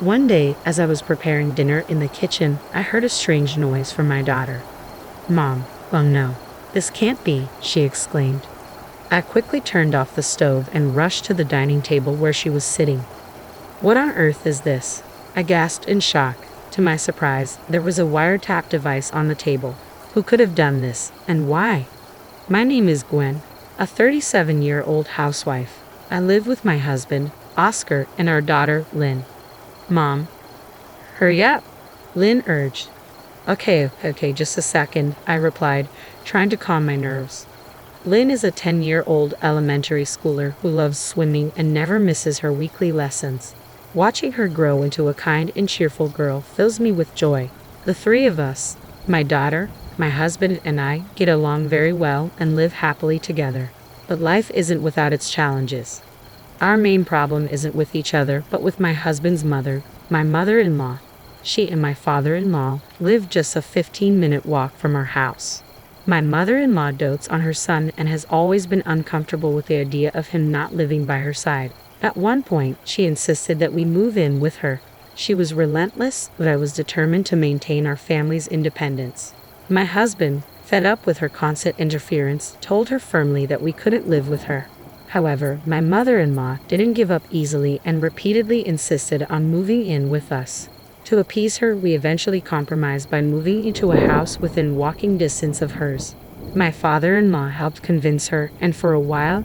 One day, as I was preparing dinner in the kitchen, I heard a strange noise from my daughter. "Mom, oh no, this can't be," she exclaimed. I quickly turned off the stove and rushed to the dining table where she was sitting. "What on earth is this?" I gasped in shock. To my surprise, there was a wiretap device on the table. Who could have done this, and why? "My name is Gwen, a 37-year-old housewife. I live with my husband, Oscar, and our daughter, Lynn." "Mom, hurry up," Lynn urged. Okay, just a second," I replied, trying to calm my nerves. Lynn is a 10-year-old elementary schooler who loves swimming and never misses her weekly lessons. Watching her grow into a kind and cheerful girl fills me with joy. The three of us, my daughter, my husband, and I, get along very well and live happily together. But life isn't without its challenges. Our main problem isn't with each other, but with my husband's mother, my mother-in-law. She and my father-in-law live just a 15-minute walk from our house. My mother-in-law dotes on her son and has always been uncomfortable with the idea of him not living by her side. At one point, she insisted that we move in with her. She was relentless, but I was determined to maintain our family's independence. My husband, fed up with her constant interference, told her firmly that we couldn't live with her. However, my mother-in-law didn't give up easily and repeatedly insisted on moving in with us. To appease her, we eventually compromised by moving into a house within walking distance of hers. My father-in-law helped convince her, and for a while,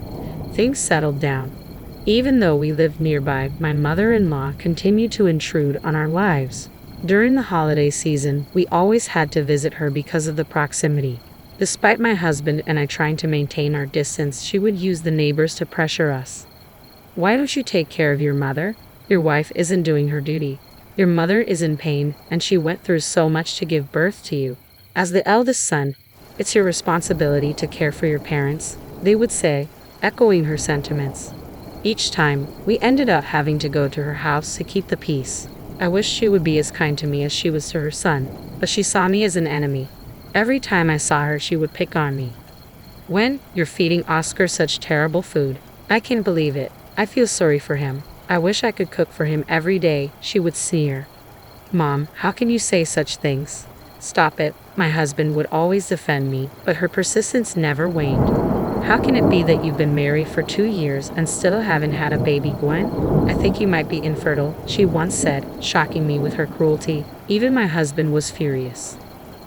things settled down. Even though we lived nearby, my mother-in-law continued to intrude on our lives. During the holiday season, we always had to visit her because of the proximity. Despite my husband and I trying to maintain our distance, she would use the neighbors to pressure us. "Why don't you take care of your mother? Your wife isn't doing her duty. Your mother is in pain, and she went through so much to give birth to you. As the eldest son, it's your responsibility to care for your parents," they would say, echoing her sentiments. Each time, we ended up having to go to her house to keep the peace. I wished she would be as kind to me as she was to her son, but she saw me as an enemy. Every time I saw her, she would pick on me. "When you're feeding Oscar such terrible food, I can't believe it. I feel sorry for him. I wish I could cook for him every day," she would sneer. "Mom, how can you say such things?" "Stop it." My husband would always defend me, but her persistence never waned. "How can it be that you've been married for 2 years and still haven't had a baby, Gwen? I think you might be infertile," she once said, shocking me with her cruelty. Even my husband was furious.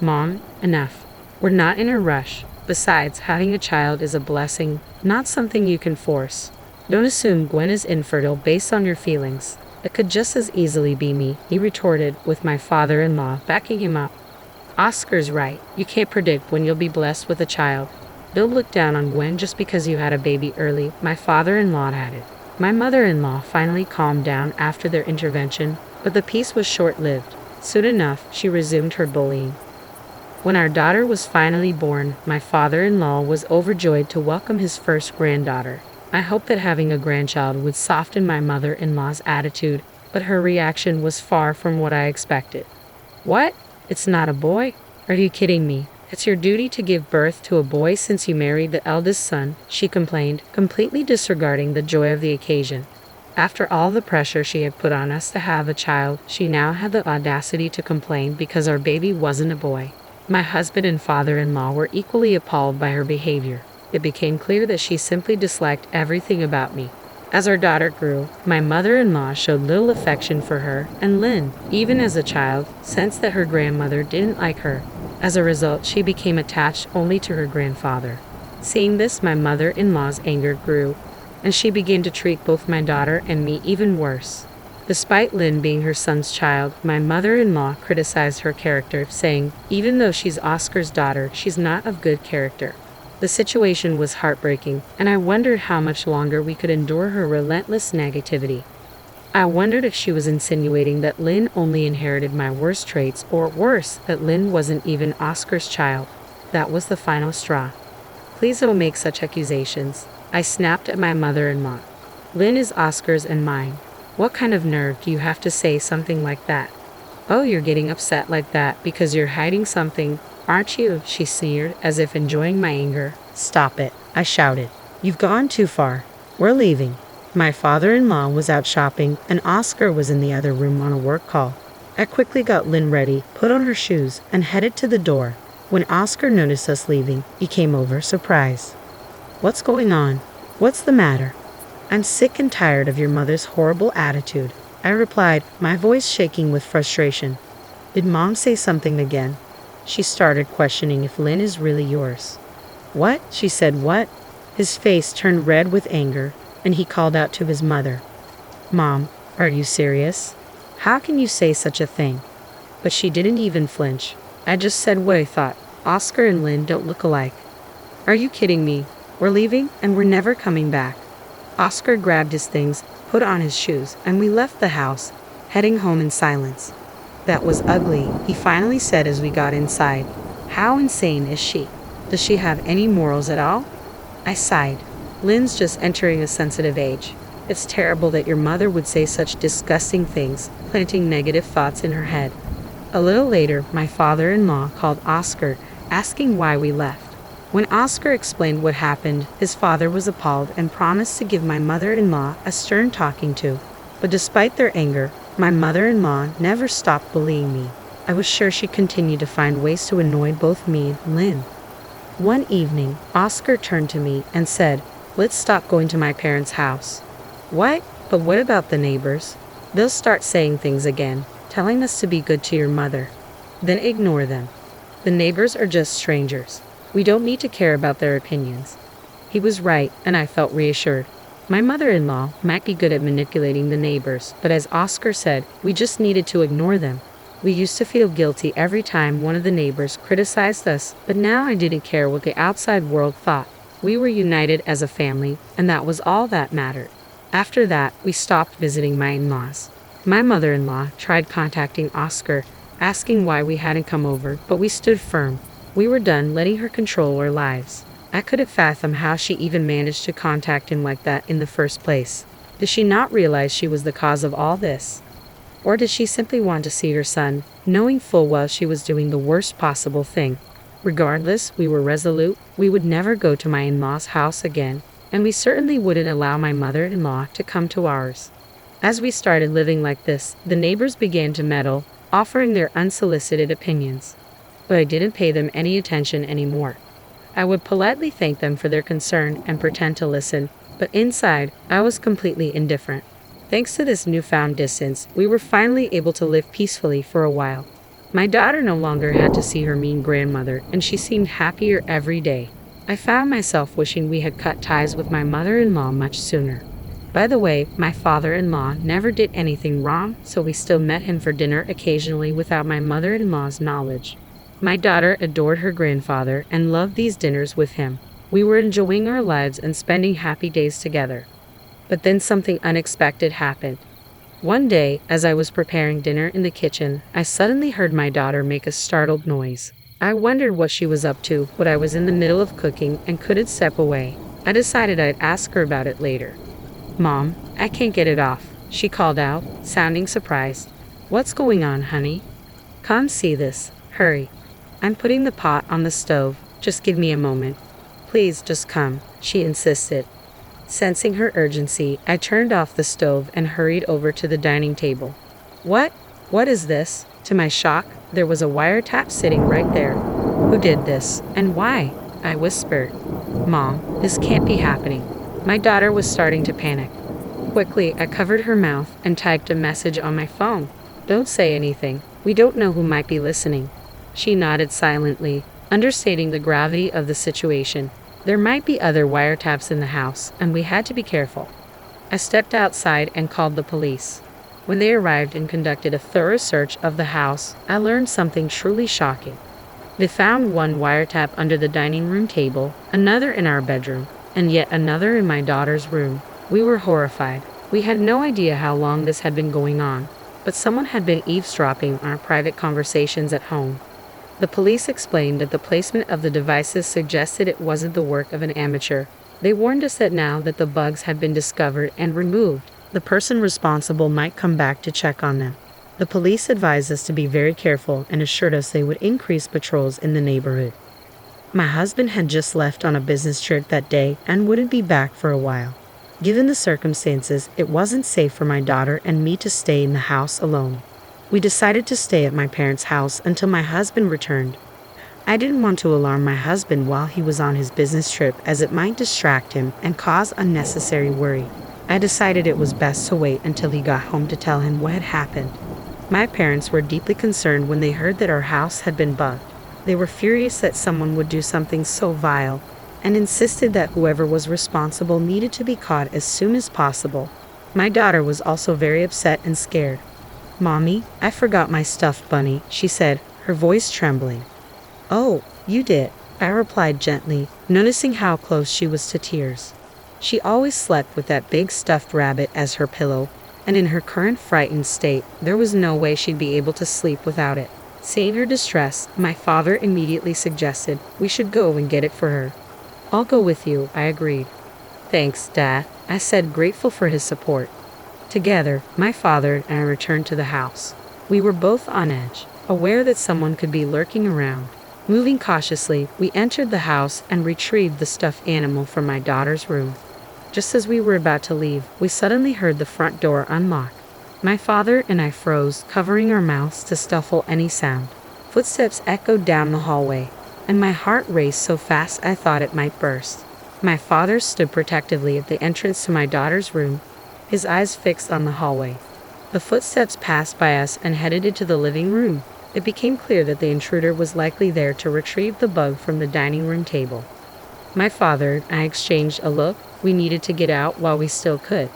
"Mom, enough. We're not in a rush. Besides, having a child is a blessing, not something you can force. Don't assume Gwen is infertile based on your feelings. It could just as easily be me," he retorted, with my father-in-law backing him up. "Oscar's right. You can't predict when you'll be blessed with a child. Don't look down on Gwen just because you had a baby early," my father-in-law added. My mother-in-law finally calmed down after their intervention, but the peace was short-lived. Soon enough, she resumed her bullying. When our daughter was finally born, my father-in-law was overjoyed to welcome his first granddaughter. I hoped that having a grandchild would soften my mother-in-law's attitude, but her reaction was far from what I expected. "What? It's not a boy? Are you kidding me? It's your duty to give birth to a boy since you married the eldest son," she complained, completely disregarding the joy of the occasion. After all the pressure she had put on us to have a child, she now had the audacity to complain because our baby wasn't a boy. My husband and father-in-law were equally appalled by her behavior. It became clear that she simply disliked everything about me. As our daughter grew, my mother-in-law showed little affection for her, and Lynn, even as a child, sensed that her grandmother didn't like her. As a result, she became attached only to her grandfather. Seeing this, my mother-in-law's anger grew, and she began to treat both my daughter and me even worse. Despite Lynn being her son's child, my mother-in-law criticized her character, saying, "Even though she's Oscar's daughter, she's not of good character." The situation was heartbreaking, and I wondered how much longer we could endure her relentless negativity. I wondered if she was insinuating that Lynn only inherited my worst traits, or worse, that Lynn wasn't even Oscar's child. That was the final straw. "Please don't make such accusations," I snapped at my mother-in-law. "Lynn is Oscar's and mine. What kind of nerve do you have to say something like that?" "Oh, you're getting upset like that because you're hiding something, aren't you?" she sneered, as if enjoying my anger. "Stop it," I shouted. "You've gone too far. We're leaving." My father-in-law was out shopping and Oscar was in the other room on a work call. I quickly got Lynn ready, put on her shoes, and headed to the door. When Oscar noticed us leaving, he came over, surprised. "What's going on? What's the matter?" "I'm sick and tired of your mother's horrible attitude," I replied, my voice shaking with frustration. "Did Mom say something again?" She started questioning if Lynn is really yours. "What?" She said, "What?" His face turned red with anger, and he called out to his mother. "Mom, are you serious? How can you say such a thing?" But she didn't even flinch. I just said what I thought. Oscar and Lynn don't look alike. "Are you kidding me? We're leaving and we're never coming back." Oscar grabbed his things, put on his shoes, and we left the house, heading home in silence. "That was ugly," he finally said as we got inside. "How insane is she? Does she have any morals at all?" I sighed. Lynn's just entering a sensitive age. It's terrible that your mother would say such disgusting things, planting negative thoughts in her head. A little later, my father-in-law called Oscar, asking why we left. When Oscar explained what happened, his father was appalled and promised to give my mother-in-law a stern talking to. But despite their anger, my mother-in-law never stopped bullying me. I was sure she'd continue to find ways to annoy both me and Lynn. One evening, Oscar turned to me and said, "Let's stop going to my parents' house." "What? But what about the neighbors? They'll start saying things again, telling us to be good to your mother." "Then ignore them. The neighbors are just strangers. We don't need to care about their opinions." He was right, and I felt reassured. My mother-in-law might be good at manipulating the neighbors, but as Oscar said, we just needed to ignore them. We used to feel guilty every time one of the neighbors criticized us, but now I didn't care what the outside world thought. We were united as a family, and that was all that mattered. After that, we stopped visiting my in-laws. My mother-in-law tried contacting Oscar, asking why we hadn't come over, but we stood firm. We were done letting her control our lives. I couldn't fathom how she even managed to contact him like that in the first place. Did she not realize she was the cause of all this? Or did she simply want to see her son, knowing full well she was doing the worst possible thing? Regardless, we were resolute. We would never go to my in-laws' house again, and we certainly wouldn't allow my mother-in-law to come to ours. As we started living like this, the neighbors began to meddle, offering their unsolicited opinions. But I didn't pay them any attention anymore. I would politely thank them for their concern and pretend to listen, but inside, I was completely indifferent. Thanks to this newfound distance, we were finally able to live peacefully for a while. My daughter no longer had to see her mean grandmother, and she seemed happier every day. I found myself wishing we had cut ties with my mother-in-law much sooner. By the way, my father-in-law never did anything wrong, so we still met him for dinner occasionally without my mother-in-law's knowledge. My daughter adored her grandfather and loved these dinners with him. We were enjoying our lives and spending happy days together. But then something unexpected happened. One day, as I was preparing dinner in the kitchen, I suddenly heard my daughter make a startled noise. I wondered what she was up to, but I was in the middle of cooking and couldn't step away. I decided I'd ask her about it later. "Mom, I can't get it off," she called out, sounding surprised. "What's going on, honey?" "Come see this. Hurry. I'm putting the pot on the stove. Just give me a moment." "Please, just come," she insisted. Sensing her urgency, I turned off the stove and hurried over to the dining table. What? What is this?" To my shock, there was a wiretap sitting right there. "Who did this? And why?" I whispered. "Mom, this can't be happening." My daughter was starting to panic. Quickly, I covered her mouth and typed a message on my phone. "Don't say anything. We don't know who might be listening." She nodded silently, understating the gravity of the situation. There might be other wiretaps in the house, and we had to be careful. I stepped outside and called the police. When they arrived and conducted a thorough search of the house, I learned something truly shocking. They found one wiretap under the dining room table, another in our bedroom, and yet another in my daughter's room. We were horrified. We had no idea how long this had been going on, but someone had been eavesdropping on our private conversations at home. The police explained that the placement of the devices suggested it wasn't the work of an amateur. They warned us that now that the bugs had been discovered and removed, the person responsible might come back to check on them. The police advised us to be very careful and assured us they would increase patrols in the neighborhood. My husband had just left on a business trip that day and wouldn't be back for a while. Given the circumstances, it wasn't safe for my daughter and me to stay in the house alone. We decided to stay at my parents' house until my husband returned. I didn't want to alarm my husband while he was on his business trip, as it might distract him and cause unnecessary worry. I decided it was best to wait until he got home to tell him what had happened. My parents were deeply concerned when they heard that our house had been bugged. They were furious that someone would do something so vile, and insisted that whoever was responsible needed to be caught as soon as possible. My daughter was also very upset and scared. "Mommy, I forgot my stuffed bunny," she said, her voice trembling. "Oh, you did," I replied gently, noticing how close she was to tears. She always slept with that big stuffed rabbit as her pillow, and in her current frightened state, there was no way she'd be able to sleep without it. Seeing her distress, my father immediately suggested we should go and get it for her. "I'll go with you," I agreed. "Thanks, Dad," I said, grateful for his support. Together, my father and I returned to the house. We were both on edge, aware that someone could be lurking around. Moving cautiously, we entered the house and retrieved the stuffed animal from my daughter's room. Just as we were about to leave, we suddenly heard the front door unlock. My father and I froze, covering our mouths to stifle any sound. Footsteps echoed down the hallway, and my heart raced so fast I thought it might burst. My father stood protectively at the entrance to my daughter's room, his eyes fixed on the hallway. The footsteps passed by us and headed into the living room. It became clear that the intruder was likely there to retrieve the bug from the dining room table. My father and I exchanged a look. We needed to get out while we still could.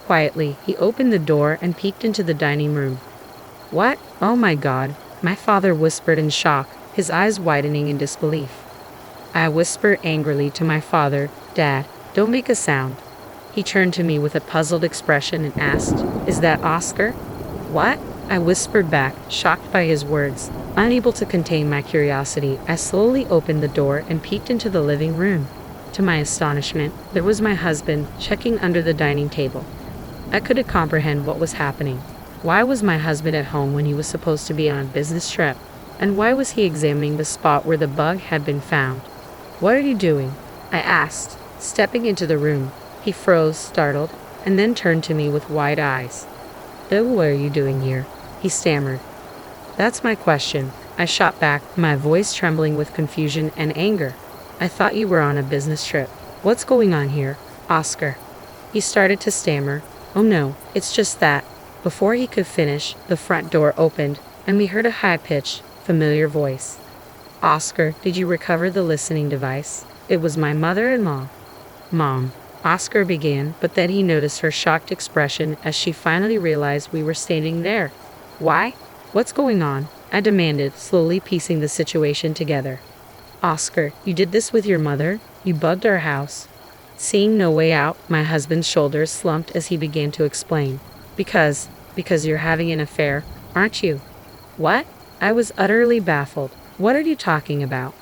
Quietly, he opened the door and peeked into the dining room. "What? Oh my God," my father whispered in shock, his eyes widening in disbelief. I whispered angrily to my father, "Dad, don't make a sound." He turned to me with a puzzled expression and asked, "Is that Oscar?" "What?" I whispered back, shocked by his words. Unable to contain my curiosity, I slowly opened the door and peeked into the living room. To my astonishment, there was my husband checking under the dining table. I couldn't comprehend what was happening. Why was my husband at home when he was supposed to be on a business trip? And why was he examining the spot where the bug had been found? "What are you doing?" I asked, stepping into the room. He froze, startled, and then turned to me with wide eyes. "What are you doing here?" he stammered. "That's my question," I shot back, my voice trembling with confusion and anger. "I thought you were on a business trip. What's going on here, Oscar?" He started to stammer. "Oh no, it's just that." Before he could finish, the front door opened, and we heard a high-pitched, familiar voice. "Oscar, did you recover the listening device?" It was my mother-in-law. "Mom," Oscar began, but then he noticed her shocked expression as she finally realized we were standing there. "Why? What's going on?" I demanded, slowly piecing the situation together. "Oscar, you did this with your mother? You bugged our house?" Seeing no way out, my husband's shoulders slumped as he began to explain. Because you're having an affair, aren't you?" "What?" I was utterly baffled. "What are you talking about?"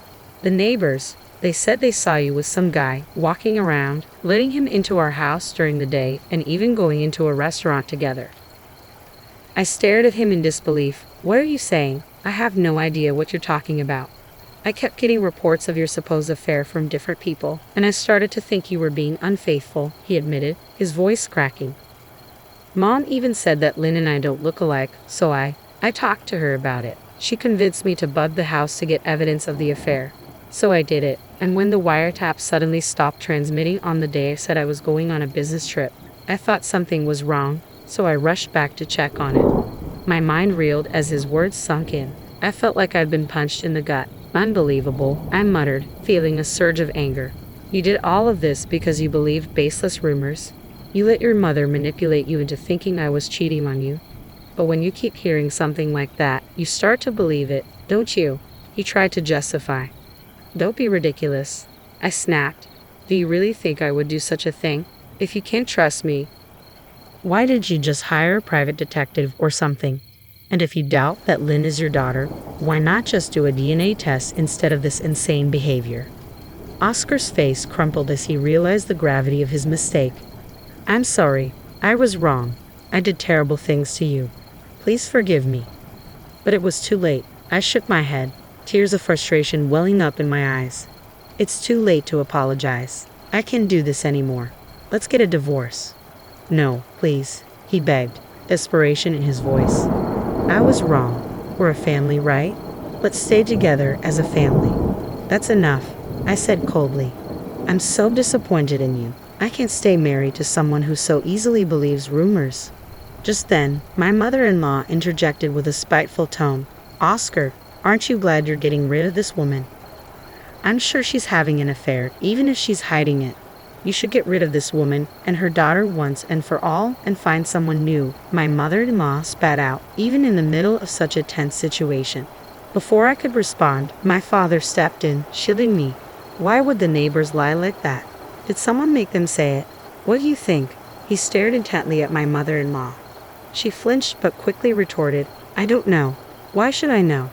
"The neighbors. They said they saw you with some guy, walking around, letting him into our house during the day, and even going into a restaurant together." I stared at him in disbelief. "What are you saying? I have no idea what you're talking about. I kept getting reports of your supposed affair from different people, and I started to think you were being unfaithful," he admitted, his voice cracking. "Mom even said that Lynn and I don't look alike, so I talked to her about it. She convinced me to bug the house to get evidence of the affair. So I did it, and when the wiretap suddenly stopped transmitting on the day I said I was going on a business trip, I thought something was wrong, so I rushed back to check on it." My mind reeled as his words sunk in. I felt like I'd been punched in the gut. "Unbelievable," I muttered, feeling a surge of anger. "You did all of this because you believed baseless rumors? You let your mother manipulate you into thinking I was cheating on you? But when you keep hearing something like that, you start to believe it, don't you?" He tried to justify. "Don't be ridiculous," I snapped. "Do you really think I would do such a thing? If you can't trust me, why did you just hire a private detective or something? And if you doubt that Lynn is your daughter, why not just do a DNA test instead of this insane behavior?" Oscar's face crumpled as he realized the gravity of his mistake. "I'm sorry. I was wrong. I did terrible things to you. Please forgive me." But it was too late. I shook my head, tears of frustration welling up in my eyes. "It's too late to apologize. I can't do this anymore. Let's get a divorce." "No, please," he begged, desperation in his voice. "I was wrong. We're a family, right? Let's stay together as a family." "That's enough," I said coldly. "I'm so disappointed in you. I can't stay married to someone who so easily believes rumors." Just then, my mother-in-law interjected with a spiteful tone. "Oscar, aren't you glad you're getting rid of this woman? I'm sure she's having an affair, even if she's hiding it. You should get rid of this woman and her daughter once and for all and find someone new," my mother-in-law spat out, even in the middle of such a tense situation. Before I could respond, my father stepped in, shielding me. "Why would the neighbors lie like that? Did someone make them say it? What do you think?" He stared intently at my mother-in-law. She flinched but quickly retorted, "I don't know. Why should I know?"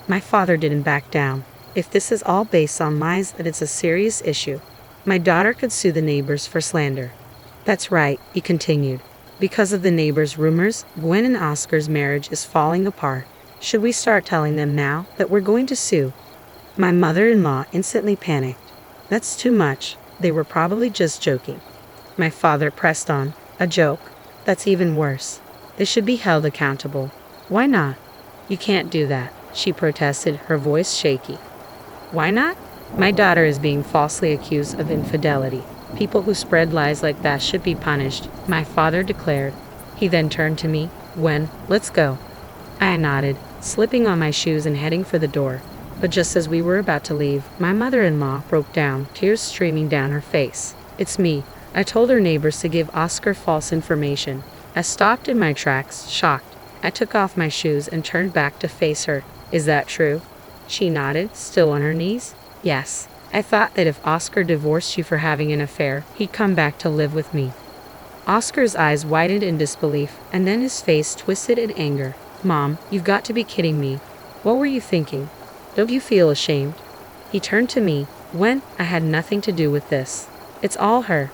My father didn't back down. "If this is all based on lies, then it's a serious issue. My daughter could sue the neighbors for slander." "That's right," he continued. "Because of the neighbors' rumors, Gwen and Oscar's marriage is falling apart. Should we start telling them now that we're going to sue?" My mother-in-law instantly panicked. "That's too much. They were probably just joking." My father pressed on. "A joke? That's even worse. They should be held accountable." "Why not?" "You can't do that," she protested, her voice shaky. "Why not?" "My daughter is being falsely accused of infidelity. People who spread lies like that should be punished," my father declared. He then turned to me. "Gwen, let's go." I nodded, slipping on my shoes and heading for the door. But just as we were about to leave, my mother-in-law broke down, tears streaming down her face. "It's me. I told her neighbors to give Oscar false information." I stopped in my tracks, shocked. I took off my shoes and turned back to face her. "Is that true?" She nodded, still on her knees. "Yes. I thought that if Oscar divorced you for having an affair, he'd come back to live with me." Oscar's eyes widened in disbelief, and then his face twisted in anger. "Mom, you've got to be kidding me. What were you thinking? Don't you feel ashamed?" He turned to me. "Gwen, I had nothing to do with this. It's all her."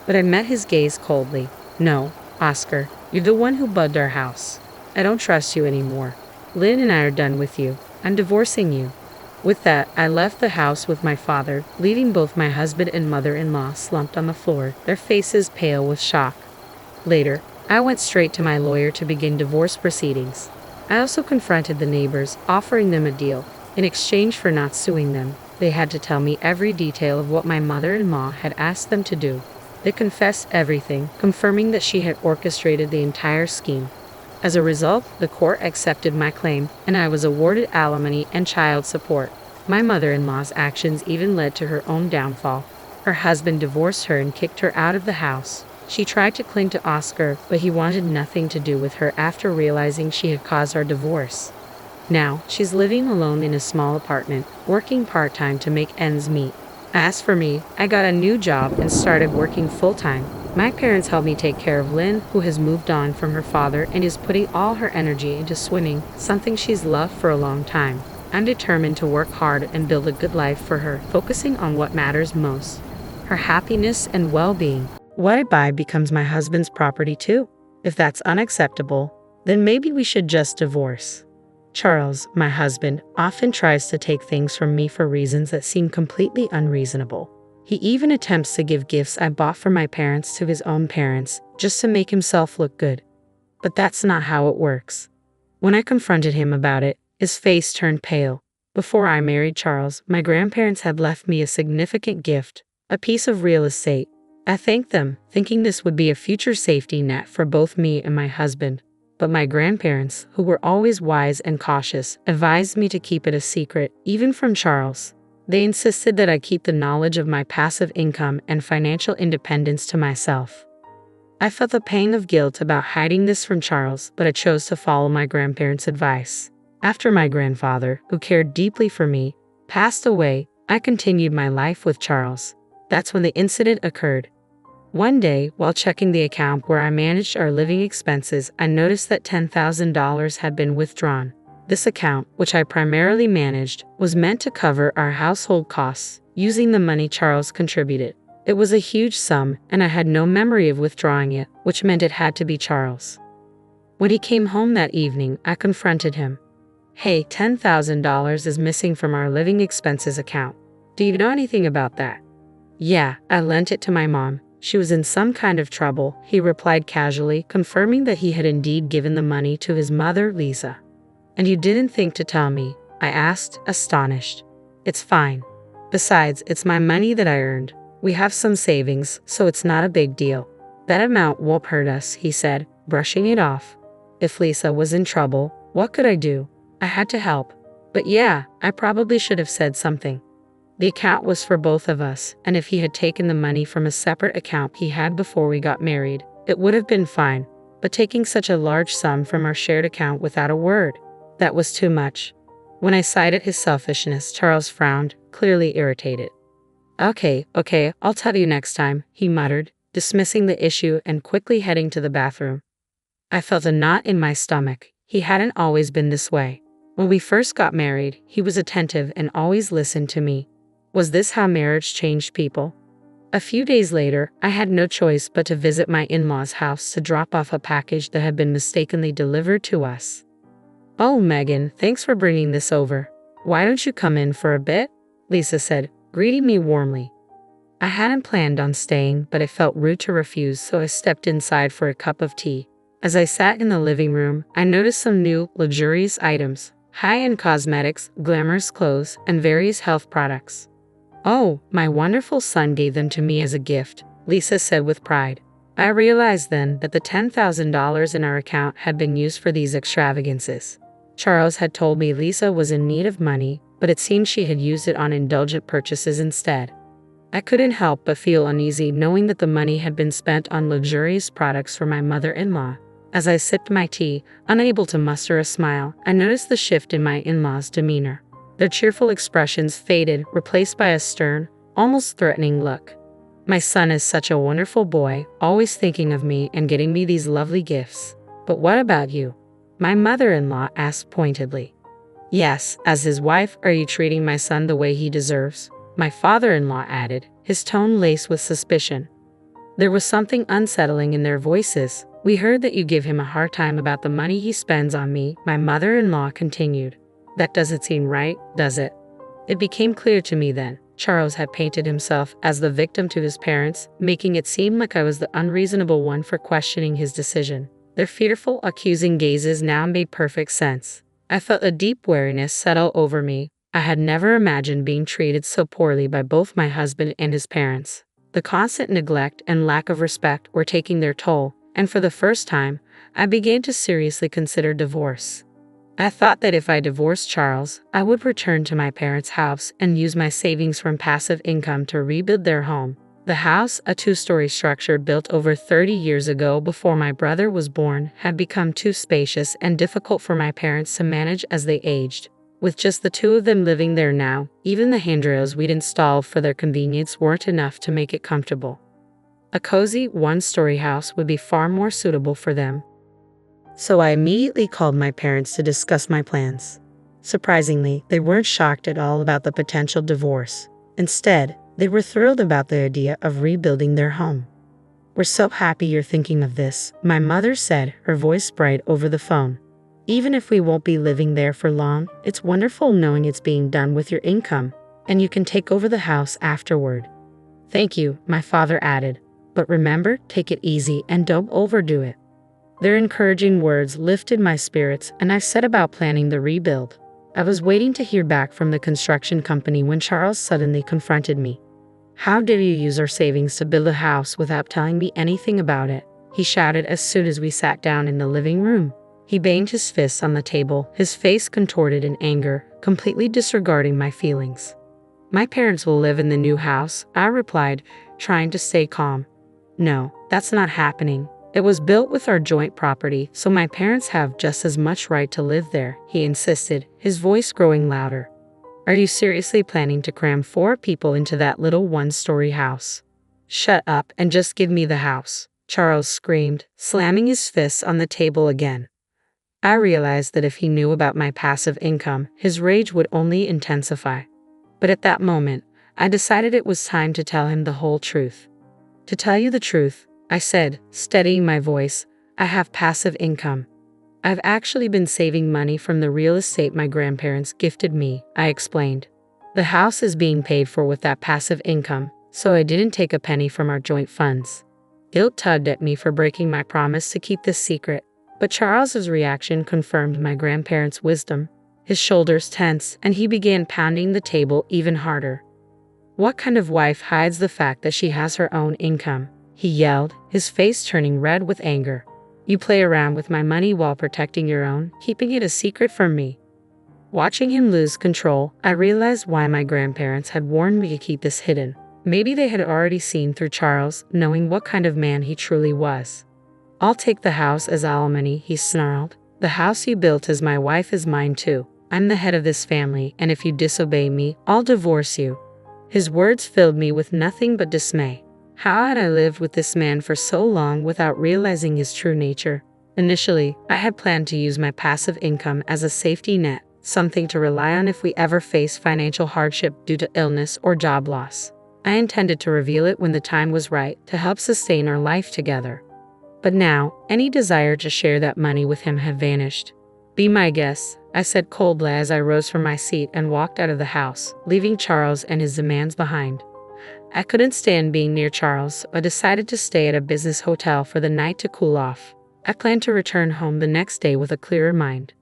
But I met his gaze coldly. "No, Oscar, you're the one who bugged our house. I don't trust you anymore. Lynn and I are done with you. I'm divorcing you." With that, I left the house with my father, leaving both my husband and mother-in-law slumped on the floor, their faces pale with shock. Later, I went straight to my lawyer to begin divorce proceedings. I also confronted the neighbors, offering them a deal. In exchange for not suing them, they had to tell me every detail of what my mother-in-law had asked them to do. They confessed everything, confirming that she had orchestrated the entire scheme. As a result, the court accepted my claim, and I was awarded alimony and child support. My mother-in-law's actions even led to her own downfall. Her husband divorced her and kicked her out of the house. She tried to cling to Oscar, but he wanted nothing to do with her after realizing she had caused our divorce. Now, she's living alone in a small apartment, working part-time to make ends meet. As for me, I got a new job and started working full-time. My parents helped me take care of Lynn, who has moved on from her father and is putting all her energy into swimming, something she's loved for a long time. I'm determined to work hard and build a good life for her, focusing on what matters most: her happiness and well-being. What I buy becomes my husband's property too. If that's unacceptable, then maybe we should just divorce. Charles, my husband, often tries to take things from me for reasons that seem completely unreasonable. He even attempts to give gifts I bought for my parents to his own parents, just to make himself look good. But that's not how it works. When I confronted him about it, his face turned pale. Before I married Charles, my grandparents had left me a significant gift, a piece of real estate. I thanked them, thinking this would be a future safety net for both me and my husband. But my grandparents, who were always wise and cautious, advised me to keep it a secret, even from Charles. They insisted that I keep the knowledge of my passive income and financial independence to myself. I felt the pang of guilt about hiding this from Charles, but I chose to follow my grandparents' advice. After my grandfather, who cared deeply for me, passed away, I continued my life with Charles. That's when the incident occurred. One day, while checking the account where I managed our living expenses, I noticed that $10,000 had been withdrawn. This account, which I primarily managed, was meant to cover our household costs, using the money Charles contributed. It was a huge sum, and I had no memory of withdrawing it, which meant it had to be Charles. When he came home that evening, I confronted him. "Hey, $10,000 is missing from our living expenses account. Do you know anything about that?" "Yeah, I lent it to my mom. She was in some kind of trouble, he replied casually, confirming that he had indeed given the money to his mother, Lisa. And you didn't think to tell me? I asked, astonished. It's fine. Besides, it's my money that I earned. We have some savings, so it's not a big deal. That amount won't hurt us, he said, brushing it off. If Lisa was in trouble, what could I do? I had to help. But yeah, I probably should have said something. The account was for both of us, and if he had taken the money from a separate account he had before we got married, it would have been fine. But taking such a large sum from our shared account without a word, that was too much. When I cited his selfishness, Charles frowned, clearly irritated. Okay, I'll tell you next time, he muttered, dismissing the issue and quickly heading to the bathroom. I felt a knot in my stomach. He hadn't always been this way. When we first got married, he was attentive and always listened to me. Was this how marriage changed people? A few days later, I had no choice but to visit my in-laws' house to drop off a package that had been mistakenly delivered to us. Oh, Megan, thanks for bringing this over. Why don't you come in for a bit? Lisa said, greeting me warmly. I hadn't planned on staying, but it felt rude to refuse, so I stepped inside for a cup of tea. As I sat in the living room, I noticed some new, luxurious items, high-end cosmetics, glamorous clothes, and various health products. Oh, my wonderful son gave them to me as a gift, Lisa said with pride. I realized then that the $10,000 in our account had been used for these extravagances. Charles had told me Lisa was in need of money, but it seemed she had used it on indulgent purchases instead. I couldn't help but feel uneasy knowing that the money had been spent on luxurious products for my mother-in-law. As I sipped my tea, unable to muster a smile, I noticed the shift in my in-laws' demeanor. Their cheerful expressions faded, replaced by a stern, almost threatening look. My son is such a wonderful boy, always thinking of me and getting me these lovely gifts. But what about you? My mother-in-law asked pointedly. Yes, as his wife, are you treating my son the way he deserves? My father-in-law added, his tone laced with suspicion. There was something unsettling in their voices. We heard that you give him a hard time about the money he spends on me, my mother-in-law continued. That doesn't seem right, does it? It became clear to me then. Charles had painted himself as the victim to his parents, making it seem like I was the unreasonable one for questioning his decision. Their fearful, accusing gazes now made perfect sense. I felt a deep weariness settle over me. I had never imagined being treated so poorly by both my husband and his parents. The constant neglect and lack of respect were taking their toll, and for the first time, I began to seriously consider divorce. I thought that if I divorced Charles, I would return to my parents' house and use my savings from passive income to rebuild their home. The house, a two-story structure built over 30 years ago before my brother was born, had become too spacious and difficult for my parents to manage as they aged. With just the two of them living there now, even the handrails we'd installed for their convenience weren't enough to make it comfortable. A cozy, one-story house would be far more suitable for them. So I immediately called my parents to discuss my plans. Surprisingly, they weren't shocked at all about the potential divorce. Instead, they were thrilled about the idea of rebuilding their home. We're so happy you're thinking of this, my mother said, her voice bright over the phone. Even if we won't be living there for long, it's wonderful knowing it's being done with your income, and you can take over the house afterward. Thank you, my father added. But remember, take it easy and don't overdo it. Their encouraging words lifted my spirits, and I set about planning the rebuild. I was waiting to hear back from the construction company when Charles suddenly confronted me. How dare you use our savings to build a house without telling me anything about it? He shouted as soon as we sat down in the living room. He banged his fists on the table, his face contorted in anger, completely disregarding my feelings. My parents will live in the new house, I replied, trying to stay calm. No, that's not happening. It was built with our joint property, so my parents have just as much right to live there, he insisted, his voice growing louder. Are you seriously planning to cram 4 people into that little one-story house? Shut up and just give me the house, Charles screamed, slamming his fists on the table again. I realized that if he knew about my passive income, his rage would only intensify. But at that moment, I decided it was time to tell him the whole truth. To tell you the truth, I said, steadying my voice, I have passive income. I've actually been saving money from the real estate my grandparents gifted me, I explained. The house is being paid for with that passive income, so I didn't take a penny from our joint funds. Guilt tugged at me for breaking my promise to keep this secret, but Charles's reaction confirmed my grandparents' wisdom. His shoulders tensed, and he began pounding the table even harder. "What kind of wife hides the fact that she has her own income?" he yelled, his face turning red with anger. "You play around with my money while protecting your own, keeping it a secret from me." Watching him lose control, I realized why my grandparents had warned me to keep this hidden. Maybe they had already seen through Charles, knowing what kind of man he truly was. "I'll take the house as alimony," he snarled. "The house you built as my wife is mine too. I'm the head of this family, and if you disobey me, I'll divorce you." His words filled me with nothing but dismay. How had I lived with this man for so long without realizing his true nature? Initially, I had planned to use my passive income as a safety net, something to rely on if we ever face financial hardship due to illness or job loss. I intended to reveal it when the time was right to help sustain our life together. But now, any desire to share that money with him had vanished. "Be my guest," I said coldly as I rose from my seat and walked out of the house, leaving Charles and his demands behind. I couldn't stand being near Charles, but decided to stay at a business hotel for the night to cool off. I planned to return home the next day with a clearer mind.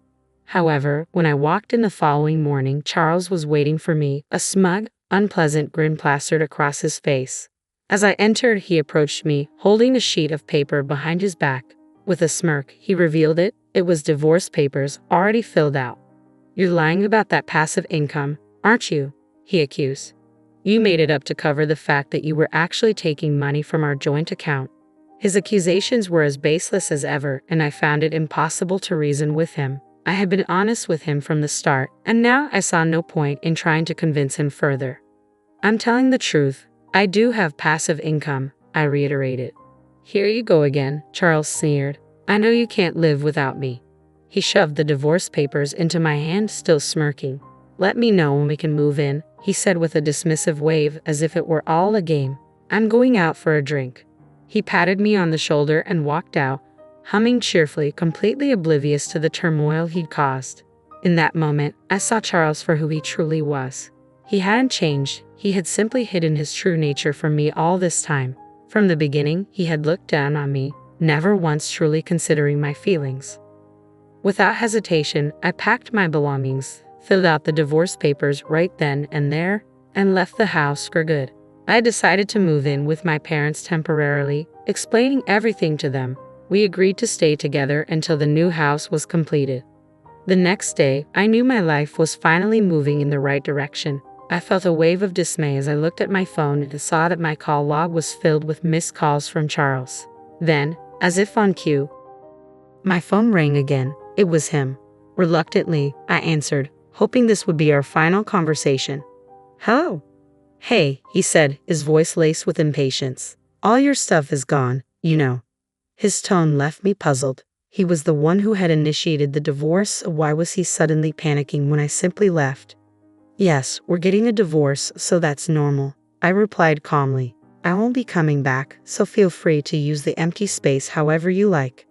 However, when I walked in the following morning, Charles was waiting for me, a smug, unpleasant grin plastered across his face. As I entered, he approached me, holding a sheet of paper behind his back. With a smirk, he revealed it. It was divorce papers, already filled out. "You're lying about that passive income, aren't you?" he accused. "You made it up to cover the fact that you were actually taking money from our joint account." His accusations were as baseless as ever, and I found it impossible to reason with him. I had been honest with him from the start, and now I saw no point in trying to convince him further. "I'm telling the truth. I do have passive income," I reiterated. "Here you go again," Charles sneered. "I know you can't live without me." He shoved the divorce papers into my hand, still smirking. "Let me know when we can move in," he said with a dismissive wave, as if it were all a game. "I'm going out for a drink." He patted me on the shoulder and walked out, humming cheerfully, completely oblivious to the turmoil he'd caused. In that moment, I saw Charles for who he truly was. He hadn't changed. He had simply hidden his true nature from me all this time. From the beginning, he had looked down on me, never once truly considering my feelings. Without hesitation, I packed my belongings, filled out the divorce papers right then and there, and left the house for good. I decided to move in with my parents temporarily, explaining everything to them. We agreed to stay together until the new house was completed. The next day, I knew my life was finally moving in the right direction. I felt a wave of dismay as I looked at my phone and saw that my call log was filled with missed calls from Charles. Then, as if on cue, my phone rang again. It was him. Reluctantly, I answered, hoping this would be our final conversation. "Hello." "Hey," he said, his voice laced with impatience. "All your stuff is gone, you know." His tone left me puzzled. He was the one who had initiated the divorce, so why was he suddenly panicking when I simply left? "Yes, we're getting a divorce, so that's normal," I replied calmly. "I won't be coming back, so feel free to use the empty space however you like."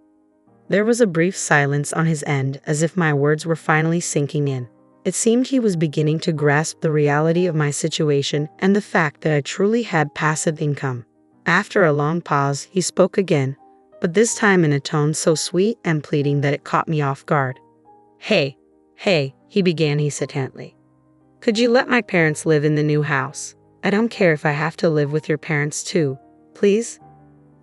There was a brief silence on his end, as if my words were finally sinking in. It seemed he was beginning to grasp the reality of my situation and the fact that I truly had passive income. After a long pause, he spoke again, but this time in a tone so sweet and pleading that it caught me off guard. Hey, he began hesitantly. "Could you let my parents live in the new house? I don't care if I have to live with your parents too, please?"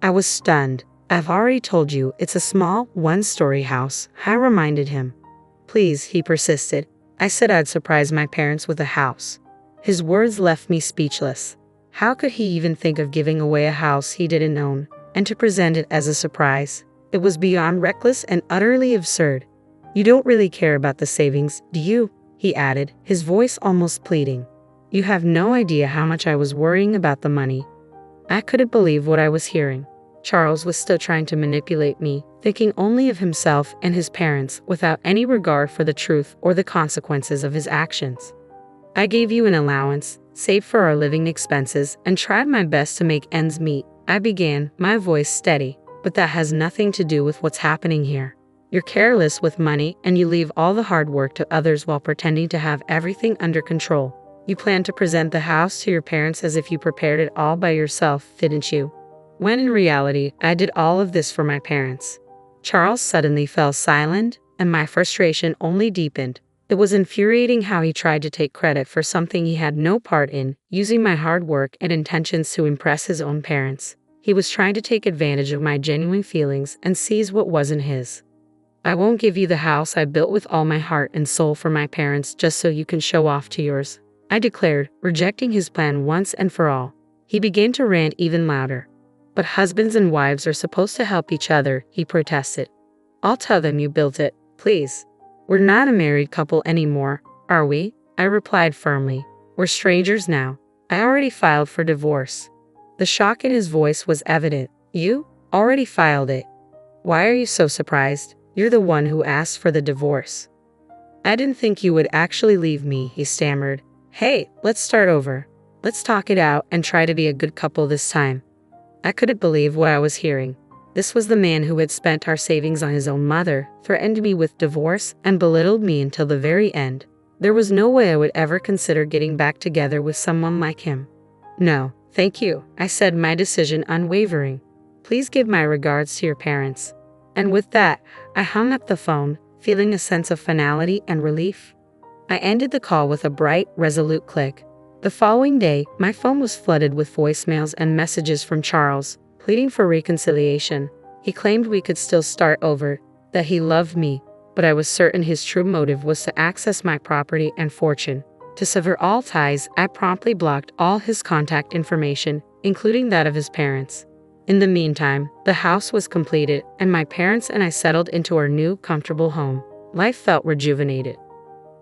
I was stunned. "I've already told you it's a small, one-story house," I reminded him. "Please," he persisted. "I said I'd surprise my parents with a house." His words left me speechless. How could he even think of giving away a house he didn't own, and to present it as a surprise? It was beyond reckless and utterly absurd. "You don't really care about the savings, do you?" he added, his voice almost pleading. "You have no idea how much I was worrying about the money." I couldn't believe what I was hearing. Charles was still trying to manipulate me, thinking only of himself and his parents without any regard for the truth or the consequences of his actions. "I gave you an allowance, saved for our living expenses, and tried my best to make ends meet," I began, my voice steady. "But that has nothing to do with what's happening here. You're careless with money and you leave all the hard work to others while pretending to have everything under control." You planned to present the house to your parents as if you prepared it all by yourself, didn't you? When in reality, I did all of this for my parents." Charles suddenly fell silent, and my frustration only deepened. It was infuriating how he tried to take credit for something he had no part in, using my hard work and intentions to impress his own parents. He was trying to take advantage of my genuine feelings and seize what wasn't his. "I won't give you the house I built with all my heart and soul for my parents just so you can show off to yours," I declared, rejecting his plan once and for all. He began to rant even louder. "But husbands and wives are supposed to help each other," he protested. "I'll tell them you built it, please. We're not a married couple anymore, are we?" I replied firmly. "We're strangers now. I already filed for divorce." The shock in his voice was evident. "You? Already filed it? Why are you so surprised? You're the one who asked for the divorce." "I didn't think you would actually leave me," he stammered. "Hey, let's start over. Let's talk it out and try to be a good couple this time." I couldn't believe what I was hearing. This was the man who had spent our savings on his own mother, threatened me with divorce, and belittled me until the very end. There was no way I would ever consider getting back together with someone like him. "No, thank you," I said, my decision unwavering. "Please give my regards to your parents." And with that, I hung up the phone, feeling a sense of finality and relief. I ended the call with a bright, resolute click. The following day, my phone was flooded with voicemails and messages from Charles, pleading for reconciliation. He claimed we could still start over, that he loved me, but I was certain his true motive was to access my property and fortune. To sever all ties, I promptly blocked all his contact information, including that of his parents. In the meantime, the house was completed, and my parents and I settled into our new, comfortable home. Life felt rejuvenated.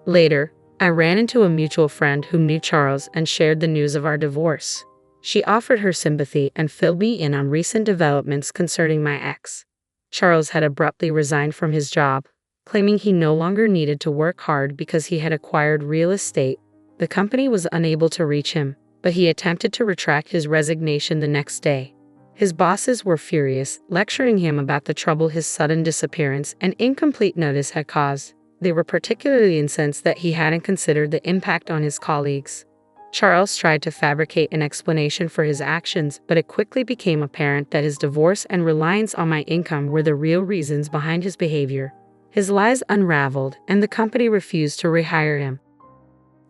Later, I ran into a mutual friend who knew Charles and shared the news of our divorce. She offered her sympathy and filled me in on recent developments concerning my ex. Charles had abruptly resigned from his job, claiming he no longer needed to work hard because he had acquired real estate. The company was unable to reach him, but he attempted to retract his resignation the next day. His bosses were furious, lecturing him about the trouble his sudden disappearance and incomplete notice had caused. They were particularly incensed that he hadn't considered the impact on his colleagues. Charles tried to fabricate an explanation for his actions, but it quickly became apparent that his divorce and reliance on my income were the real reasons behind his behavior. His lies unraveled, and the company refused to rehire him.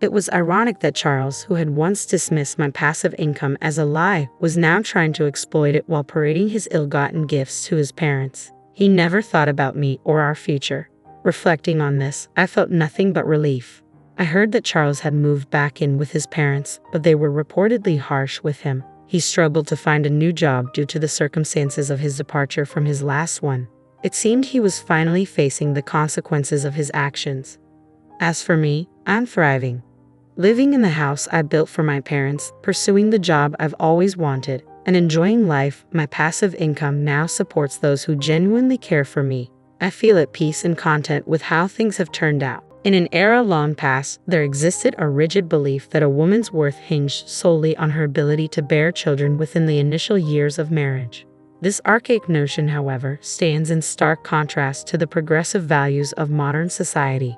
It was ironic that Charles, who had once dismissed my passive income as a lie, was now trying to exploit it while parading his ill-gotten gifts to his parents. He never thought about me or our future. Reflecting on this, I felt nothing but relief. I heard that Charles had moved back in with his parents, but they were reportedly harsh with him. He struggled to find a new job due to the circumstances of his departure from his last one. It seemed he was finally facing the consequences of his actions. As for me, I'm thriving. Living in the house I built for my parents, pursuing the job I've always wanted, and enjoying life. My passive income now supports those who genuinely care for me. I feel at peace and content with how things have turned out. In an era long past, there existed a rigid belief that a woman's worth hinged solely on her ability to bear children within the initial years of marriage. This archaic notion, however, stands in stark contrast to the progressive values of modern society.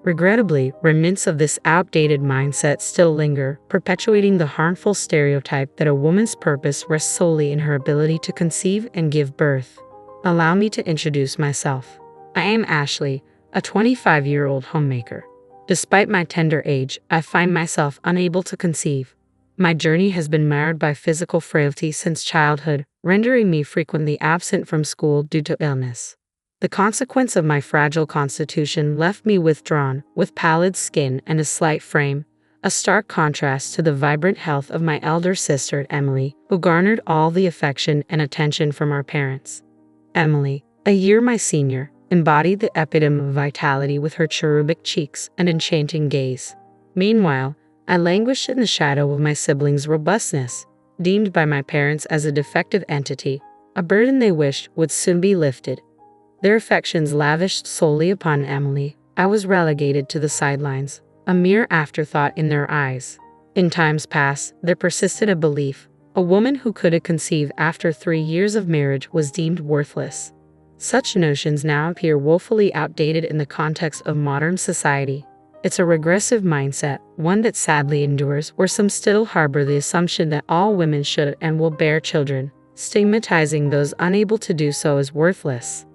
Regrettably, remnants of this outdated mindset still linger, perpetuating the harmful stereotype that a woman's purpose rests solely in her ability to conceive and give birth. Allow me to introduce myself. I am Ashley, a 25-year-old homemaker. Despite my tender age, I find myself unable to conceive. My journey has been marred by physical frailty since childhood, rendering me frequently absent from school due to illness. The consequence of my fragile constitution left me withdrawn, with pallid skin and a slight frame, a stark contrast to the vibrant health of my elder sister, Emily, who garnered all the affection and attention from our parents. Emily, a year my senior, embodied the epitome of vitality with her cherubic cheeks and enchanting gaze. Meanwhile, I languished in the shadow of my siblings' robustness, deemed by my parents as a defective entity, a burden they wished would soon be lifted. Their affections lavished solely upon Emily, I was relegated to the sidelines, a mere afterthought in their eyes. In times past, there persisted a belief: a woman who couldn't conceive after 3 years of marriage was deemed worthless. Such notions now appear woefully outdated in the context of modern society. It's a regressive mindset, one that sadly endures, where some still harbor the assumption that all women should and will bear children, stigmatizing those unable to do so as worthless.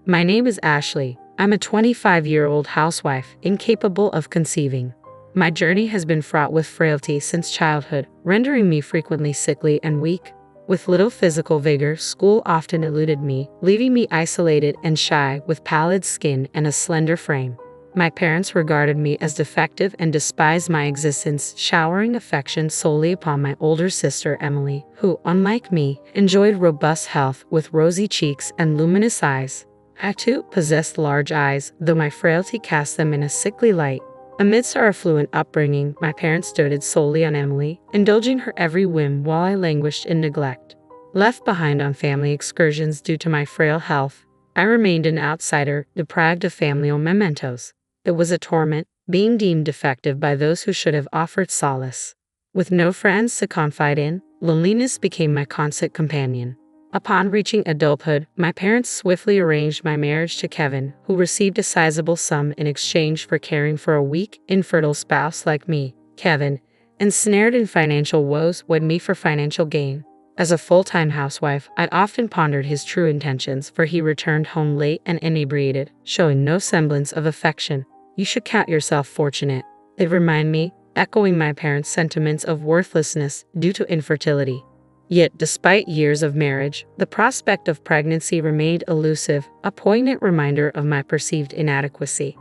My name is Ashley. I'm a 25-year-old housewife, incapable of conceiving. My journey has been fraught with frailty since childhood, rendering me frequently sickly and weak. With little physical vigor, school often eluded me, leaving me isolated and shy with pallid skin and a slender frame. My parents regarded me as defective and despised my existence, showering affection solely upon my older sister Emily, who, unlike me, enjoyed robust health with rosy cheeks and luminous eyes. I too possessed large eyes, though my frailty cast them in a sickly light. Amidst our affluent upbringing, my parents doted solely on Emily, indulging her every whim while I languished in neglect. Left behind on family excursions due to my frail health, I remained an outsider, deprived of familial mementos. It was a torment, being deemed defective by those who should have offered solace. With no friends to confide in, loneliness became my constant companion. Upon reaching adulthood, my parents swiftly arranged my marriage to Kevin, who received a sizable sum in exchange for caring for a weak, infertile spouse like me. Kevin, ensnared in financial woes, wed me for financial gain. As a full-time housewife, I'd often pondered his true intentions, for he returned home late and inebriated, showing no semblance of affection. You should count yourself fortunate, they'd remind me, echoing my parents' sentiments of worthlessness due to infertility. Yet, despite years of marriage, the prospect of pregnancy remained elusive, a poignant reminder of my perceived inadequacy.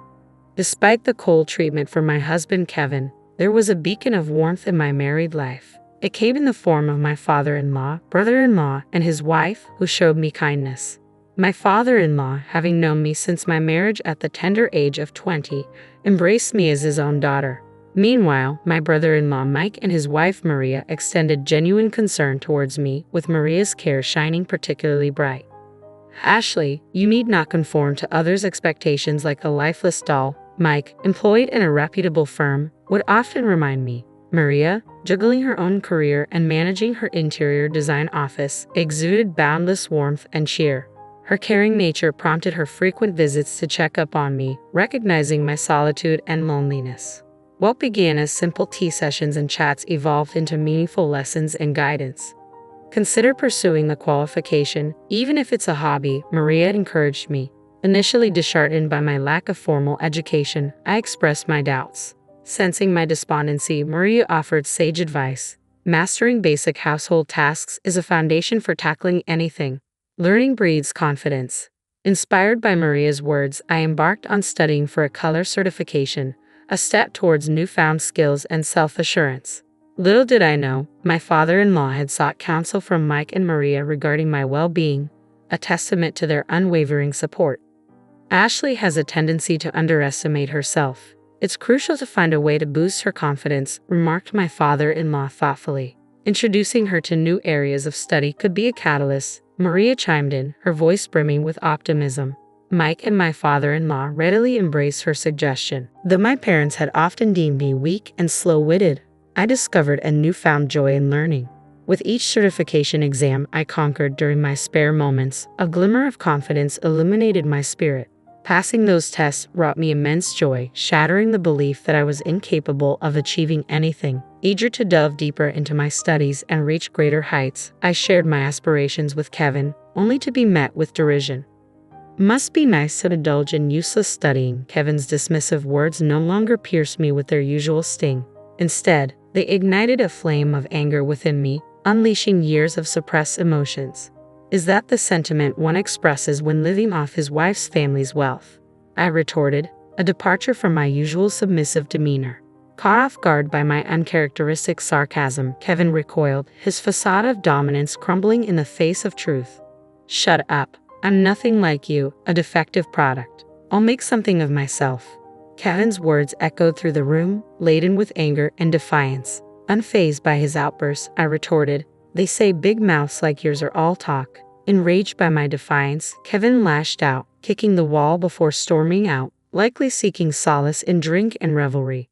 Despite the cold treatment from my husband Kevin, there was a beacon of warmth in my married life. It came in the form of my father-in-law, brother-in-law, and his wife, who showed me kindness. My father-in-law, having known me since my marriage at the tender age of 20, embraced me as his own daughter. Meanwhile, my brother-in-law Mike and his wife Maria extended genuine concern towards me, with Maria's care shining particularly bright. Ashley, you need not conform to others' expectations like a lifeless doll, Mike, employed in a reputable firm, would often remind me. Maria, juggling her own career and managing her interior design office, exuded boundless warmth and cheer. Her caring nature prompted her frequent visits to check up on me, recognizing my solitude and loneliness. What began as simple tea sessions and chats evolved into meaningful lessons and guidance. Consider pursuing the qualification, even if it's a hobby, Maria encouraged me. Initially disheartened by my lack of formal education, I expressed my doubts. Sensing my despondency, Maria offered sage advice. Mastering basic household tasks is a foundation for tackling anything. Learning breeds confidence. Inspired by Maria's words, I embarked on studying for a color certification, a step towards newfound skills and self-assurance. Little did I know, my father-in-law had sought counsel from Mike and Maria regarding my well-being, a testament to their unwavering support. Ashley has a tendency to underestimate herself. It's crucial to find a way to boost her confidence, remarked my father-in-law thoughtfully. Introducing her to new areas of study could be a catalyst, Maria chimed in, her voice brimming with optimism. Mike and my father-in-law readily embraced her suggestion. Though my parents had often deemed me weak and slow-witted, I discovered a newfound joy in learning. With each certification exam I conquered during my spare moments, a glimmer of confidence illuminated my spirit. Passing those tests brought me immense joy, shattering the belief that I was incapable of achieving anything. Eager to delve deeper into my studies and reach greater heights, I shared my aspirations with Kevin, only to be met with derision. Must be nice to indulge in useless studying. Kevin's dismissive words no longer pierced me with their usual sting. Instead, they ignited a flame of anger within me, unleashing years of suppressed emotions. Is that the sentiment one expresses when living off his wife's family's wealth? I retorted, a departure from my usual submissive demeanor. Caught off guard by my uncharacteristic sarcasm, Kevin recoiled, his facade of dominance crumbling in the face of truth. Shut up. I'm nothing like you, a defective product. I'll make something of myself. Kevin's words echoed through the room, laden with anger and defiance. Unfazed by his outburst, I retorted, they say big mouths like yours are all talk. Enraged by my defiance, Kevin lashed out, kicking the wall before storming out, likely seeking solace in drink and revelry.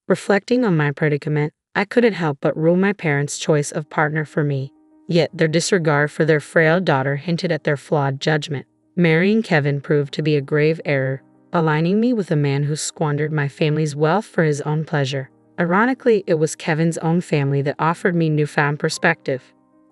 Reflecting on my predicament, I couldn't help but rule my parents' choice of partner for me. Yet their disregard for their frail daughter hinted at their flawed judgment. Marrying Kevin proved to be a grave error. aligning me with a man who squandered my family's wealth for his own pleasure. Ironically, it was Kevin's own family that offered me newfound perspective.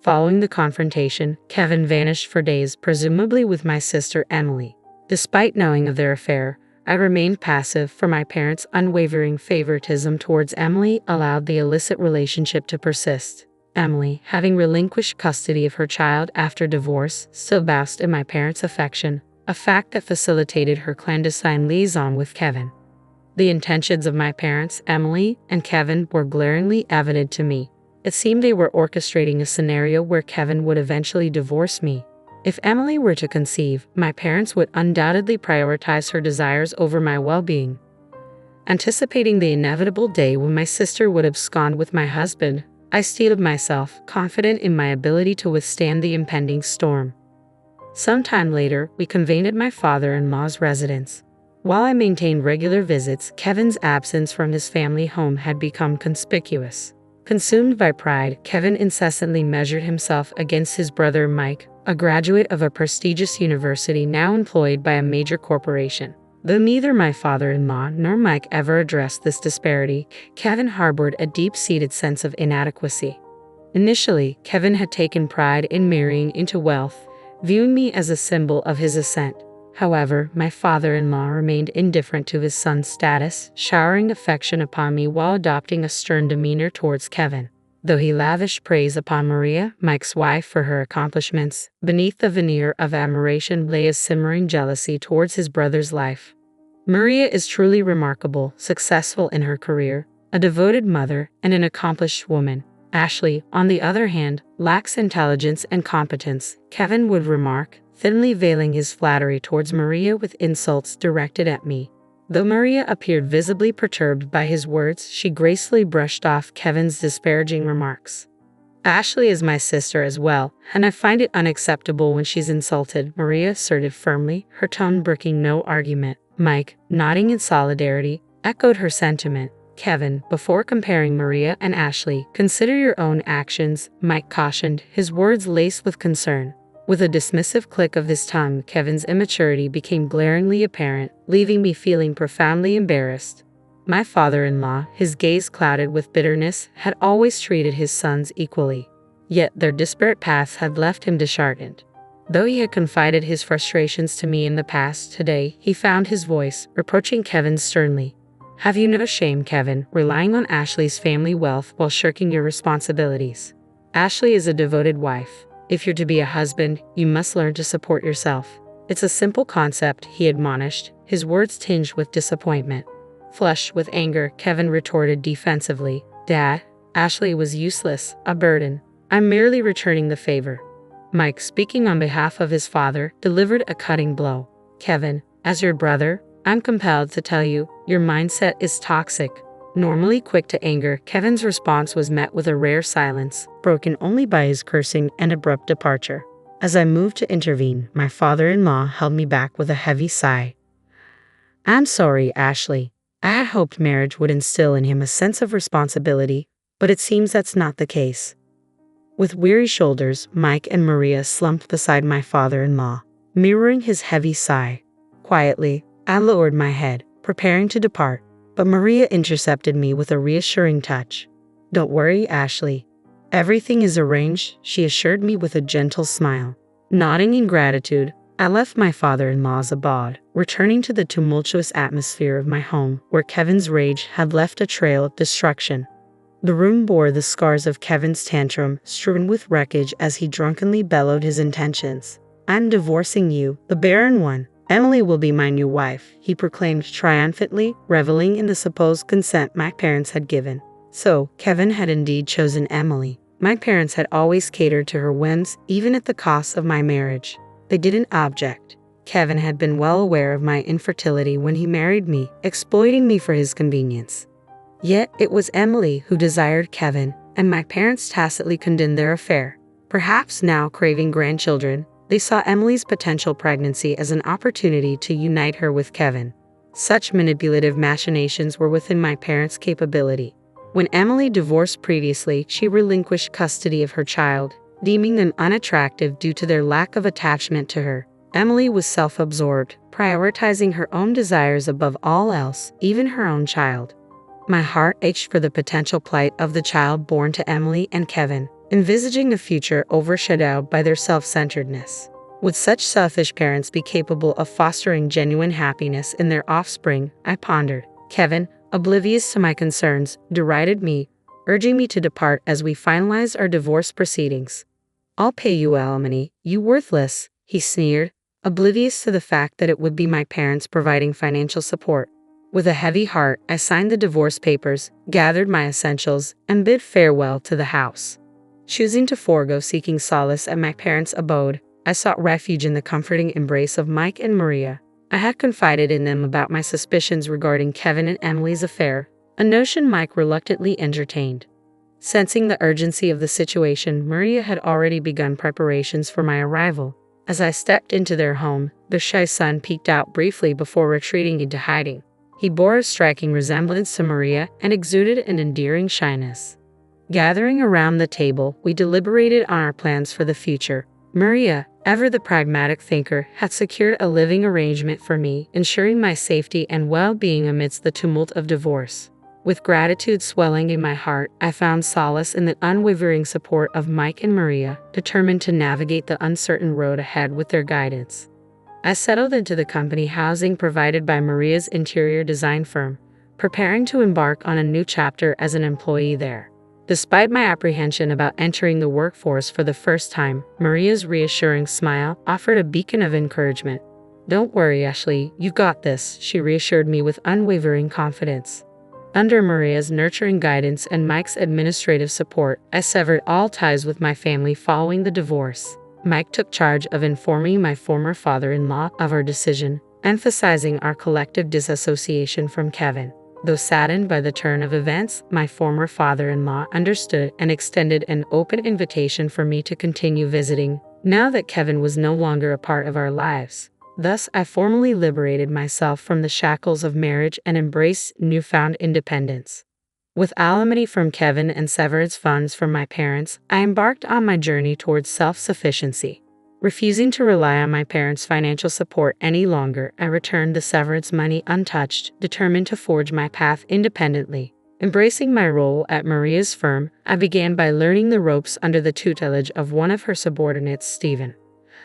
Following the confrontation, Kevin vanished for days, presumably with my sister Emily. Despite knowing of their affair, I remained passive, for my parents' unwavering favoritism towards Emily allowed the illicit relationship to persist. Emily, having relinquished custody of her child after divorce, still basked in my parents' affection, a fact that facilitated her clandestine liaison with Kevin. The intentions of my parents, Emily and Kevin, were glaringly evident to me. It seemed they were orchestrating a scenario where Kevin would eventually divorce me. If Emily were to conceive, my parents would undoubtedly prioritize her desires over my well-being. Anticipating the inevitable day when my sister would abscond with my husband, I steeled myself, confident in my ability to withstand the impending storm. Sometime later, we convened at my father-in-law's residence. While I maintained regular visits, Kevin's absence from his family home had become conspicuous. Consumed by pride, Kevin incessantly measured himself against his brother Mike, a graduate of a prestigious university now employed by a major corporation. Though neither my father-in-law nor Mike ever addressed this disparity, Kevin harbored a deep-seated sense of inadequacy. Initially, Kevin had taken pride in marrying into wealth, viewing me as a symbol of his ascent. However, my father-in-law remained indifferent to his son's status, showering affection upon me while adopting a stern demeanor towards Kevin. Though he lavished praise upon Maria, Mike's wife, for her accomplishments, beneath the veneer of admiration lay a simmering jealousy towards his brother's life. Maria is truly remarkable, successful in her career, a devoted mother, and an accomplished woman. Ashley, on the other hand, lacks intelligence and competence, Kevin would remark, thinly veiling his flattery towards Maria with insults directed at me. Though Maria appeared visibly perturbed by his words, she gracefully brushed off Kevin's disparaging remarks. Ashley is my sister as well, and I find it unacceptable when she's insulted, Maria asserted firmly, her tone brooking no argument. Mike, nodding in solidarity, echoed her sentiment. Kevin, before comparing Maria and Ashley, consider your own actions, Mike cautioned, his words laced with concern. With a dismissive click of his tongue, Kevin's immaturity became glaringly apparent, leaving me feeling profoundly embarrassed. My father-in-law, his gaze clouded with bitterness, had always treated his sons equally. Yet their disparate paths had left him disheartened. Though he had confided his frustrations to me in the past, today he found his voice, reproaching Kevin sternly. Have you no shame, Kevin, relying on Ashley's family wealth while shirking your responsibilities? Ashley is a devoted wife. If you're to be a husband, you must learn to support yourself. It's a simple concept, he admonished, his words tinged with disappointment. Flushed with anger, Kevin retorted defensively, Dad, Ashley was useless, a burden. I'm merely returning the favor. Mike, speaking on behalf of his father, delivered a cutting blow. Kevin, as your brother, I'm compelled to tell you, your mindset is toxic. Normally quick to anger, Kevin's response was met with a rare silence, broken only by his cursing and abrupt departure. As I moved to intervene, my father-in-law held me back with a heavy sigh. I'm sorry, Ashley. I had hoped marriage would instill in him a sense of responsibility, but it seems that's not the case. With weary shoulders, Mike and Maria slumped beside my father-in-law, mirroring his heavy sigh. Quietly, I lowered my head, preparing to depart. But Maria intercepted me with a reassuring touch. Don't worry, Ashley. Everything is arranged, she assured me with a gentle smile. Nodding in gratitude, I left my father-in-law's abode, returning to the tumultuous atmosphere of my home, where Kevin's rage had left a trail of destruction. The room bore the scars of Kevin's tantrum, strewn with wreckage as he drunkenly bellowed his intentions. I'm divorcing you, the barren one. Emily will be my new wife, he proclaimed triumphantly, reveling in the supposed consent my parents had given. So, Kevin had indeed chosen Emily. My parents had always catered to her whims, even at the cost of my marriage. They didn't object. Kevin had been well aware of my infertility when he married me, exploiting me for his convenience. Yet, it was Emily who desired Kevin, and my parents tacitly condoned their affair. Perhaps now craving grandchildren, they saw Emily's potential pregnancy as an opportunity to unite her with Kevin. Such manipulative machinations were within my parents' capability. When Emily divorced previously, she relinquished custody of her child, deeming them unattractive due to their lack of attachment to her. Emily was self-absorbed, prioritizing her own desires above all else, even her own child. My heart ached for the potential plight of the child born to Emily and Kevin, envisaging a future overshadowed by their self-centeredness. Would such selfish parents be capable of fostering genuine happiness in their offspring? I pondered. Kevin, oblivious to my concerns, derided me, urging me to depart as we finalized our divorce proceedings. "I'll pay you alimony, you worthless," he sneered, oblivious to the fact that it would be my parents providing financial support. With a heavy heart, I signed the divorce papers, gathered my essentials, and bid farewell to the house. Choosing to forego seeking solace at my parents' abode, I sought refuge in the comforting embrace of Mike and Maria. I had confided in them about my suspicions regarding Kevin and Emily's affair, a notion Mike reluctantly entertained. Sensing the urgency of the situation, Maria had already begun preparations for my arrival. As I stepped into their home, their shy son peeked out briefly before retreating into hiding. He bore a striking resemblance to Maria and exuded an endearing shyness. Gathering around the table, we deliberated on our plans for the future. Maria, ever the pragmatic thinker, had secured a living arrangement for me, ensuring my safety and well-being amidst the tumult of divorce. With gratitude swelling in my heart, I found solace in the unwavering support of Mike and Maria, determined to navigate the uncertain road ahead with their guidance. I settled into the company housing provided by Maria's interior design firm, preparing to embark on a new chapter as an employee there. Despite my apprehension about entering the workforce for the first time, Maria's reassuring smile offered a beacon of encouragement. "Don't worry, Ashley, you've got this," she reassured me with unwavering confidence. Under Maria's nurturing guidance and Mike's administrative support, I severed all ties with my family following the divorce. Mike took charge of informing my former father-in-law of our decision, emphasizing our collective disassociation from Kevin. Though saddened by the turn of events, my former father-in-law understood and extended an open invitation for me to continue visiting, now that Kevin was no longer a part of our lives. Thus, I formally liberated myself from the shackles of marriage and embraced newfound independence. With alimony from Kevin and severance funds from my parents, I embarked on my journey towards self-sufficiency. Refusing to rely on my parents' financial support any longer, I returned the severance money untouched, determined to forge my path independently. Embracing my role at Maria's firm, I began by learning the ropes under the tutelage of one of her subordinates, Stephen.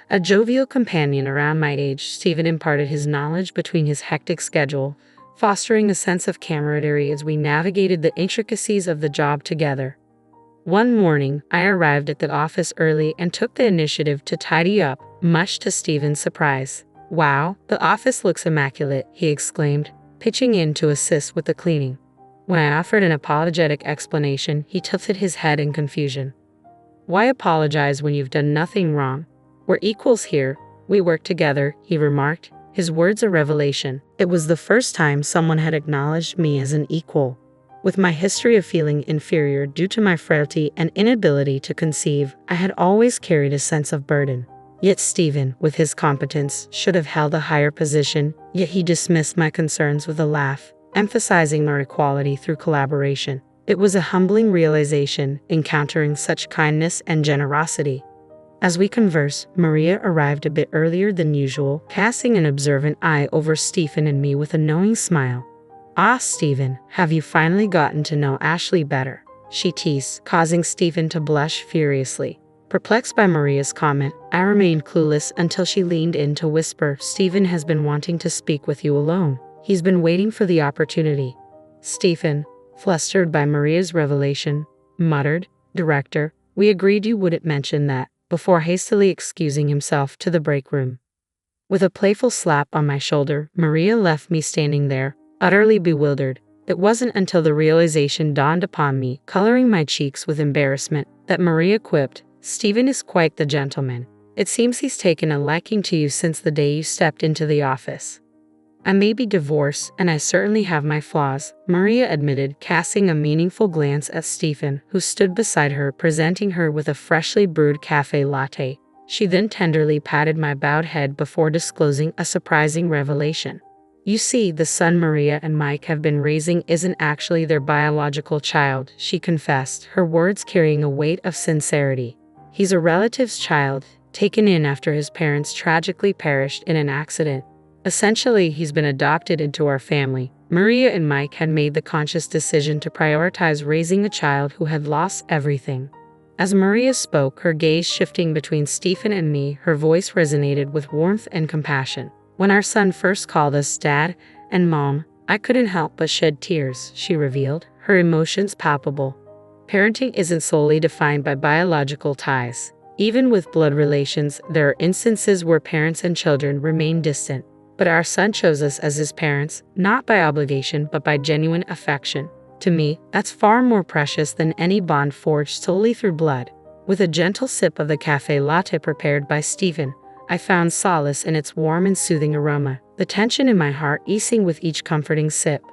A jovial companion around my age, Stephen imparted his knowledge between his hectic schedule, fostering a sense of camaraderie as we navigated the intricacies of the job together. One morning, I arrived at the office early and took the initiative to tidy up, much to Stephen's surprise. "Wow, the office looks immaculate," he exclaimed, pitching in to assist with the cleaning. When I offered an apologetic explanation, he tilted his head in confusion. "Why apologize when you've done nothing wrong? We're equals here. We work together," he remarked, his words a revelation. It was the first time someone had acknowledged me as an equal. With my history of feeling inferior due to my frailty and inability to conceive, I had always carried a sense of burden. Yet Stephen, with his competence, should have held a higher position, yet he dismissed my concerns with a laugh, emphasizing our equality through collaboration. It was a humbling realization, encountering such kindness and generosity. As we conversed, Maria arrived a bit earlier than usual, casting an observant eye over Stephen and me with a knowing smile. "Ah, Stephen, have you finally gotten to know Ashley better?" she teased, causing Stephen to blush furiously. Perplexed by Maria's comment, I remained clueless until she leaned in to whisper, "Stephen has been wanting to speak with you alone. He's been waiting for the opportunity." Stephen, flustered by Maria's revelation, muttered, "Director, we agreed you wouldn't mention that," before hastily excusing himself to the break room. With a playful slap on my shoulder, Maria left me standing there, utterly bewildered. It wasn't until the realization dawned upon me, coloring my cheeks with embarrassment, that Maria quipped, "Stephen is quite the gentleman. It seems he's taken a liking to you since the day you stepped into the office." "I may be divorced, and I certainly have my flaws," Maria admitted, casting a meaningful glance at Stephen, who stood beside her, presenting her with a freshly brewed cafe latte. She then tenderly patted my bowed head before disclosing a surprising revelation. "You see, the son Maria and Mike have been raising isn't actually their biological child," she confessed, her words carrying a weight of sincerity. "He's a relative's child, taken in after his parents tragically perished in an accident. Essentially, he's been adopted into our family. Maria and Mike had made the conscious decision to prioritize raising a child who had lost everything. As Maria spoke, her gaze shifting between Stephen and me, her voice resonated with warmth and compassion. When our son first called us Dad and Mom, I couldn't help but shed tears, she revealed, her emotions palpable. Parenting isn't solely defined by biological ties. Even with blood relations, there are instances where parents and children remain distant. But our son chose us as his parents, not by obligation but by genuine affection. To me, that's far more precious than any bond forged solely through blood. With a gentle sip of the cafe latte prepared by Stephen, I found solace in its warm and soothing aroma, the tension in my heart easing with each comforting sip.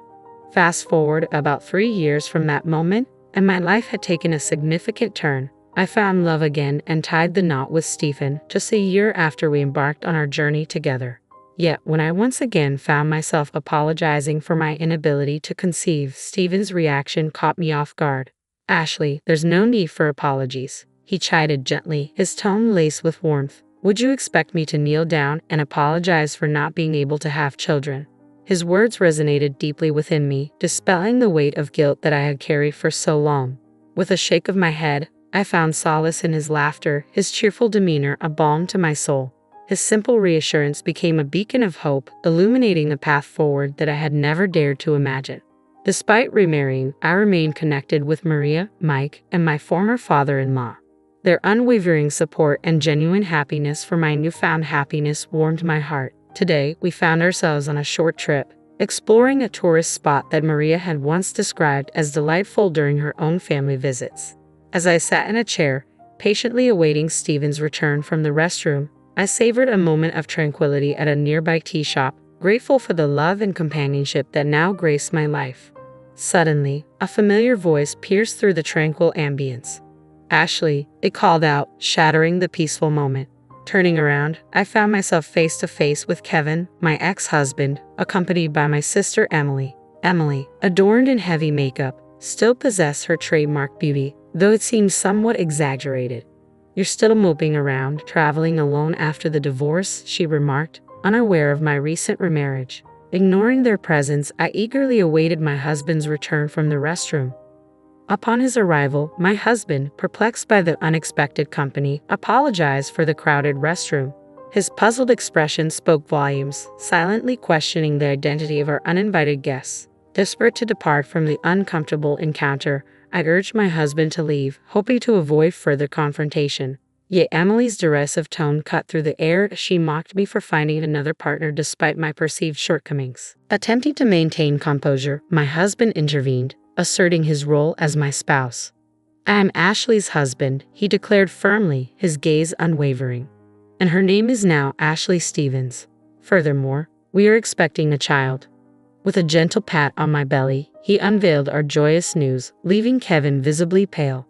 Fast forward about 3 years from that moment, and my life had taken a significant turn. I found love again and tied the knot with Stephen just a year after we embarked on our journey together. Yet, when I once again found myself apologizing for my inability to conceive, Stephen's reaction caught me off guard. "Ashley, there's no need for apologies," he chided gently, his tone laced with warmth. "Would you expect me to kneel down and apologize for not being able to have children?" His words resonated deeply within me, dispelling the weight of guilt that I had carried for so long. With a shake of my head, I found solace in his laughter, his cheerful demeanor a balm to my soul. His simple reassurance became a beacon of hope, illuminating the path forward that I had never dared to imagine. Despite remarrying, I remained connected with Maria, Mike, and my former father-in-law. Their unwavering support and genuine happiness for my newfound happiness warmed my heart. Today, we found ourselves on a short trip, exploring a tourist spot that Maria had once described as delightful during her own family visits. As I sat in a chair, patiently awaiting Stephen's return from the restroom, I savored a moment of tranquility at a nearby tea shop, grateful for the love and companionship that now graced my life. Suddenly, a familiar voice pierced through the tranquil ambience. "Ashley," it called out, shattering the peaceful moment. Turning around, I found myself face to face with Kevin, my ex-husband, accompanied by my sister Emily. Emily, adorned in heavy makeup, still possessed her trademark beauty, though it seemed somewhat exaggerated. "You're still moping around, traveling alone after the divorce," she remarked, unaware of my recent remarriage. Ignoring their presence, I eagerly awaited my husband's return from the restroom. Upon his arrival, my husband, perplexed by the unexpected company, apologized for the crowded restroom. His puzzled expression spoke volumes, silently questioning the identity of our uninvited guests. Desperate to depart from the uncomfortable encounter, I urged my husband to leave, hoping to avoid further confrontation. Yet Emily's derisive tone cut through the air as she mocked me for finding another partner despite my perceived shortcomings. Attempting to maintain composure, my husband intervened, asserting his role as my spouse. "I am Ashley's husband," he declared firmly, his gaze unwavering. "And her name is now Ashley Stevens. Furthermore, we are expecting a child." With a gentle pat on my belly, he unveiled our joyous news, leaving Kevin visibly pale.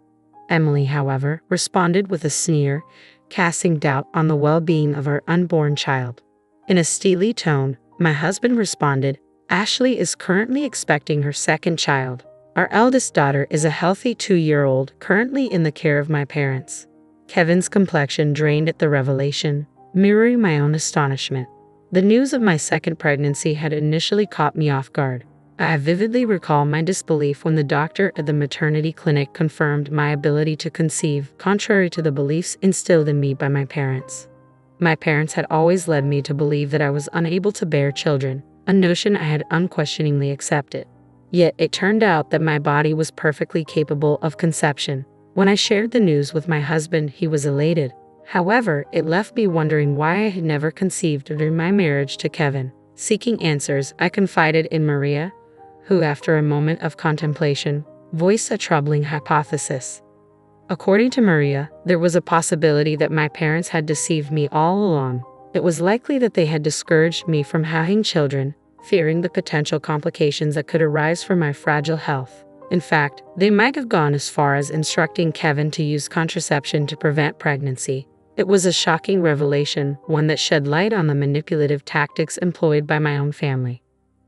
Emily, however, responded with a sneer, casting doubt on the well-being of our unborn child. In a steely tone, my husband responded, "Ashley is currently expecting her second child. Our eldest daughter is a healthy 2-year-old currently in the care of my parents." Kevin's complexion drained at the revelation, mirroring my own astonishment. The news of my second pregnancy had initially caught me off guard. I vividly recall my disbelief when the doctor at the maternity clinic confirmed my ability to conceive, contrary to the beliefs instilled in me by my parents. My parents had always led me to believe that I was unable to bear children, a notion I had unquestioningly accepted. Yet it turned out that my body was perfectly capable of conception. When I shared the news with my husband, he was elated. However, it left me wondering why I had never conceived during my marriage to Kevin. Seeking answers, I confided in Maria, who, after a moment of contemplation, voiced a troubling hypothesis. According to Maria, there was a possibility that my parents had deceived me all along. It was likely that they had discouraged me from having children, fearing the potential complications that could arise from my fragile health. In fact, they might have gone as far as instructing Kevin to use contraception to prevent pregnancy. It was a shocking revelation, one that shed light on the manipulative tactics employed by my own family.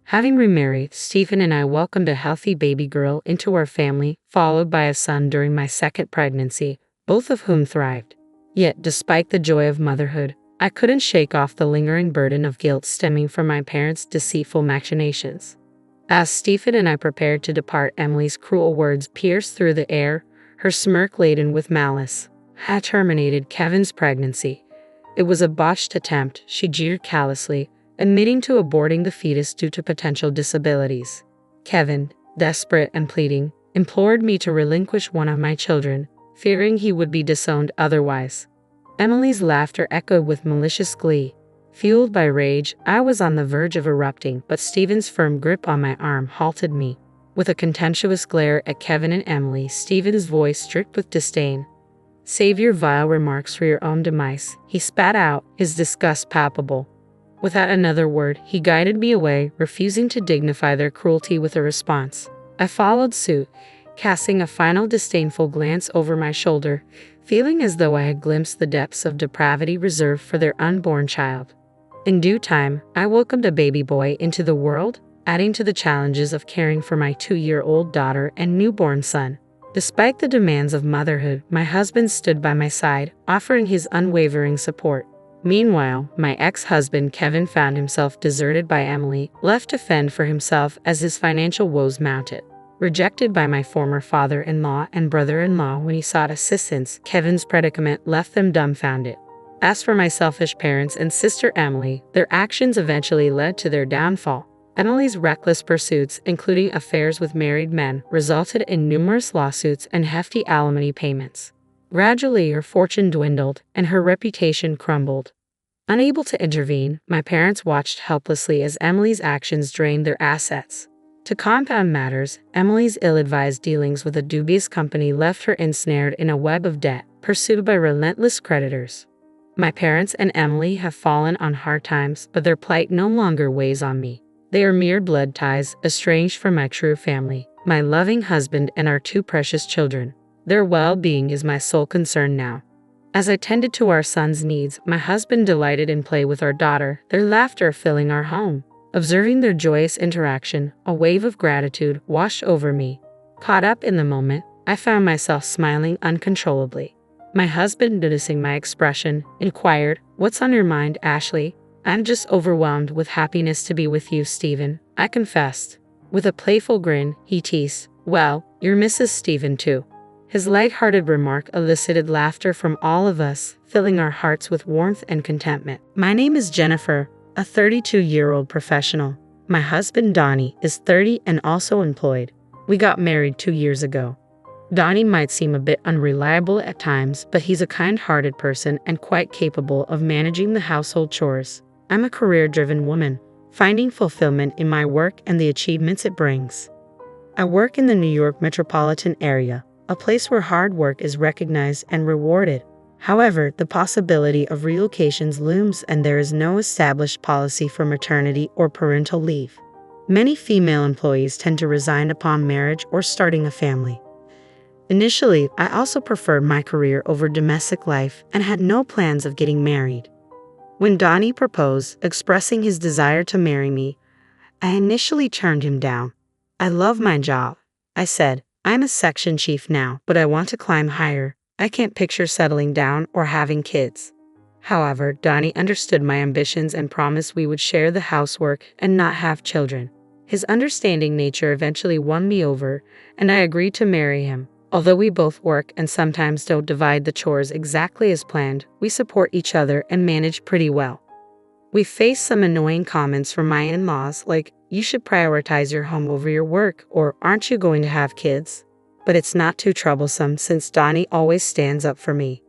Having remarried, Stephen and I welcomed a healthy baby girl into our family, followed by a son during my second pregnancy, both of whom thrived. Yet, despite the joy of motherhood, I couldn't shake off the lingering burden of guilt stemming from my parents' deceitful machinations. As Stephen and I prepared to depart, Emily's cruel words pierced through the air, her smirk laden with malice. Had terminated Kevin's pregnancy. It was a botched attempt, she jeered callously, admitting to aborting the fetus due to potential disabilities. Kevin, desperate and pleading, implored me to relinquish one of my children, fearing he would be disowned otherwise. Emily's laughter echoed with malicious glee. Fueled by rage, I was on the verge of erupting, but Stephen's firm grip on my arm halted me. With a contemptuous glare at Kevin and Emily, Stephen's voice dripped with disdain. "Save your vile remarks for your own demise," he spat out, his disgust palpable. Without another word, he guided me away, refusing to dignify their cruelty with a response. I followed suit, casting a final disdainful glance over my shoulder, feeling as though I had glimpsed the depths of depravity reserved for their unborn child. In due time, I welcomed a baby boy into the world, adding to the challenges of caring for my 2-year-old daughter and newborn son. Despite the demands of motherhood, my husband stood by my side, offering his unwavering support. Meanwhile, my ex-husband Kevin found himself deserted by Emily, left to fend for himself as his financial woes mounted. Rejected by my former father-in-law and brother-in-law when he sought assistance, Kevin's predicament left them dumbfounded. As for my selfish parents and sister Emily, their actions eventually led to their downfall. Emily's reckless pursuits, including affairs with married men, resulted in numerous lawsuits and hefty alimony payments. Gradually, her fortune dwindled, and her reputation crumbled. Unable to intervene, my parents watched helplessly as Emily's actions drained their assets. To compound matters, Emily's ill-advised dealings with a dubious company left her ensnared in a web of debt, pursued by relentless creditors. My parents and Emily have fallen on hard times, but their plight no longer weighs on me. They are mere blood ties, estranged from my true family, my loving husband and our 2 precious children. Their well-being is my sole concern now. As I tended to our son's needs, my husband delighted in play with our daughter, their laughter filling our home. Observing their joyous interaction, a wave of gratitude washed over me. Caught up in the moment, I found myself smiling uncontrollably. My husband, noticing my expression, inquired, "What's on your mind, Ashley?" "I'm just overwhelmed with happiness to be with you, Stephen," I confessed. With a playful grin, he teased, "Well, you're Mrs. Stephen too." His light-hearted remark elicited laughter from all of us, filling our hearts with warmth and contentment. My name is Jennifer, a 32-year-old professional. My husband, Donnie, is 30 and also employed. We got married 2 years ago. Donnie might seem a bit unreliable at times, but he's a kind-hearted person and quite capable of managing the household chores. I'm a career-driven woman, finding fulfillment in my work and the achievements it brings. I work in the New York metropolitan area, a place where hard work is recognized and rewarded. However, the possibility of relocations looms and there is no established policy for maternity or parental leave. Many female employees tend to resign upon marriage or starting a family. Initially, I also preferred my career over domestic life and had no plans of getting married. When Donnie proposed, expressing his desire to marry me, I initially turned him down. "I love my job," I said. "I'm a section chief now, but I want to climb higher. I can't picture settling down or having kids." However, Donnie understood my ambitions and promised we would share the housework and not have children. His understanding nature eventually won me over, and I agreed to marry him. Although we both work and sometimes don't divide the chores exactly as planned, we support each other and manage pretty well. We face some annoying comments from my in-laws like, "You should prioritize your home over your work," or "Aren't you going to have kids?" But it's not too troublesome since Donnie always stands up for me.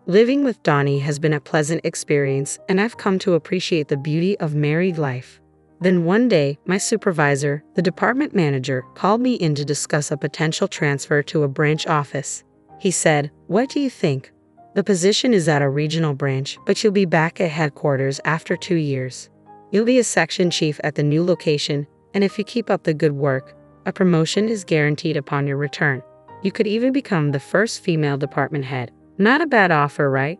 Living with Donnie has been a pleasant experience, and I've come to appreciate the beauty of married life. Then one day, my supervisor, the department manager, called me in to discuss a potential transfer to a branch office. He said, "What do you think? The position is at a regional branch, but you'll be back at headquarters after 2 years. You'll be a section chief at the new location, and if you keep up the good work, a promotion is guaranteed upon your return. You could even become the first female department head. Not a bad offer, right?"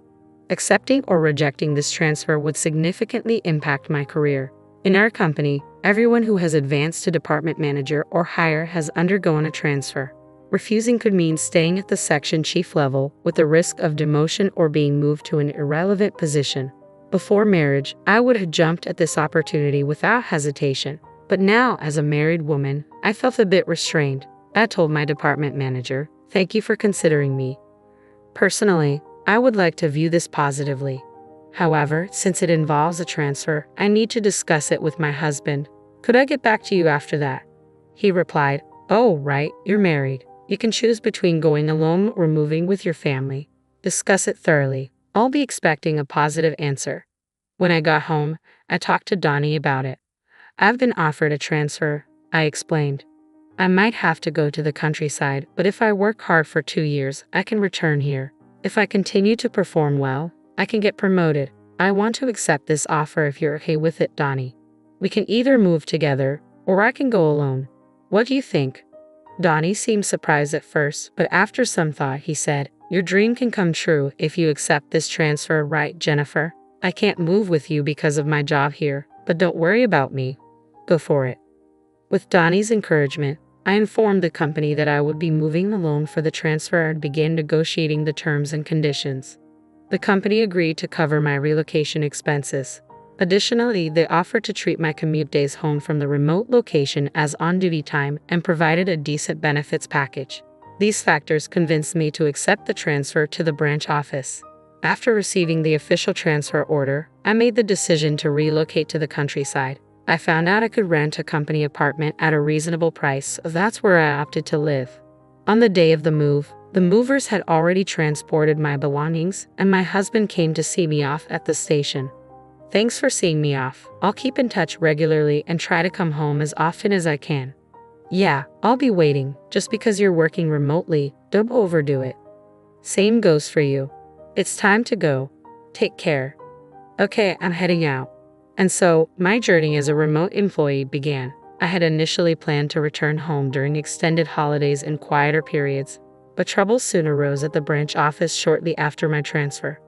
Accepting or rejecting this transfer would significantly impact my career. In our company, everyone who has advanced to department manager or higher has undergone a transfer. Refusing could mean staying at the section chief level with the risk of demotion or being moved to an irrelevant position. Before marriage, I would have jumped at this opportunity without hesitation. But now, as a married woman, I felt a bit restrained. I told my department manager, "Thank you for considering me. Personally, I would like to view this positively. However, since it involves a transfer, I need to discuss it with my husband. Could I get back to you after that?" He replied, "Oh, right, you're married. You can choose between going alone or moving with your family. Discuss it thoroughly. I'll be expecting a positive answer." When I got home, I talked to Donnie about it. "I've been offered a transfer," I explained. "I might have to go to the countryside, but if I work hard for 2 years, I can return here. If I continue to perform well, I can get promoted. I want to accept this offer if you're okay with it, Donnie. We can either move together, or I can go alone. What do you think?" Donnie seemed surprised at first, but after some thought, he said, "Your dream can come true if you accept this transfer, right, Jennifer? I can't move with you because of my job here, but don't worry about me. Go for it." With Donnie's encouragement, I informed the company that I would be moving alone for the transfer and began negotiating the terms and conditions. The company agreed to cover my relocation expenses. Additionally, they offered to treat my commute days home from the remote location as on-duty time and provided a decent benefits package. These factors convinced me to accept the transfer to the branch office. After receiving the official transfer order, I made the decision to relocate to the countryside. I found out I could rent a company apartment at a reasonable price, so that's where I opted to live. On the day of the move, the movers had already transported my belongings, and my husband came to see me off at the station. "Thanks for seeing me off. I'll keep in touch regularly and try to come home as often as I can." "Yeah, I'll be waiting. Just because you're working remotely, don't overdo it." "Same goes for you. It's time to go. Take care." "Okay, I'm heading out." And so, my journey as a remote employee began. I had initially planned to return home during extended holidays and quieter periods, but trouble soon arose at the branch office shortly after my transfer.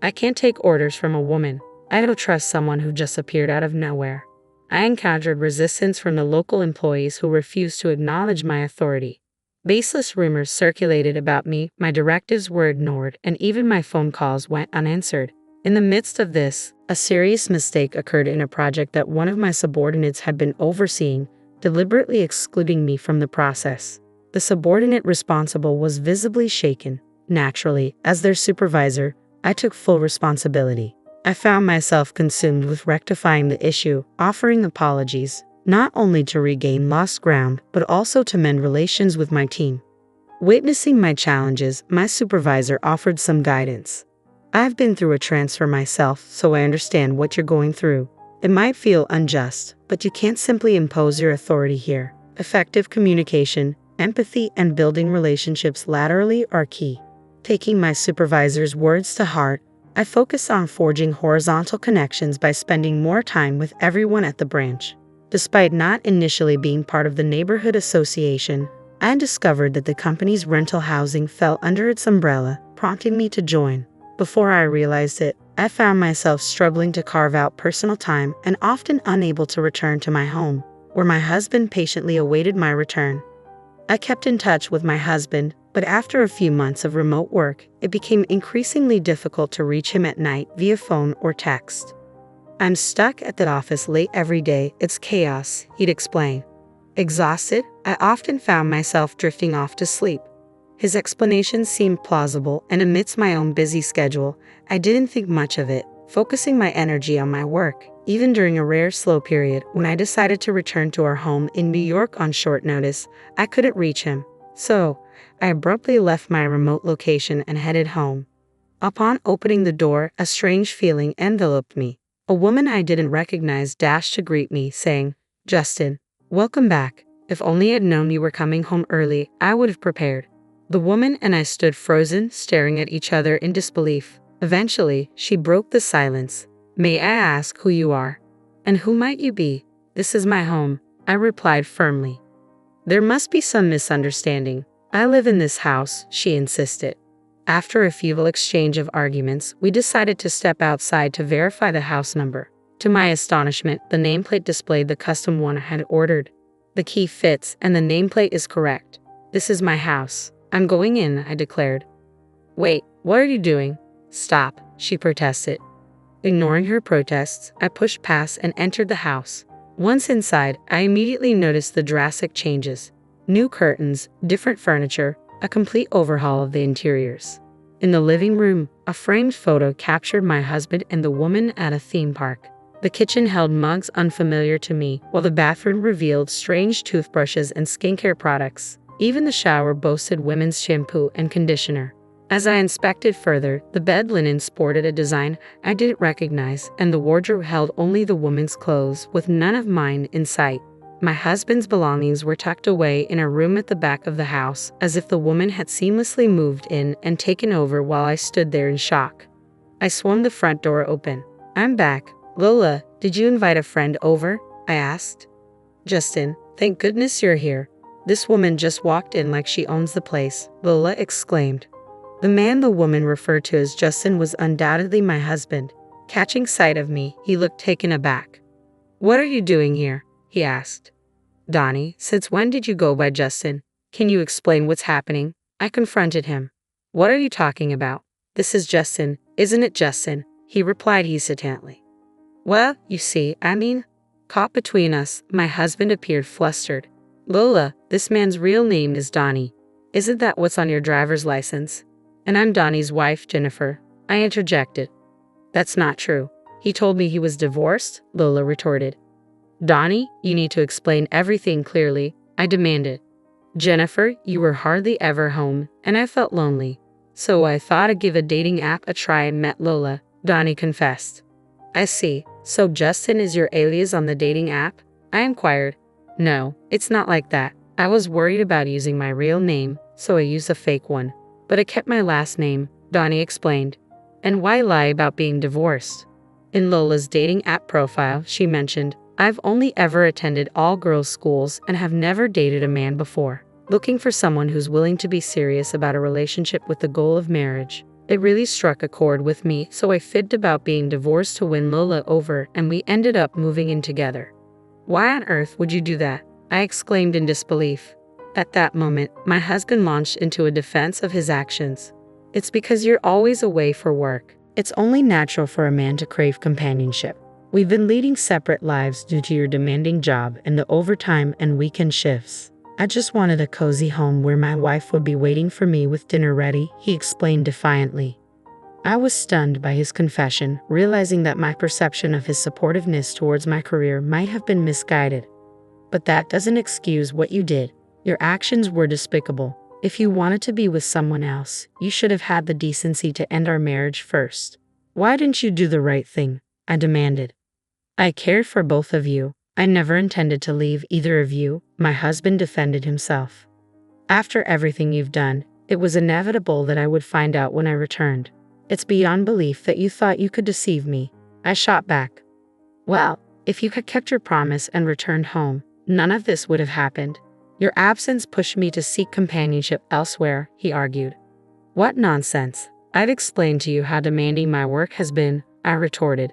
I can't take orders from a woman. I don't trust someone who just appeared out of nowhere. I encountered resistance from the local employees who refused to acknowledge my authority. Baseless rumors circulated about me, my directives were ignored, and even my phone calls went unanswered. In the midst of this, a serious mistake occurred in a project that one of my subordinates had been overseeing, deliberately excluding me from the process. The subordinate responsible was visibly shaken. Naturally, as their supervisor, I took full responsibility. I found myself consumed with rectifying the issue, offering apologies, not only to regain lost ground, but also to mend relations with my team. Witnessing my challenges, my supervisor offered some guidance. "I've been through a transfer myself, so I understand what you're going through. It might feel unjust, but you can't simply impose your authority here. Effective communication, empathy, and building relationships laterally are key." Taking my supervisor's words to heart, I focused on forging horizontal connections by spending more time with everyone at the branch. Despite not initially being part of the neighborhood association, I discovered that the company's rental housing fell under its umbrella, prompting me to join. Before I realized it, I found myself struggling to carve out personal time and often unable to return to my home, where my husband patiently awaited my return. I kept in touch with my husband, but after a few months of remote work, it became increasingly difficult to reach him at night via phone or text. "I'm stuck at the office late every day. It's chaos," he'd explain. Exhausted, I often found myself drifting off to sleep. His explanations seemed plausible, and amidst my own busy schedule, I didn't think much of it, focusing my energy on my work. Even during a rare slow period, when I decided to return to our home in New York on short notice, I couldn't reach him. So, I abruptly left my remote location and headed home. Upon opening the door, a strange feeling enveloped me. A woman I didn't recognize dashed to greet me, saying, "Justin, welcome back. If only I'd known you were coming home early, I would have prepared." The woman and I stood frozen, staring at each other in disbelief. Eventually, she broke the silence. "May I ask who you are? And who might you be?" "This is my home," I replied firmly. "There must be some misunderstanding. I live in this house," she insisted. After a feeble exchange of arguments, we decided to step outside to verify the house number. To my astonishment, the nameplate displayed the custom one I had ordered. The key fits, and the nameplate is correct. This is my house. I'm going in, I declared. Wait, what are you doing? Stop, she protested. Ignoring her protests, I pushed past and entered the house. Once inside, I immediately noticed the drastic changes. New curtains, different furniture, a complete overhaul of the interiors. In the living room, a framed photo captured my husband and the woman at a theme park. The kitchen held mugs unfamiliar to me, while the bathroom revealed strange toothbrushes and skincare products. Even the shower boasted women's shampoo and conditioner. As I inspected further, the bed linen sported a design I didn't recognize, and the wardrobe held only the woman's clothes, with none of mine in sight. My husband's belongings were tucked away in a room at the back of the house, as if the woman had seamlessly moved in and taken over while I stood there in shock. I swung the front door open. I'm back. Lola, did you invite a friend over? I asked. Justin, thank goodness you're here. This woman just walked in like she owns the place, Lola exclaimed. The man the woman referred to as Justin was undoubtedly my husband. Catching sight of me, he looked taken aback. What are you doing here? He asked. Donnie, since when did you go by Justin? Can you explain what's happening? I confronted him. What are you talking about? This is Justin, isn't it Justin? He replied hesitantly. Well, you see, caught between us, my husband appeared flustered. Lola, this man's real name is Donnie. Isn't that what's on your driver's license? And I'm Donnie's wife, Jennifer. I interjected. That's not true. He told me he was divorced, Lola retorted. Donnie, you need to explain everything clearly, I demanded. Jennifer, you were hardly ever home, and I felt lonely. So I thought I'd give a dating app a try and met Lola, Donnie confessed. I see. So Justin is your alias on the dating app? I inquired. No, it's not like that. I was worried about using my real name, so I used a fake one. But I kept my last name, Donnie explained. And why lie about being divorced? In Lola's dating app profile, she mentioned, I've only ever attended all-girls schools and have never dated a man before. Looking for someone who's willing to be serious about a relationship with the goal of marriage. It really struck a chord with me, so I fibbed about being divorced to win Lola over, and we ended up moving in together. Why on earth would you do that? I exclaimed in disbelief. At that moment, my husband launched into a defense of his actions. It's because you're always away for work. It's only natural for a man to crave companionship. We've been leading separate lives due to your demanding job and the overtime and weekend shifts. I just wanted a cozy home where my wife would be waiting for me with dinner ready, he explained defiantly. I was stunned by his confession, realizing that my perception of his supportiveness towards my career might have been misguided. But that doesn't excuse what you did. Your actions were despicable. If you wanted to be with someone else, you should have had the decency to end our marriage first. Why didn't you do the right thing? I demanded. I cared for both of you. I never intended to leave either of you, my husband defended himself. After everything you've done, it was inevitable that I would find out when I returned. It's beyond belief that you thought you could deceive me. I shot back. Well, if you had kept your promise and returned home, none of this would have happened. Your absence pushed me to seek companionship elsewhere, he argued. What nonsense. I've explained to you how demanding my work has been, I retorted.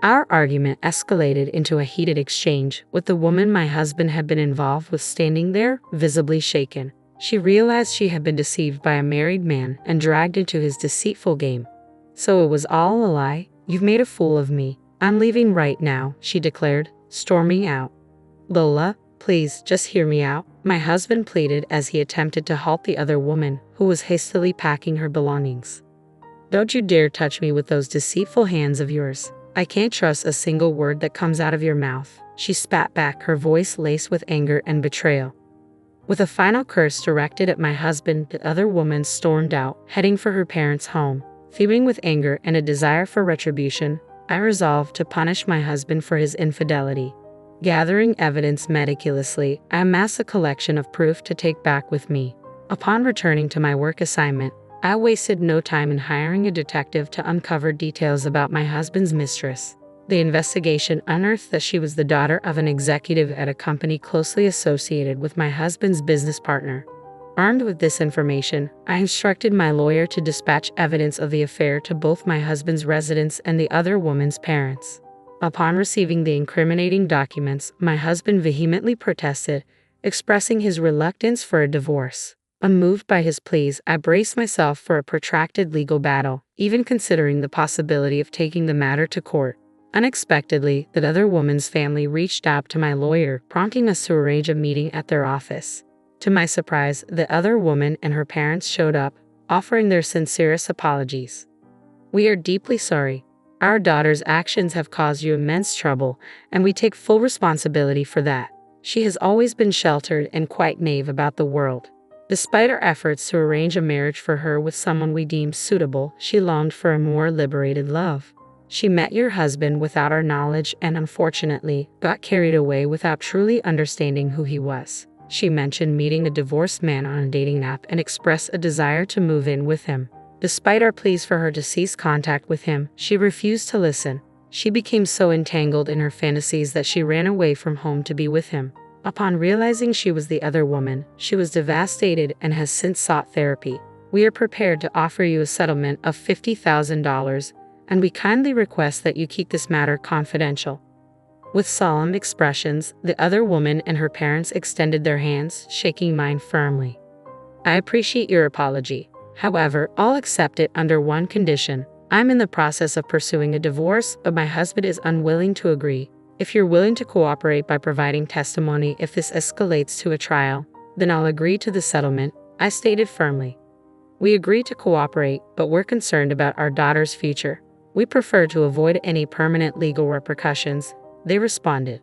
Our argument escalated into a heated exchange, with the woman my husband had been involved with standing there, visibly shaken. She realized she had been deceived by a married man and dragged into his deceitful game. So it was all a lie? You've made a fool of me. I'm leaving right now, she declared, storming out. Lola, please, just hear me out, my husband pleaded as he attempted to halt the other woman, who was hastily packing her belongings. Don't you dare touch me with those deceitful hands of yours. I can't trust a single word that comes out of your mouth, she spat back, her voice laced with anger and betrayal. With a final curse directed at my husband, the other woman stormed out, heading for her parents' home. Fuming with anger and a desire for retribution, I resolved to punish my husband for his infidelity. Gathering evidence meticulously, I amassed a collection of proof to take back with me. Upon returning to my work assignment, I wasted no time in hiring a detective to uncover details about my husband's mistress. The investigation unearthed that she was the daughter of an executive at a company closely associated with my husband's business partner. Armed with this information, I instructed my lawyer to dispatch evidence of the affair to both my husband's residence and the other woman's parents. Upon receiving the incriminating documents, my husband vehemently protested, expressing his reluctance for a divorce. Unmoved by his pleas, I braced myself for a protracted legal battle, even considering the possibility of taking the matter to court. Unexpectedly, the other woman's family reached out to my lawyer, prompting us to arrange a meeting at their office. To my surprise, the other woman and her parents showed up, offering their sincerest apologies. "We are deeply sorry. Our daughter's actions have caused you immense trouble, and we take full responsibility for that. She has always been sheltered and quite naive about the world. Despite our efforts to arrange a marriage for her with someone we deemed suitable, she longed for a more liberated love. She met your husband without our knowledge and unfortunately got carried away without truly understanding who he was. She mentioned meeting a divorced man on a dating app and expressed a desire to move in with him. Despite our pleas for her to cease contact with him, she refused to listen. She became so entangled in her fantasies that she ran away from home to be with him. Upon realizing she was the other woman, she was devastated and has since sought therapy. We are prepared to offer you a settlement of $50,000, and we kindly request that you keep this matter confidential." With solemn expressions, the other woman and her parents extended their hands, shaking mine firmly. "I appreciate your apology. However, I'll accept it under one condition. I'm in the process of pursuing a divorce, but my husband is unwilling to agree. If you're willing to cooperate by providing testimony if this escalates to a trial, then I'll agree to the settlement," I stated firmly. "We agree to cooperate, but we're concerned about our daughter's future. We prefer to avoid any permanent legal repercussions," they responded.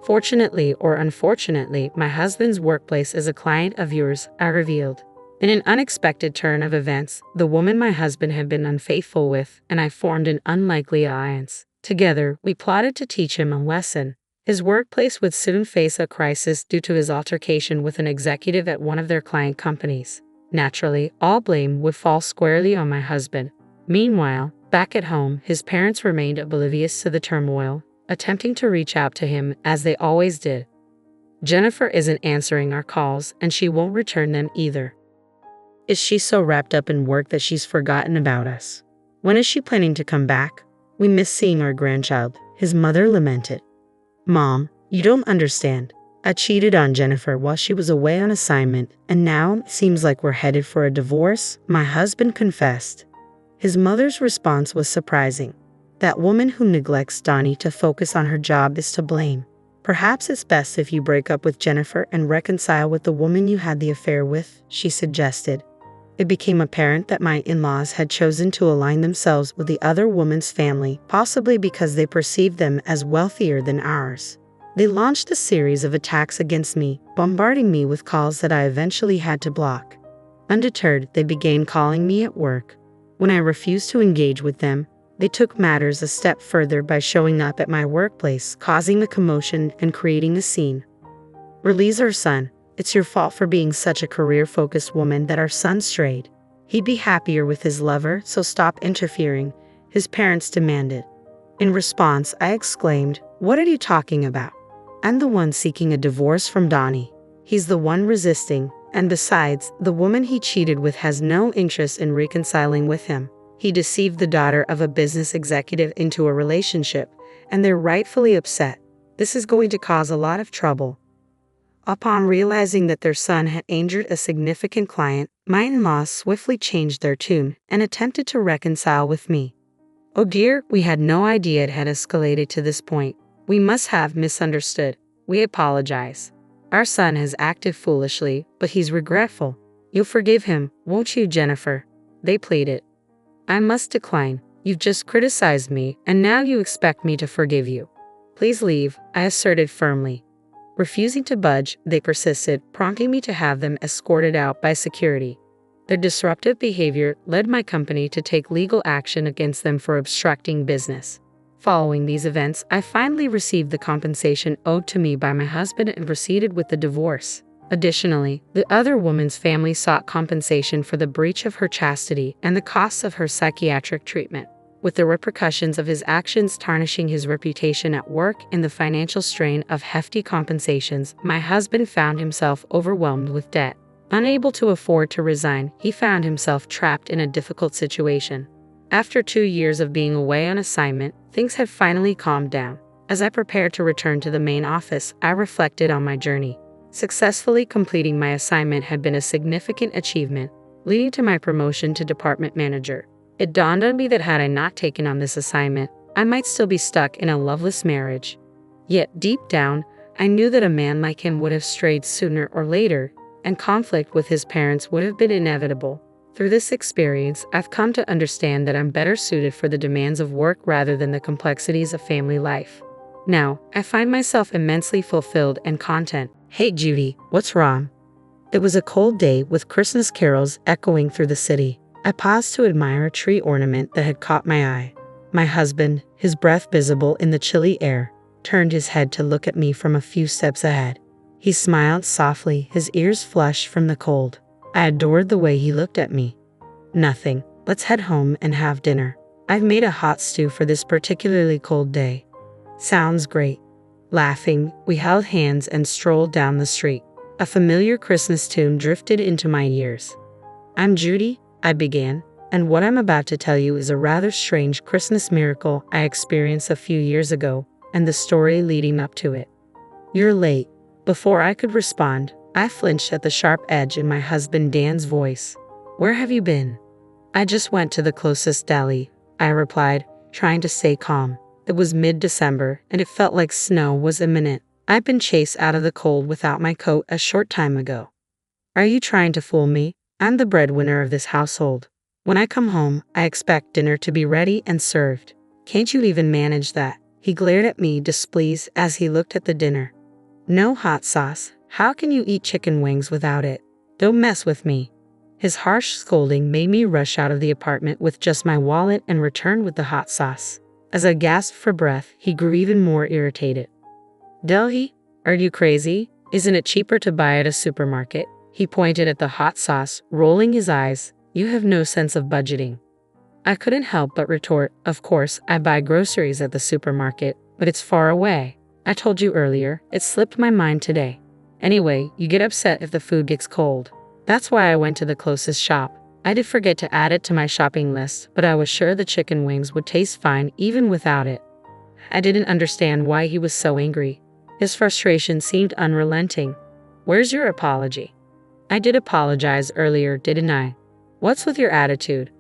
"Fortunately or unfortunately, my husband's workplace is a client of yours," I revealed. In an unexpected turn of events, the woman my husband had been unfaithful with and I formed an unlikely alliance. Together, we plotted to teach him a lesson. His workplace would soon face a crisis due to his altercation with an executive at one of their client companies. Naturally, all blame would fall squarely on my husband. Meanwhile, back at home, his parents remained oblivious to the turmoil, attempting to reach out to him as they always did. "Jennifer isn't answering our calls, and she won't return them either. Is she so wrapped up in work that she's forgotten about us? When is she planning to come back? We miss seeing our grandchild," his mother lamented. "Mom, you don't understand. I cheated on Jennifer while she was away on assignment, and now it seems like we're headed for a divorce," my husband confessed. His mother's response was surprising. "That woman who neglects Donnie to focus on her job is to blame. Perhaps it's best if you break up with Jennifer and reconcile with the woman you had the affair with," she suggested. It became apparent that my in-laws had chosen to align themselves with the other woman's family, possibly because they perceived them as wealthier than ours. They launched a series of attacks against me, bombarding me with calls that I eventually had to block. Undeterred, they began calling me at work. When I refused to engage with them, they took matters a step further by showing up at my workplace, causing a commotion and creating a scene. "Release our son. It's your fault for being such a career-focused woman that our son strayed. He'd be happier with his lover, so stop interfering," his parents demanded. In response, I exclaimed, "What are you talking about? I'm the one seeking a divorce from Donnie. He's the one resisting, and besides, the woman he cheated with has no interest in reconciling with him. He deceived the daughter of a business executive into a relationship, and they're rightfully upset. This is going to cause a lot of trouble." Upon realizing that their son had injured a significant client, my in-laws swiftly changed their tune and attempted to reconcile with me. "Oh dear, we had no idea it had escalated to this point. We must have misunderstood. We apologize. Our son has acted foolishly, but he's regretful. You'll forgive him, won't you, Jennifer?" they pleaded. "I must decline. You've just criticized me, and now you expect me to forgive you. Please leave," I asserted firmly. Refusing to budge, they persisted, prompting me to have them escorted out by security. Their disruptive behavior led my company to take legal action against them for obstructing business. Following these events, I finally received the compensation owed to me by my husband and proceeded with the divorce. Additionally, the other woman's family sought compensation for the breach of her chastity and the costs of her psychiatric treatment. With the repercussions of his actions tarnishing his reputation at work and the financial strain of hefty compensations, my husband found himself overwhelmed with debt. Unable to afford to resign, he found himself trapped in a difficult situation. After 2 years of being away on assignment, things had finally calmed down. As I prepared to return to the main office, I reflected on my journey. Successfully completing my assignment had been a significant achievement, leading to my promotion to department manager. It dawned on me that had I not taken on this assignment, I might still be stuck in a loveless marriage. Yet deep down, I knew that a man like him would have strayed sooner or later, and conflict with his parents would have been inevitable. Through this experience, I've come to understand that I'm better suited for the demands of work rather than the complexities of family life. Now, I find myself immensely fulfilled and content. Hey Judy, what's wrong? It was a cold day with Christmas carols echoing through the city. I paused to admire a tree ornament that had caught my eye. My husband, his breath visible in the chilly air, turned his head to look at me from a few steps ahead. He smiled softly, his ears flushed from the cold. I adored the way he looked at me. Nothing. Let's head home and have dinner. I've made a hot stew for this particularly cold day. Sounds great. Laughing, we held hands and strolled down the street. A familiar Christmas tune drifted into my ears. I'm Judy, I began, and what I'm about to tell you is a rather strange Christmas miracle I experienced a few years ago, and the story leading up to it. You're late. Before I could respond, I flinched at the sharp edge in my husband Dan's voice. Where have you been? I just went to the closest deli, I replied, trying to stay calm. It was mid-December, and it felt like snow was imminent. I'd been chased out of the cold without my coat a short time ago. Are you trying to fool me? I'm the breadwinner of this household. When I come home, I expect dinner to be ready and served. Can't you even manage that? He glared at me displeased as he looked at the dinner. No hot sauce. How can you eat chicken wings without it? Don't mess with me. His harsh scolding made me rush out of the apartment with just my wallet and return with the hot sauce. As I gasped for breath, he grew even more irritated. Delhi, are you crazy? Isn't it cheaper to buy at a supermarket? He pointed at the hot sauce, rolling his eyes. You have no sense of budgeting. I couldn't help but retort, of course, I buy groceries at the supermarket, but it's far away. I told you earlier, it slipped my mind today. Anyway, you get upset if the food gets cold. That's why I went to the closest shop. I did forget to add it to my shopping list, but I was sure the chicken wings would taste fine even without it. I didn't understand why he was so angry. His frustration seemed unrelenting. Where's your apology? I did apologize earlier, didn't I? What's with your attitude?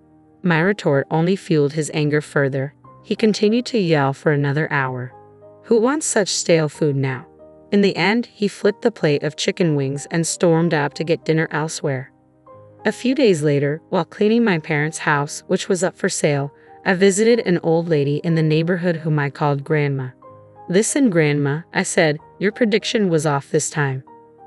My retort only fueled his anger further. He continued to yell for another hour. Who wants such stale food now? In the end, he flipped the plate of chicken wings and stormed out to get dinner elsewhere. A few days later, while cleaning my parents' house, which was up for sale, I visited an old lady in the neighborhood whom I called Grandma. Listen, Grandma, I said, your prediction was off this time.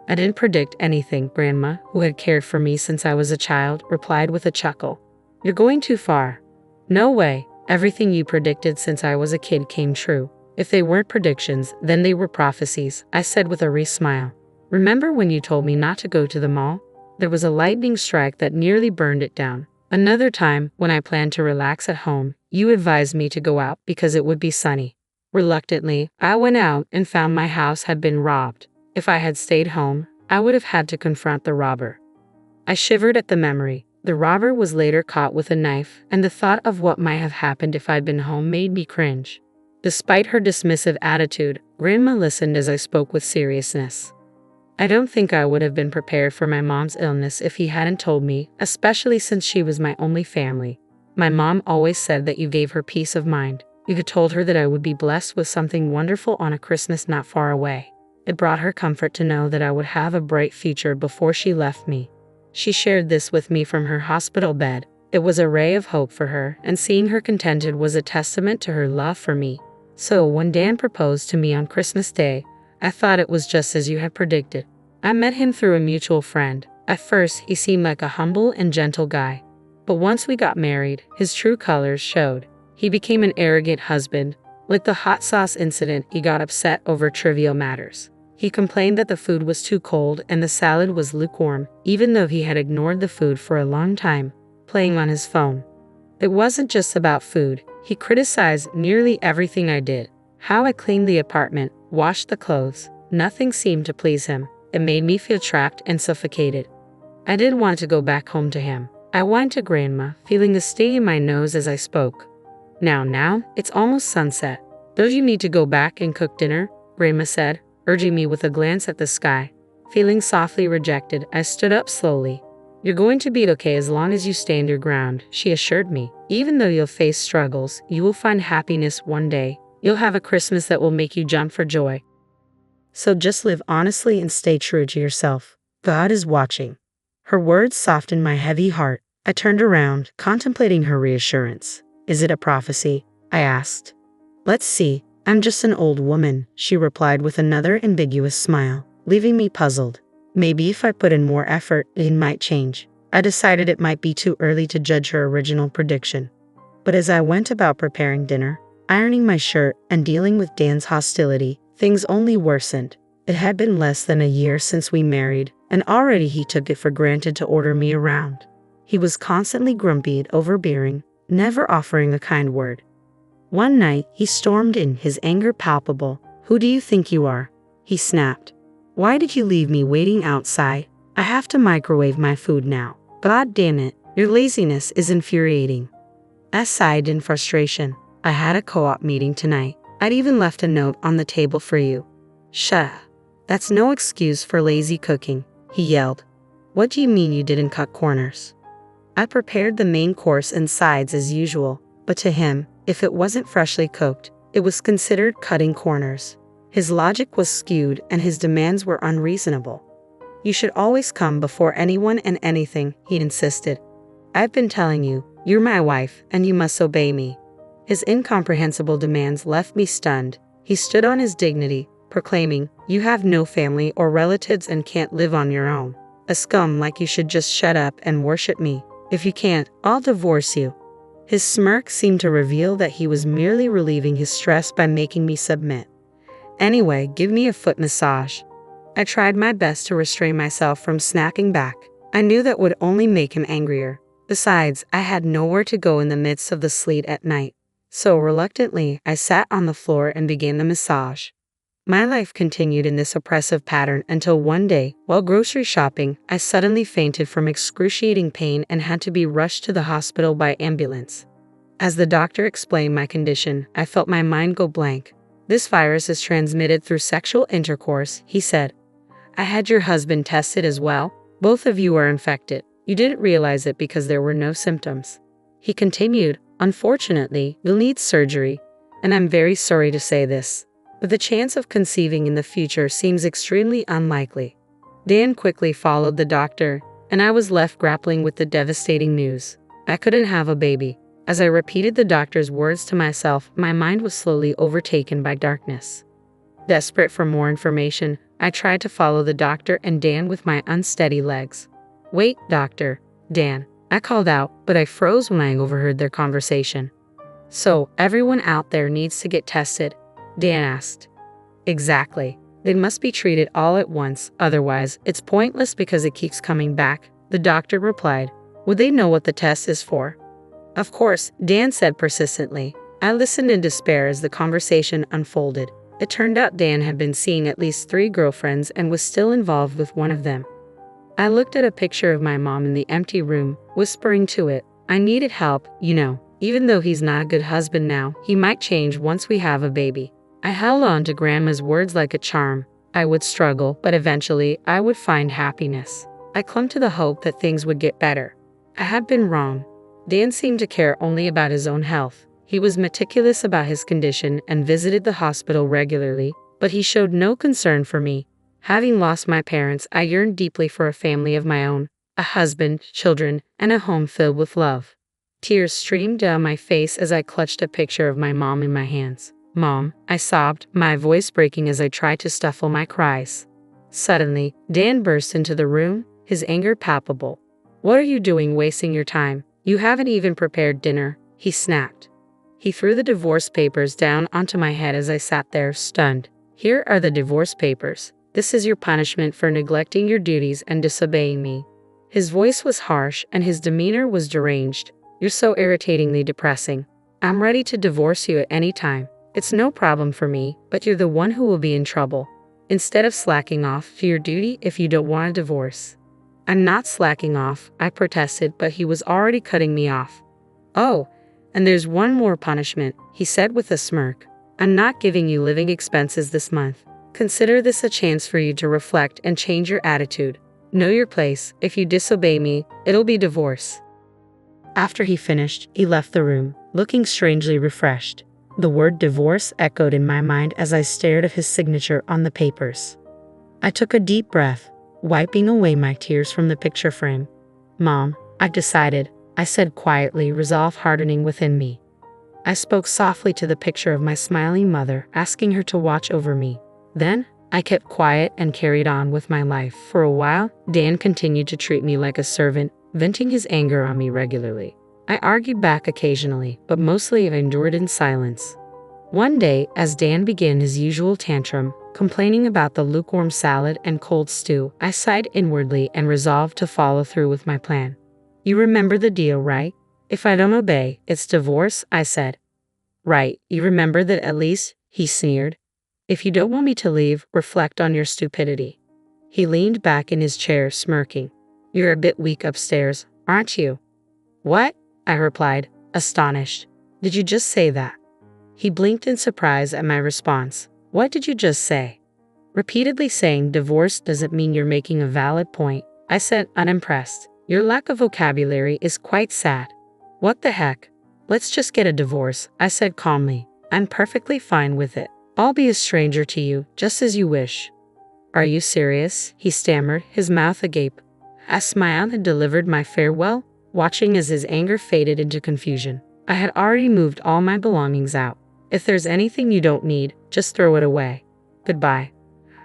I didn't predict anything, Grandma, who had cared for me since I was a child, replied with a chuckle. You're going too far. No way, everything you predicted since I was a kid came true. If they weren't predictions, then they were prophecies, I said with a wry smile. Remember when you told me not to go to the mall? There was a lightning strike that nearly burned it down. Another time, when I planned to relax at home, you advised me to go out because it would be sunny. Reluctantly, I went out and found my house had been robbed. If I had stayed home, I would have had to confront the robber. I shivered at the memory. The robber was later caught with a knife, and the thought of what might have happened if I'd been home made me cringe. Despite her dismissive attitude, Grandma listened as I spoke with seriousness. I don't think I would have been prepared for my mom's illness if he hadn't told me, especially since she was my only family. My mom always said that you gave her peace of mind. You had told her that I would be blessed with something wonderful on a Christmas not far away. It brought her comfort to know that I would have a bright future before she left me. She shared this with me from her hospital bed. It was a ray of hope for her, and seeing her contented was a testament to her love for me. So when Dan proposed to me on Christmas Day, I thought it was just as you had predicted. I met him through a mutual friend. At first, he seemed like a humble and gentle guy. But once we got married, his true colors showed. He became an arrogant husband. Like the hot sauce incident, he got upset over trivial matters. He complained that the food was too cold and the salad was lukewarm, even though he had ignored the food for a long time, playing on his phone. It wasn't just about food. He criticized nearly everything I did. How I cleaned the apartment, washed the clothes. Nothing seemed to please him. It made me feel trapped and suffocated. I didn't want to go back home to him. I went to Grandma, feeling a sting in my nose as I spoke. Now, it's almost sunset. Don't you need to go back and cook dinner? Grandma said, urging me with a glance at the sky. Feeling softly rejected, I stood up slowly. "You're going to be okay as long as you stand your ground," she assured me. "Even though you'll face struggles, you will find happiness one day. You'll have a Christmas that will make you jump for joy. So just live honestly and stay true to yourself. God is watching." Her words softened my heavy heart. I turned around, contemplating her reassurance. "Is it a prophecy?" I asked. "Let's see. I'm just an old woman," she replied with another ambiguous smile, leaving me puzzled. Maybe if I put in more effort, it might change. I decided it might be too early to judge her original prediction. But as I went about preparing dinner, ironing my shirt, and dealing with Dan's hostility, things only worsened. It had been less than a year since we married, and already he took it for granted to order me around. He was constantly grumpy and overbearing, never offering a kind word. One night, he stormed in, his anger palpable. "Who do you think you are?" he snapped. "Why did you leave me waiting outside? I have to microwave my food now. God damn it, your laziness is infuriating." I sighed in frustration. "I had a co-op meeting tonight. I'd even left a note on the table for you." "Shut up. That's no excuse for lazy cooking," he yelled. "What do you mean you didn't cut corners?" I prepared the main course and sides as usual, but to him, if it wasn't freshly cooked, it was considered cutting corners. His logic was skewed and his demands were unreasonable. "You should always come before anyone and anything," he insisted. "I've been telling you, you're my wife and you must obey me." His incomprehensible demands left me stunned. He stood on his dignity, proclaiming, "You have no family or relatives and can't live on your own. A scum like you should just shut up and worship me. If you can't, I'll divorce you." His smirk seemed to reveal that he was merely relieving his stress by making me submit. "Anyway, give me a foot massage." I tried my best to restrain myself from snapping back. I knew that would only make him angrier. Besides, I had nowhere to go in the midst of the sleet at night. So reluctantly, I sat on the floor and began the massage. My life continued in this oppressive pattern until one day, while grocery shopping, I suddenly fainted from excruciating pain and had to be rushed to the hospital by ambulance. As the doctor explained my condition, I felt my mind go blank. "This virus is transmitted through sexual intercourse," he said. "I had your husband tested as well. Both of you are infected. You didn't realize it because there were no symptoms." He continued, "Unfortunately, you'll need surgery, and I'm very sorry to say this, but the chance of conceiving in the future seems extremely unlikely." Dan quickly followed the doctor, and I was left grappling with the devastating news. I couldn't have a baby. As I repeated the doctor's words to myself, my mind was slowly overtaken by darkness. Desperate for more information, I tried to follow the doctor and Dan with my unsteady legs. "Wait, doctor, Dan," I called out, but I froze when I overheard their conversation. "So, everyone out there needs to get tested?" Dan asked. "Exactly. They must be treated all at once, otherwise, it's pointless because it keeps coming back," the doctor replied. "Would they know what the test is for?" "Of course," Dan said persistently. I listened in despair as the conversation unfolded. It turned out Dan had been seeing at least 3 girlfriends and was still involved with one of them. I looked at a picture of my mom in the empty room, whispering to it, "I needed help, you know. Even though he's not a good husband now, he might change once we have a baby." I held on to Grandma's words like a charm. I would struggle, but eventually I would find happiness. I clung to the hope that things would get better. I had been wrong. Dan seemed to care only about his own health. He was meticulous about his condition and visited the hospital regularly, but he showed no concern for me. Having lost my parents, I yearned deeply for a family of my own, a husband, children, and a home filled with love. Tears streamed down my face as I clutched a picture of my mom in my hands. "Mom," I sobbed, my voice breaking as I tried to stifle my cries. Suddenly, Dan burst into the room, his anger palpable. "What are you doing wasting your time? You haven't even prepared dinner," he snapped. He threw the divorce papers down onto my head as I sat there, stunned. "Here are the divorce papers. This is your punishment for neglecting your duties and disobeying me." His voice was harsh and his demeanor was deranged. "You're so irritatingly depressing. I'm ready to divorce you at any time. It's no problem for me, but you're the one who will be in trouble. Instead of slacking off to your duty if you don't want a divorce." "I'm not slacking off," I protested, but he was already cutting me off. "Oh, and there's one more punishment," he said with a smirk. "I'm not giving you living expenses this month. Consider this a chance for you to reflect and change your attitude. Know your place. If you disobey me, it'll be divorce." After he finished, he left the room, looking strangely refreshed. The word divorce echoed in my mind as I stared at his signature on the papers. I took a deep breath, wiping away my tears from the picture frame. "Mom, I've decided," I said quietly, resolve hardening within me. I spoke softly to the picture of my smiling mother, asking her to watch over me. Then, I kept quiet and carried on with my life. For a while, Dan continued to treat me like a servant, venting his anger on me regularly. I argued back occasionally, but mostly I endured in silence. One day, as Dan began his usual tantrum, complaining about the lukewarm salad and cold stew, I sighed inwardly and resolved to follow through with my plan. "You remember the deal, right? If I don't obey, it's divorce," I said. "Right, you remember that at least," he sneered. "If you don't want me to leave, reflect on your stupidity." He leaned back in his chair, smirking. "You're a bit weak upstairs, aren't you?" "What?" I replied, astonished. "Did you just say that?" He blinked in surprise at my response. "What did you just say?" Repeatedly saying divorce doesn't mean you're making a valid point, I said, unimpressed. "Your lack of vocabulary is quite sad." "What the heck? Let's just get a divorce," I said calmly. "I'm perfectly fine with it. I'll be a stranger to you, just as you wish." "Are you serious?" he stammered, his mouth agape. I smiled and delivered my farewell, watching as his anger faded into confusion. I had already moved all my belongings out. "If there's anything you don't need, just throw it away. Goodbye."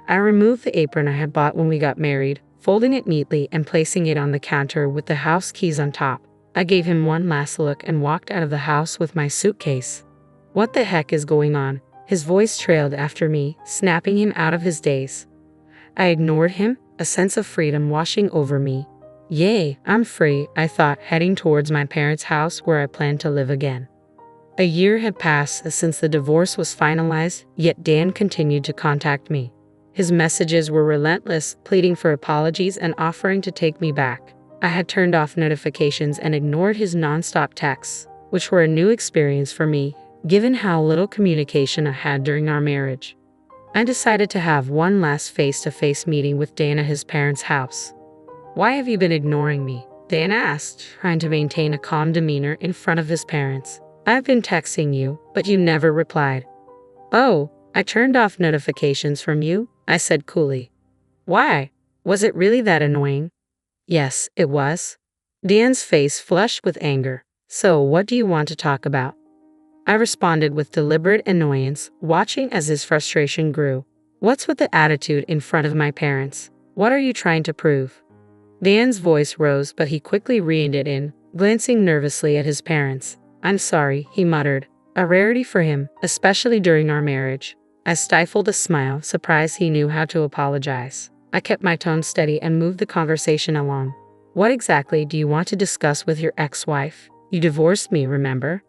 I removed the apron I had bought when we got married, folding it neatly and placing it on the counter with the house keys on top. I gave him one last look and walked out of the house with my suitcase. "What the heck is going on?" His voice trailed after me, snapping him out of his daze. I ignored him, a sense of freedom washing over me. Yay, I'm free, I thought, heading towards my parents' house where I planned to live again. A year had passed since the divorce was finalized, yet Dan continued to contact me. His messages were relentless, pleading for apologies and offering to take me back. I had turned off notifications and ignored his nonstop texts, which were a new experience for me, given how little communication I had during our marriage. I decided to have one last face-to-face meeting with Dan at his parents' house. "Why have you been ignoring me?" Dan asked, trying to maintain a calm demeanor in front of his parents. "I've been texting you, but you never replied." "Oh, I turned off notifications from you," I said coolly. "Why? Was it really that annoying?" "Yes, it was." Dan's face flushed with anger. "So, what do you want to talk about?" I responded with deliberate annoyance, watching as his frustration grew. "What's with the attitude in front of my parents? What are you trying to prove?" Dan's voice rose, but he quickly reined it in, glancing nervously at his parents. "I'm sorry," he muttered, a rarity for him, especially during our marriage. I stifled a smile, surprised he knew how to apologize. I kept my tone steady and moved the conversation along. "What exactly do you want to discuss with your ex-wife? You divorced me, remember?"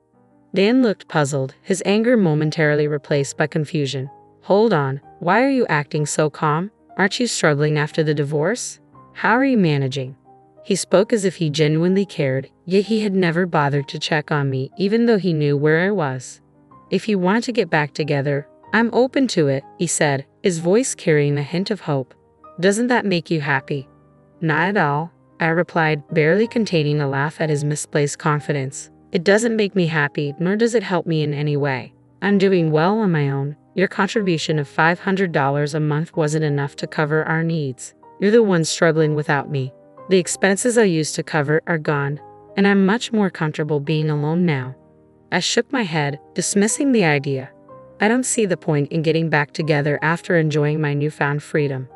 Dan looked puzzled, his anger momentarily replaced by confusion. "Hold on, why are you acting so calm? Aren't you struggling after the divorce? How are you managing?" He spoke as if he genuinely cared, yet he had never bothered to check on me, even though he knew where I was. "If you want to get back together, I'm open to it," he said, his voice carrying a hint of hope. "Doesn't that make you happy?" "Not at all," I replied, barely containing a laugh at his misplaced confidence. "It doesn't make me happy, nor does it help me in any way. I'm doing well on my own. Your contribution of $500 a month wasn't enough to cover our needs. You're the one struggling without me. The expenses I used to cover are gone, and I'm much more comfortable being alone now." I shook my head, dismissing the idea. I don't see the point in getting back together after enjoying my newfound freedom.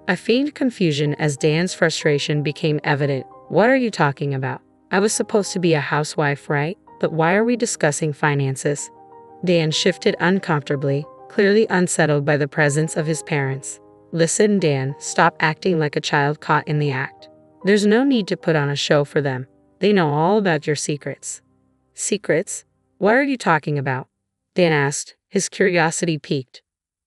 I feigned confusion as Dan's frustration became evident. "What are you talking about? I was supposed to be a housewife, right? But why are we discussing finances?" Dan shifted uncomfortably, clearly unsettled by the presence of his parents. "Listen, Dan, stop acting like a child caught in the act. There's no need to put on a show for them. They know all about your secrets." "Secrets? What are you talking about?" Dan asked, his curiosity piqued.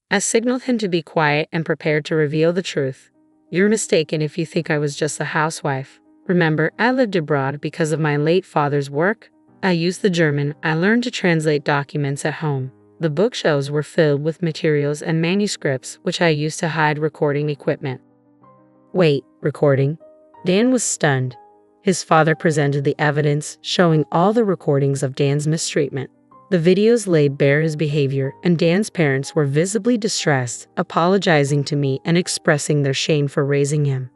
I signaled him to be quiet and prepared to reveal the truth. "You're mistaken if you think I was just a housewife. Remember, I lived abroad because of my late father's work. I used the German I learned to translate documents at home. The bookshelves were filled with materials and manuscripts which I used to hide recording equipment. Wait, recording? Dan was stunned. His father presented the evidence, showing all the recordings of Dan's mistreatment. The videos laid bare his behavior, and Dan's parents were visibly distressed, apologizing to me and expressing their shame for raising him.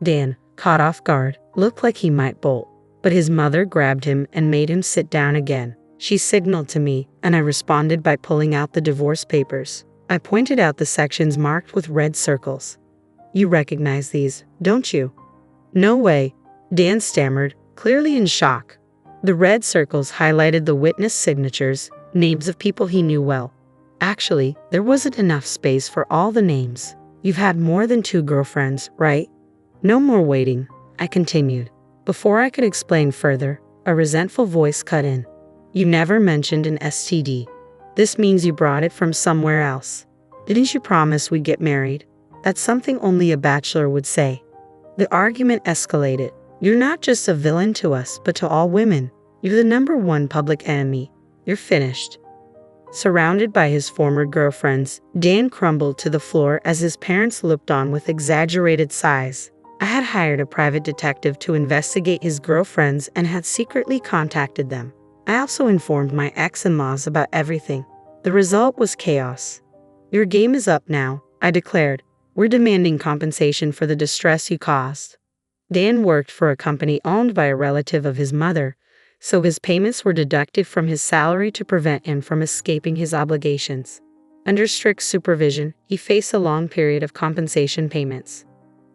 Dan, caught off guard, looked like he might bolt, but his mother grabbed him and made him sit down again. She signaled to me, and I responded by pulling out the divorce papers. I pointed out the sections marked with red circles. You recognize these, don't you? No way, Dan stammered, clearly in shock. The red circles highlighted the witness signatures, names of people he knew well. Actually, there wasn't enough space for all the names. You've had more than 2 girlfriends, right? No more waiting, I continued. Before I could explain further, a resentful voice cut in. You never mentioned an STD. This means you brought it from somewhere else. Didn't you promise we'd get married? That's something only a bachelor would say. The argument escalated. You're not just a villain to us, but to all women. You're the #1 public enemy. You're finished. Surrounded by his former girlfriends, Dan crumbled to the floor as his parents looked on with exaggerated sighs. I had hired a private detective to investigate his girlfriends and had secretly contacted them. I also informed my ex-in-laws about everything. The result was chaos. Your game is up now, I declared. We're demanding compensation for the distress you caused. Dan worked for a company owned by a relative of his mother, so his payments were deducted from his salary to prevent him from escaping his obligations. Under strict supervision, he faced a long period of compensation payments.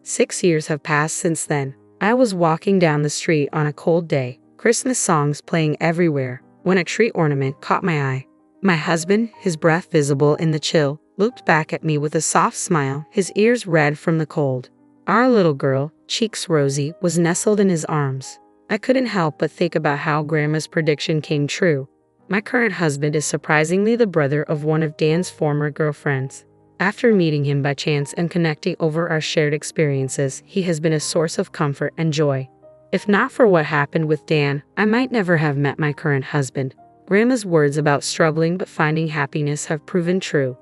6 years have passed since then. I was walking down the street on a cold day, Christmas songs playing everywhere, when a tree ornament caught my eye. My husband, his breath visible in the chill, looked back at me with a soft smile, his ears red from the cold. Our little girl, cheeks rosy, was nestled in his arms. I couldn't help but think about how Grandma's prediction came true. My current husband is surprisingly the brother of one of Dan's former girlfriends. After meeting him by chance and connecting over our shared experiences, he has been a source of comfort and joy. If not for what happened with Dan, I might never have met my current husband. Grandma's words about struggling but finding happiness have proven true.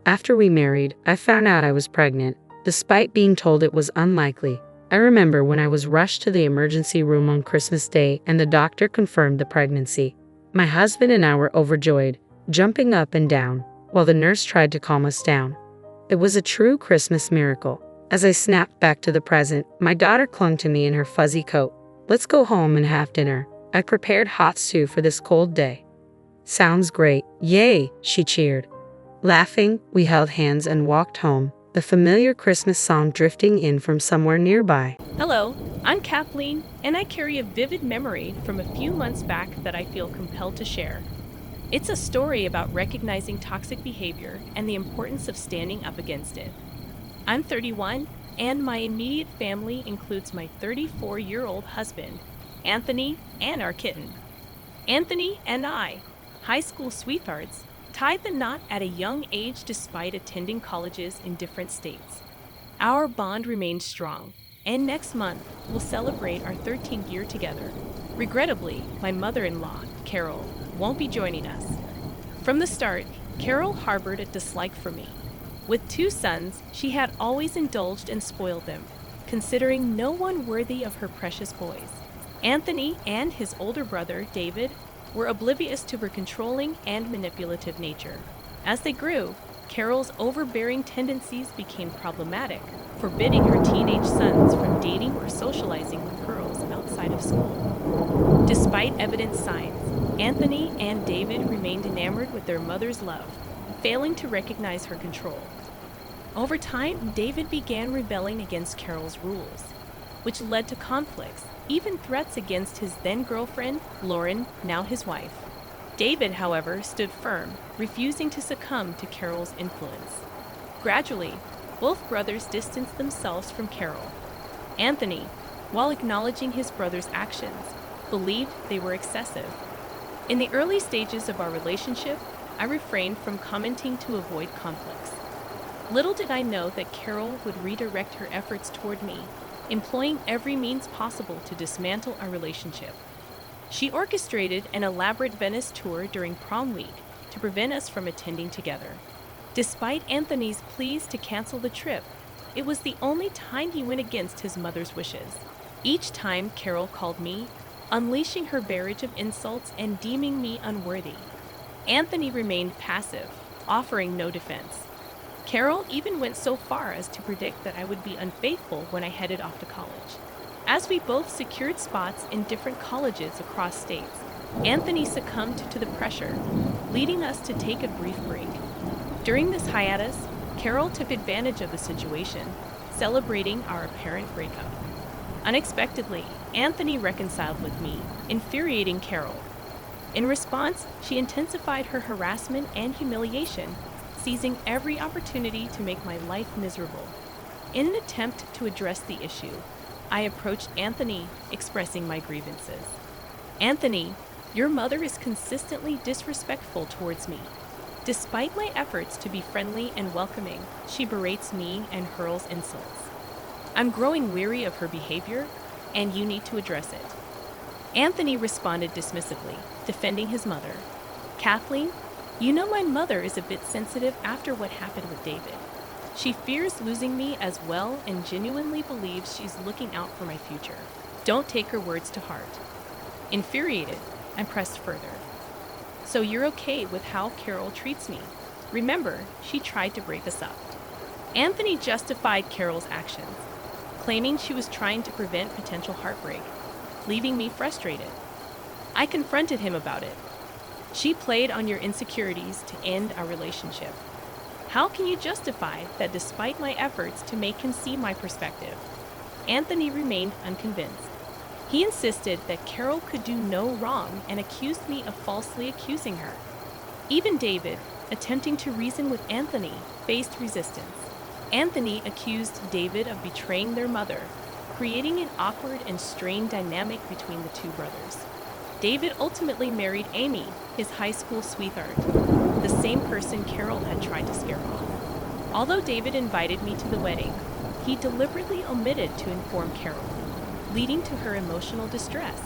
After we married, I found out I was pregnant, despite being told it was unlikely. I remember when I was rushed to the emergency room on Christmas Day and the doctor confirmed the pregnancy. My husband and I were overjoyed, jumping up and down, while the nurse tried to calm us down. It was a true Christmas miracle. As I snapped back to the present, my daughter clung to me in her fuzzy coat. Let's go home and have dinner. I prepared hot stew for this cold day. Sounds great. Yay, she cheered. Laughing, we held hands and walked home, the familiar Christmas song drifting in from somewhere nearby. Hello, I'm Kathleen, and I carry a vivid memory from a few months back that I feel compelled to share. It's a story about recognizing toxic behavior and the importance of standing up against it. I'm 31, and my immediate family includes my 34-year-old husband, Anthony, and our kitten. Anthony and I, high school sweethearts, tied the knot at a young age despite attending colleges in different states. Our bond remains strong, and next month we'll celebrate our 13th year together. Regrettably, my mother-in-law, Carol, won't be joining us. From the start, Carol harbored a dislike for me. With 2 sons, she had always indulged and spoiled them, considering no one worthy of her precious boys. Anthony and his older brother, David, were oblivious to her controlling and manipulative nature. As they grew, Carol's overbearing tendencies became problematic, forbidding her teenage sons from dating or socializing with girls outside of school. Despite evident signs, Anthony and David remained enamored with their mother's love, failing to recognize her control. Over time, David began rebelling against Carol's rules, which led to conflicts, even threats against his then-girlfriend, Lauren, now his wife. David, however, stood firm, refusing to succumb to Carol's influence. Gradually, both brothers distanced themselves from Carol. Anthony, while acknowledging his brother's actions, believed they were excessive. In the early stages of our relationship, I refrained from commenting to avoid conflicts. Little did I know that Carol would redirect her efforts toward me, employing every means possible to dismantle our relationship. She orchestrated an elaborate Venice tour during prom week to to prevent us from attending together. Despite Anthony's pleas to cancel the trip, it was the only time he went against his mother's wishes. Each time Carol called me, unleashing her barrage of insults and deeming me unworthy. Anthony remained passive, offering no defense. Carol even went so far as to predict that I would be unfaithful when I headed off to college. As we both secured spots in different colleges across states, Anthony succumbed to the pressure, leading us to take a brief break. During this hiatus, Carol took advantage of the situation, celebrating our apparent breakup. Unexpectedly, Anthony reconciled with me, infuriating Carol. In response, she intensified her harassment and humiliation, seizing every opportunity to make my life miserable. In an attempt to address the issue, I approached Anthony, expressing my grievances. "Anthony, your mother is consistently disrespectful towards me. Despite my efforts to be friendly and welcoming, she berates me and hurls insults. I'm growing weary of her behavior, and you need to address it." Anthony responded dismissively, defending his mother. "Kathleen, you know my mother is a bit sensitive after what happened with David. She fears losing me as well and genuinely believes she's looking out for my future. Don't take her words to heart." Infuriated, I pressed further. "So you're okay with how Carol treats me? Remember, she tried to break us up." Anthony justified Carol's actions, claiming she was trying to prevent potential heartbreak, leaving me frustrated. I confronted him about it. "She played on your insecurities to end our relationship. How can you justify that despite my efforts to make him see my perspective?" Anthony remained unconvinced. He insisted that Carol could do no wrong and accused me of falsely accusing her. Even David, attempting to reason with Anthony, faced resistance. Anthony accused David of betraying their mother, creating an awkward and strained dynamic between the two brothers. David ultimately married Amy, his high school sweetheart, the same person Carol had tried to scare off. Although David invited me to the wedding, he deliberately omitted to inform Carol, leading to her emotional distress.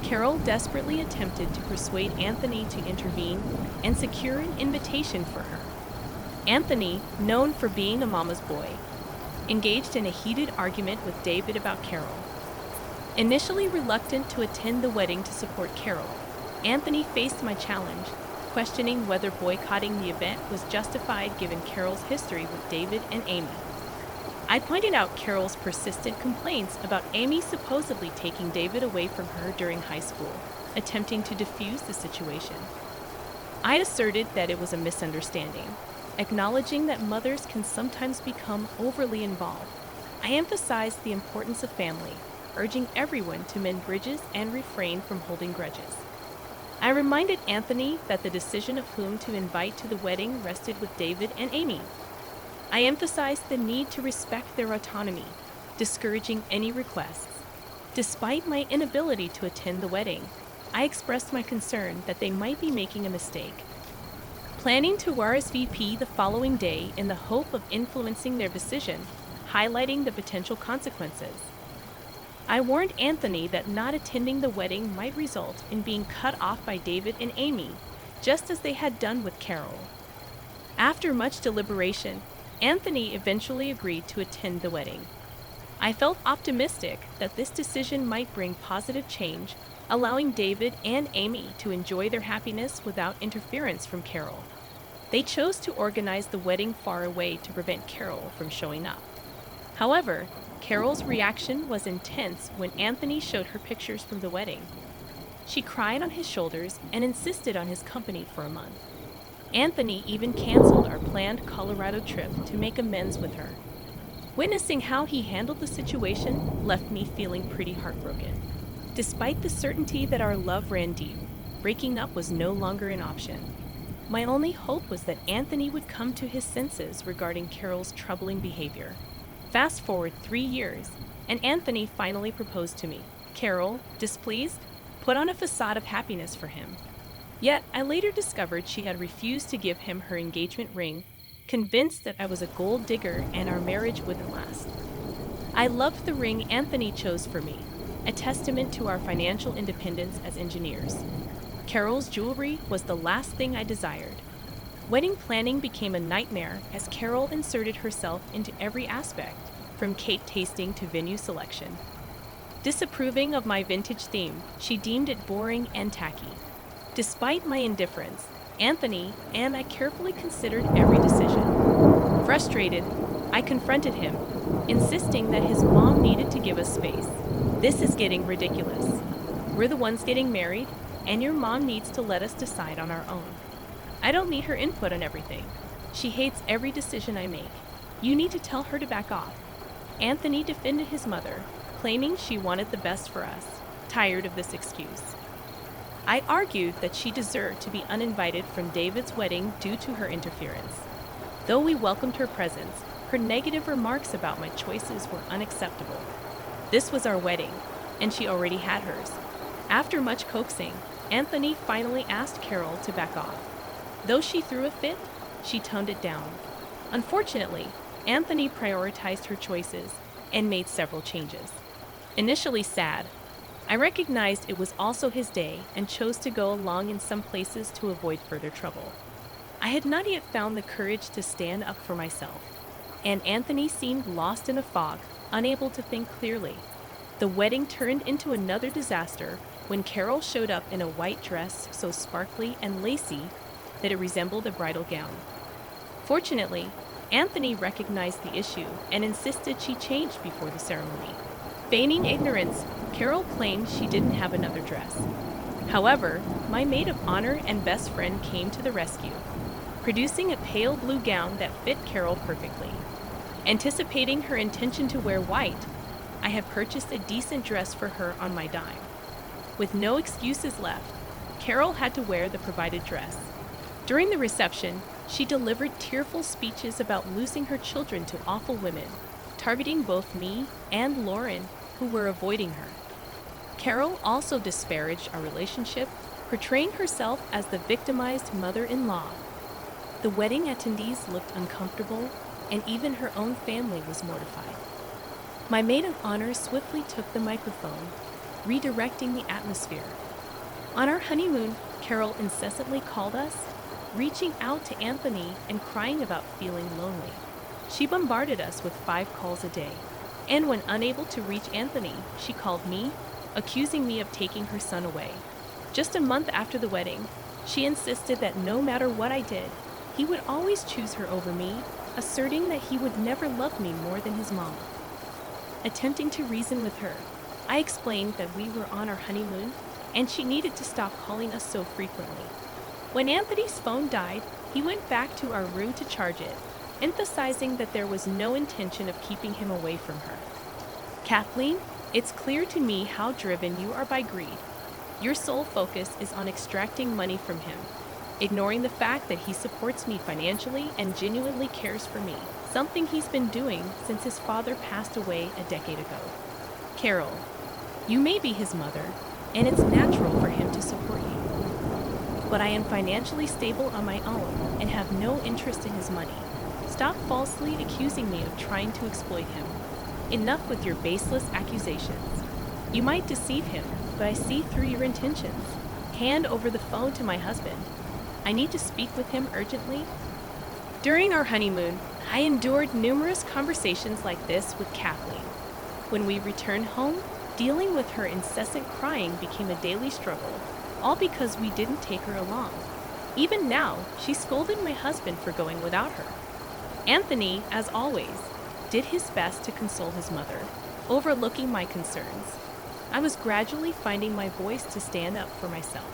Carol desperately attempted to persuade Anthony to intervene and secure an invitation for her. Anthony, known for being a mama's boy, engaged in a heated argument with David about Carol. Initially reluctant to attend the wedding to support Carol, Anthony faced my challenge, questioning whether boycotting the event was justified given Carol's history with David and Amy. I pointed out Carol's persistent complaints about Amy supposedly taking David away from her during high school, attempting to defuse the situation. I asserted that it was a misunderstanding, acknowledging that mothers can sometimes become overly involved. I emphasized the importance of family, urging everyone to mend bridges and refrain from holding grudges. I reminded Anthony that the decision of whom to invite to the wedding rested with David and Amy. I emphasized the need to respect their autonomy, discouraging any requests. Despite my inability to attend the wedding, I expressed my concern that they might be making a mistake. Planning to RSVP the following day in the hope of influencing their decision, highlighting the potential consequences. I warned Anthony that not attending the wedding might result in being cut off by David and Amy, just as they had done with Carol. After much deliberation, Anthony eventually agreed to attend the wedding. I felt optimistic that this decision might bring positive change, allowing David and Amy to enjoy their happiness without interference from Carol. They chose to organize the wedding far away to prevent Carol from showing up. However, Carol's reaction was intense when Anthony showed her pictures from the wedding. She cried on his shoulders and insisted on his company for a month. Anthony even canceled our planned Colorado trip to make amends with her. Witnessing how he handled the situation left me feeling pretty heartbroken. Despite the certainty that our love ran deep, breaking up was no longer an option. My only hope was that Anthony would come to his senses regarding Carol's troubling behavior. Fast forward 3 years, and Anthony finally proposed to me. Carol, displeased, put on a facade of happiness for him. Yet, I later discovered she had refused to give him her engagement ring, convinced that I was a gold digger and our marriage wouldn't last. I loved the ring Anthony chose for me, a testament to our financial independence as engineers. Carol's jewelry was the last thing I desired. Wedding planning became a nightmare as Carol inserted herself into every aspect, from cake tasting to venue selection. Disapproving of my vintage theme, she deemed it boring and tacky. Despite my indifference, Anthony and I carefully considered every decision. Frustrated, I confronted him, insisting that his mom needed to give us space. This is getting ridiculous. We're the ones getting married, and your mom needs to let us decide on our own. I don't need her input on everything. She hates every decision I make. You need to tell her to back off. Anthony defended his mother, claiming she wanted the best for us, tired of this excuse. I argued that she deserved to be uninvited from David's wedding due to her interference. Though we welcomed her presence, her negative remarks about my choices were unacceptable. This was our wedding, and she already had hers. After much coaxing, Anthony finally asked Carol to back off. Though she threw a fit, she toned it down. Unfortunately, Anthony prioritized her choices and made several changes. Initially sad, I recognized it was also his day and chose to go along in some places to avoid further trouble. I had not yet found the courage to stand up for myself, and Anthony seemed lost in a fog, unable to think clearly. The wedding turned into another disaster when Carol showed up in a white dress so sparkly and lacy that it resembled a bridal gown. Fortunately, Anthony recognized the issue and insisted she changed before the ceremony. Feigning ignorance, Carol claimed she didn't have another dress. However, my maid of honor and best friend came to the rescue, producing a pale blue gown that fit Carol perfectly. Anticipating her intention to wear white, I had purchased a decent dress for her on my dime. With no excuses left, Carol had to wear the provided dress. During the reception, she delivered tearful speeches about losing her children to awful women, targeting both me and Lauren, who were avoiding her. Carol also disparaged our relationship, portraying herself as the victimized mother-in-law. The wedding attendees looked uncomfortable, and even her own family was mortified. My maid of honor swiftly took the microphone, redirecting the atmosphere. On our honeymoon, Carol incessantly called us, reaching out to Anthony and crying about feeling lonely. She bombarded us with 5 calls a day, and when unable to reach Anthony, she called me, accusing me of taking her son away. Just a month after the wedding, she insisted that no matter what I did, he would always choose her over me, asserting that he would never love me more than his mom. Attempting to reason with her, I explained that we were on our honeymoon and she needed to stop calling us so frequently. When Anthony's phone died, he went back to our room to charge it, emphasizing that there was no intention of keeping him away from her. Kathleen, it's clear to me how driven you are by greed. Your sole focus is on extracting money from him, ignoring the fact that he supports me financially and genuinely cares for me, something he's been doing since his father passed away a decade ago. Carol, you may be his mother, and it's natural for him to support you. But I am financially stable on my own and have no interest in his money. Stop falsely accusing me of trying to exploit him. Enough with your baseless accusations. You might deceive him, but I see through your intentions. Hand over the phone to my husband. I need to speak with him urgently. During our honeymoon, I endured numerous conversations like this with Kathleen. When we returned home, dealing with her incessant crying became a daily struggle, all because we didn't take her along. Even now, she scolded my husband for going without her. Anthony, as always, did his best to console his mother, overlooking my concerns. I was gradually finding my voice to stand up for myself.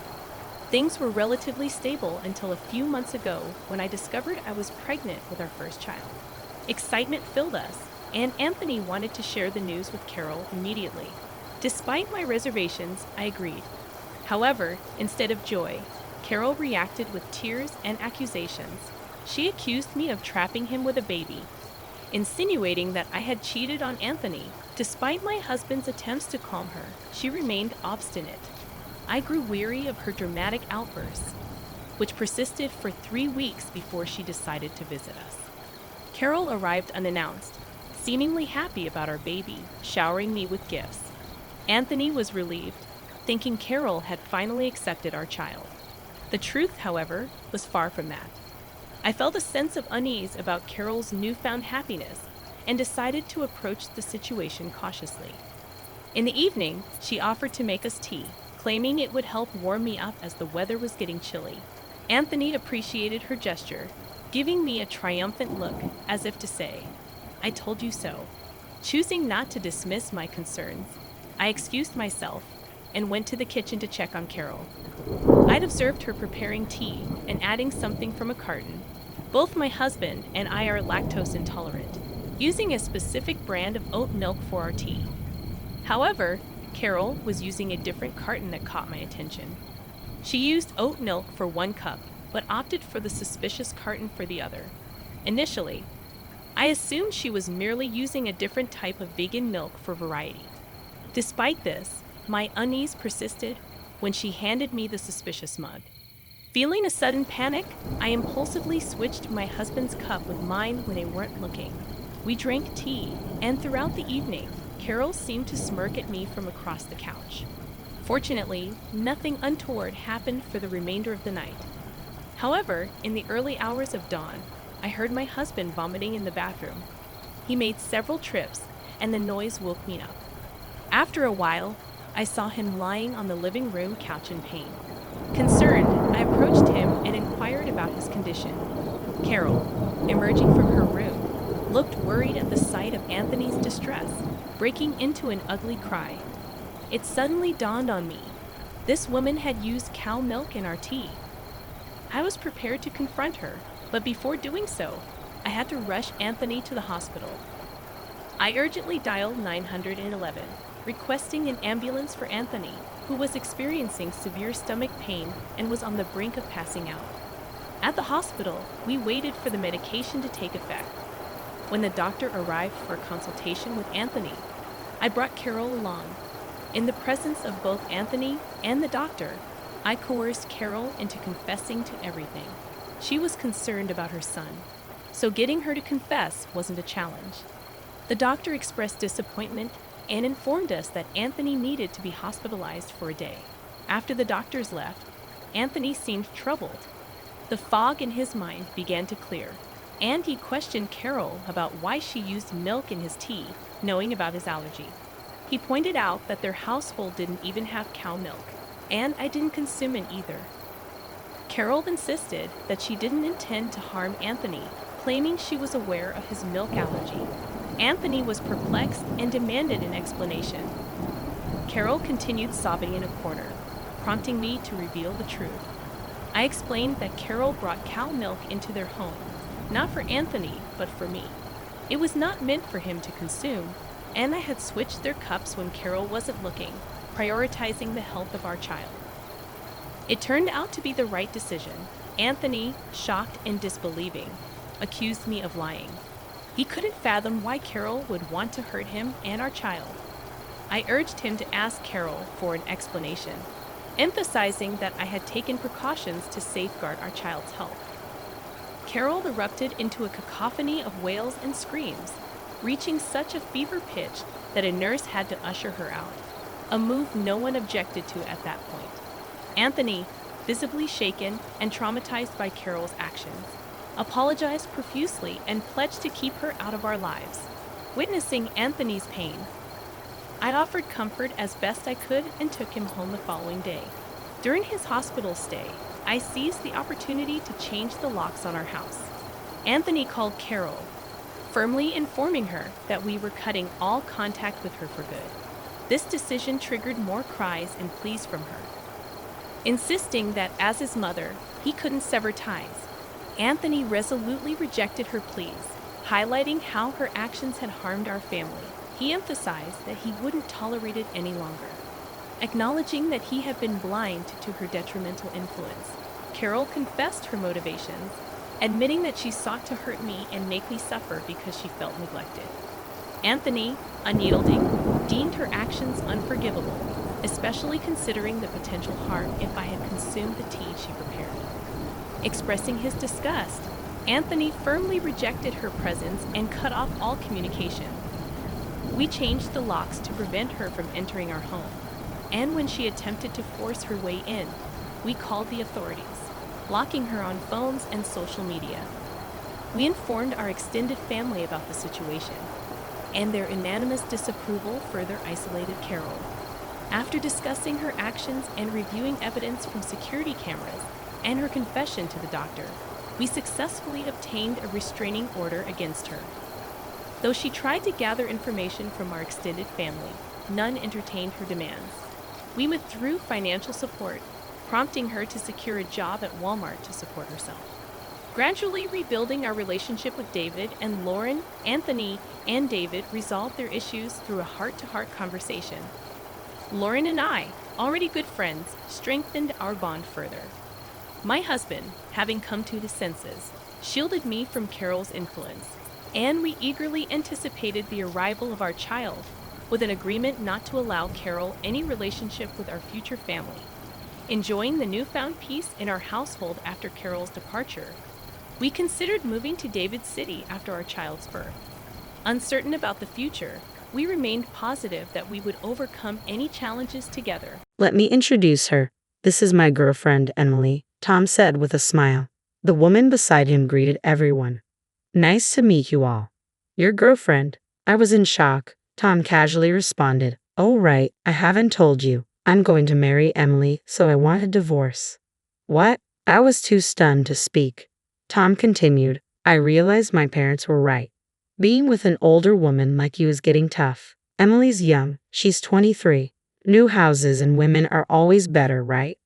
Things were relatively stable until a few months ago when I discovered I was pregnant with our first child. Excitement filled us, and Anthony wanted to share the news with Carol immediately. Despite my reservations, I agreed. However, instead of joy, Carol reacted with tears and accusations. She accused me of trapping him with a baby, insinuating that I had cheated on Anthony. Despite my husband's attempts to calm her, she remained obstinate. I grew weary of her dramatic outbursts, which persisted for 3 weeks before she decided to visit us. Carol arrived unannounced, seemingly happy about our baby, showering me with gifts. Anthony was relieved, thinking Carol had finally accepted our child. The truth, however, was far from that. I felt a sense of unease about Carol's newfound happiness and decided to approach the situation cautiously. In the evening, she offered to make us tea, claiming it would help warm me up as the weather was getting chilly. Anthony appreciated her gesture, giving me a triumphant look as if to say, "I told you so." Choosing not to dismiss my concerns, I excused myself and went to the kitchen to check on Carol. I'd observed her preparing tea and adding something from a carton. Both my husband and I are lactose intolerant, using a specific brand of oat milk for our tea. However, Carol was using a different carton that caught my attention. She used oat milk for 1 cup, but opted for the suspicious carton for the other. Initially, I assumed she was merely using a different type of vegan milk for variety. Despite this, my unease persisted when she handed me the suspicious mug. Feeling a sudden panic, I impulsively switched my husband's cup with mine when they weren't looking. We drank tea, and throughout the evening, Carol seemed to smirk at me from across the couch. Fortunately, nothing untoward happened for the remainder of the night. However, in the early hours of dawn, I heard my husband vomiting in the bathroom. He made several trips, and the noise woke me up. After a while, I saw him lying on the living room couch in pain. Concerned, I approached him and inquired about his condition. Carol, emerging from her room, looked worried at the sight of Anthony's distress, breaking into an ugly cry. It suddenly dawned on me. This woman had used cow milk in our tea. I was prepared to confront her, but before doing so, I had to rush Anthony to the hospital. I urgently dialed 911, requesting an ambulance for Anthony, who was experiencing severe stomach pain and was on the brink of passing out. At the hospital, we waited for the medication to take effect. When the doctor arrived for a consultation with Anthony, I brought Carol along. In the presence of both Anthony and the doctor, I coerced Carol into confessing to everything. She was concerned about her son, so getting her to confess wasn't a challenge. The doctor expressed disappointment and informed us that Anthony needed to be hospitalized for a day. After the doctors left, Anthony seemed troubled. The fog in his mind began to clear, and he questioned Carol about why she used milk in his tea, knowing about his allergy. He pointed out that their household didn't even have cow milk, and I didn't consume it either. Carol insisted that she didn't intend to harm Anthony, claiming she was aware of his milk allergy. Anthony was perplexed and demanded an explanation. Carol continued sobbing in a corner, prompting me to reveal the truth. I explained that Carol brought cow milk into their home, not for Anthony, but for me. It was not meant for him to consume, and I had switched their cups when Carol wasn't looking, prioritizing the health of our child. It turned out to be the right decision. Anthony, shocked and disbelieving, accused me of lying. He couldn't fathom why Carol would want to hurt him and our child. I urged him to ask Carol for an explanation, emphasizing that I had taken precautions to safeguard our child's health. Carol erupted into a cacophony of wails and screams, reaching such a fever pitch that a nurse had to usher her out, a move no one objected to at that point. Anthony, visibly shaken and traumatized by Carol's actions, apologized profusely and pledged to keep her out of our lives. Witnessing Anthony's pain, I offered comfort as best I could and took him home the following day. During his hospital stay, I seized the opportunity to change the locks on our house. Anthony called Carol, firmly informing her that we were cutting all contact with her for good. This decision triggered more cries and pleas from her. Insisting that as his mother, he couldn't sever ties, Anthony resolutely rejected her pleas, highlighting how her actions had harmed our family. He emphasized that he wouldn't tolerate it any longer. Acknowledging that he had been blind to her detrimental influence, Carol confessed her motivations, admitting that she sought to hurt me and make me suffer because she felt neglected. Anthony, unyielding, deemed her actions unforgivable, especially considering the potential harm if I had consumed the tea she prepared. Expressing his disgust, Anthony firmly rejected her presence and cut off all communication. We changed the locks to prevent her from entering our home. and when she attempted to force her way in, we called the authorities, locking her on phones and social media. We informed our extended family about the situation, and their unanimous disapproval further isolated Carol. After discussing her actions and reviewing evidence from security cameras and her confession to the doctor, we successfully obtained a restraining order against her. Though she tried to gather information from our extended family, none entertained her demands. We withdrew financial support, prompting her to secure a job at Walmart to support herself. Gradually rebuilding our relationship with David, and Lauren, Anthony, and David resolved their issues through a heart-to-heart conversation. Lauren and I, already good friends, strengthened our bond further. My husband, having come to his senses, shielded me from Carol's influence, and we eagerly anticipated the arrival of our child, with an agreement not to allow Carol any relationship with our future family. Enjoying the newfound peace in our household after Carol's departure, we considered moving to David City after our child's birth. Uncertain about the future, we remained positive that we would overcome any challenges together. Let me introduce her. This is my girlfriend, Emily, Tom said with a smile. The woman beside him greeted everyone. Nice to meet you all. Your girlfriend? I was in shock. Tom casually responded. Oh right, I haven't told you. I'm going to marry Emily, so I want a divorce. What? I was too stunned to speak. Tom continued. I realized my parents were right. Being with an older woman like you is getting tough. Emily's young, she's 23. New houses and women are always better, right?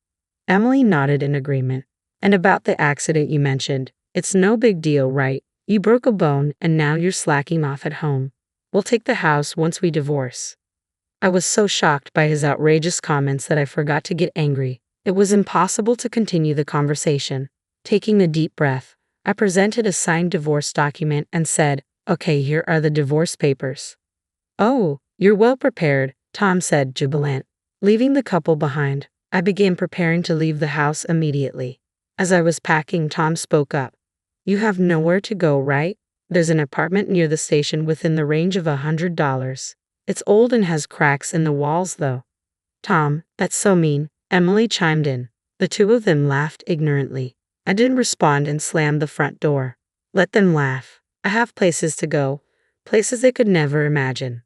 Emily nodded in agreement. And about the accident you mentioned, it's no big deal, right? You broke a bone and now you're slacking off at home. We'll take the house once we divorce. I was so shocked by his outrageous comments that I forgot to get angry. It was impossible to continue the conversation. Taking a deep breath, I presented a signed divorce document and said, Okay, here are the divorce papers. Oh, you're well prepared, Tom said, jubilant. Leaving the couple behind, I began preparing to leave the house immediately. As I was packing, Tom spoke up. You have nowhere to go, right? There's an apartment near the station within the range of $100. It's old and has cracks in the walls, though. Tom, that's so mean, Emily chimed in. The two of them laughed ignorantly. I didn't respond and slammed the front door. Let them laugh. I have places to go, places they could never imagine.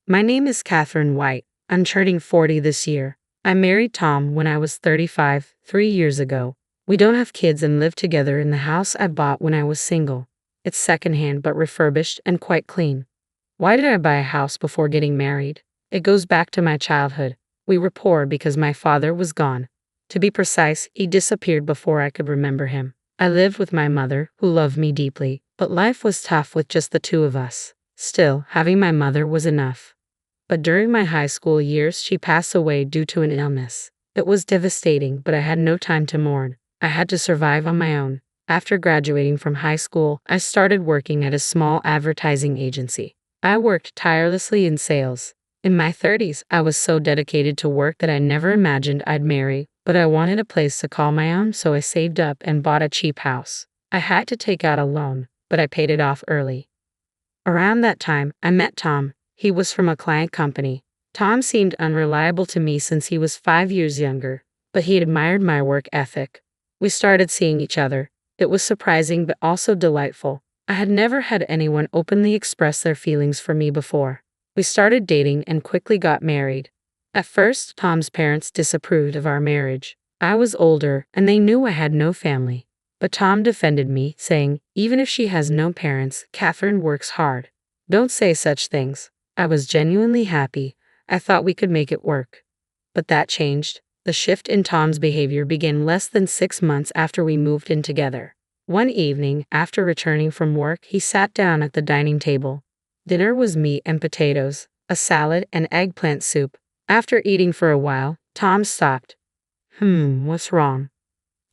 My name is Catherine White. I'm turning 40 this year. I married Tom when I was 35, 3 years ago. We don't have kids and live together in the house I bought when I was single. It's secondhand but refurbished and quite clean. Why did I buy a house before getting married? It goes back to my childhood. We were poor because my father was gone. To be precise, he disappeared before I could remember him. I lived with my mother, who loved me deeply, but life was tough with just the two of us. Still, having my mother was enough. But during my high school years, she passed away due to an illness. It was devastating, but I had no time to mourn. I had to survive on my own. After graduating from high school, I started working at a small advertising agency. I worked tirelessly in sales. In my 30s, I was so dedicated to work that I never imagined I'd marry, but I wanted a place to call my own, so I saved up and bought a cheap house. I had to take out a loan, but I paid it off early. Around that time, I met Tom. He was from a client company. Tom seemed unreliable to me since he was 5 years younger, but he admired my work ethic. We started seeing each other. It was surprising but also delightful. I had never had anyone openly express their feelings for me before. We started dating and quickly got married. At first, Tom's parents disapproved of our marriage. I was older, and they knew I had no family. But Tom defended me, saying, even if she has no parents, Catherine works hard. Don't say such things. I was genuinely happy. I thought we could make it work. But that changed. The shift in Tom's behavior began less than 6 months after we moved in together. One evening, after returning from work, he sat down at the dining table. Dinner was meat and potatoes, a salad, and eggplant soup. After eating for a while, Tom stopped. What's wrong?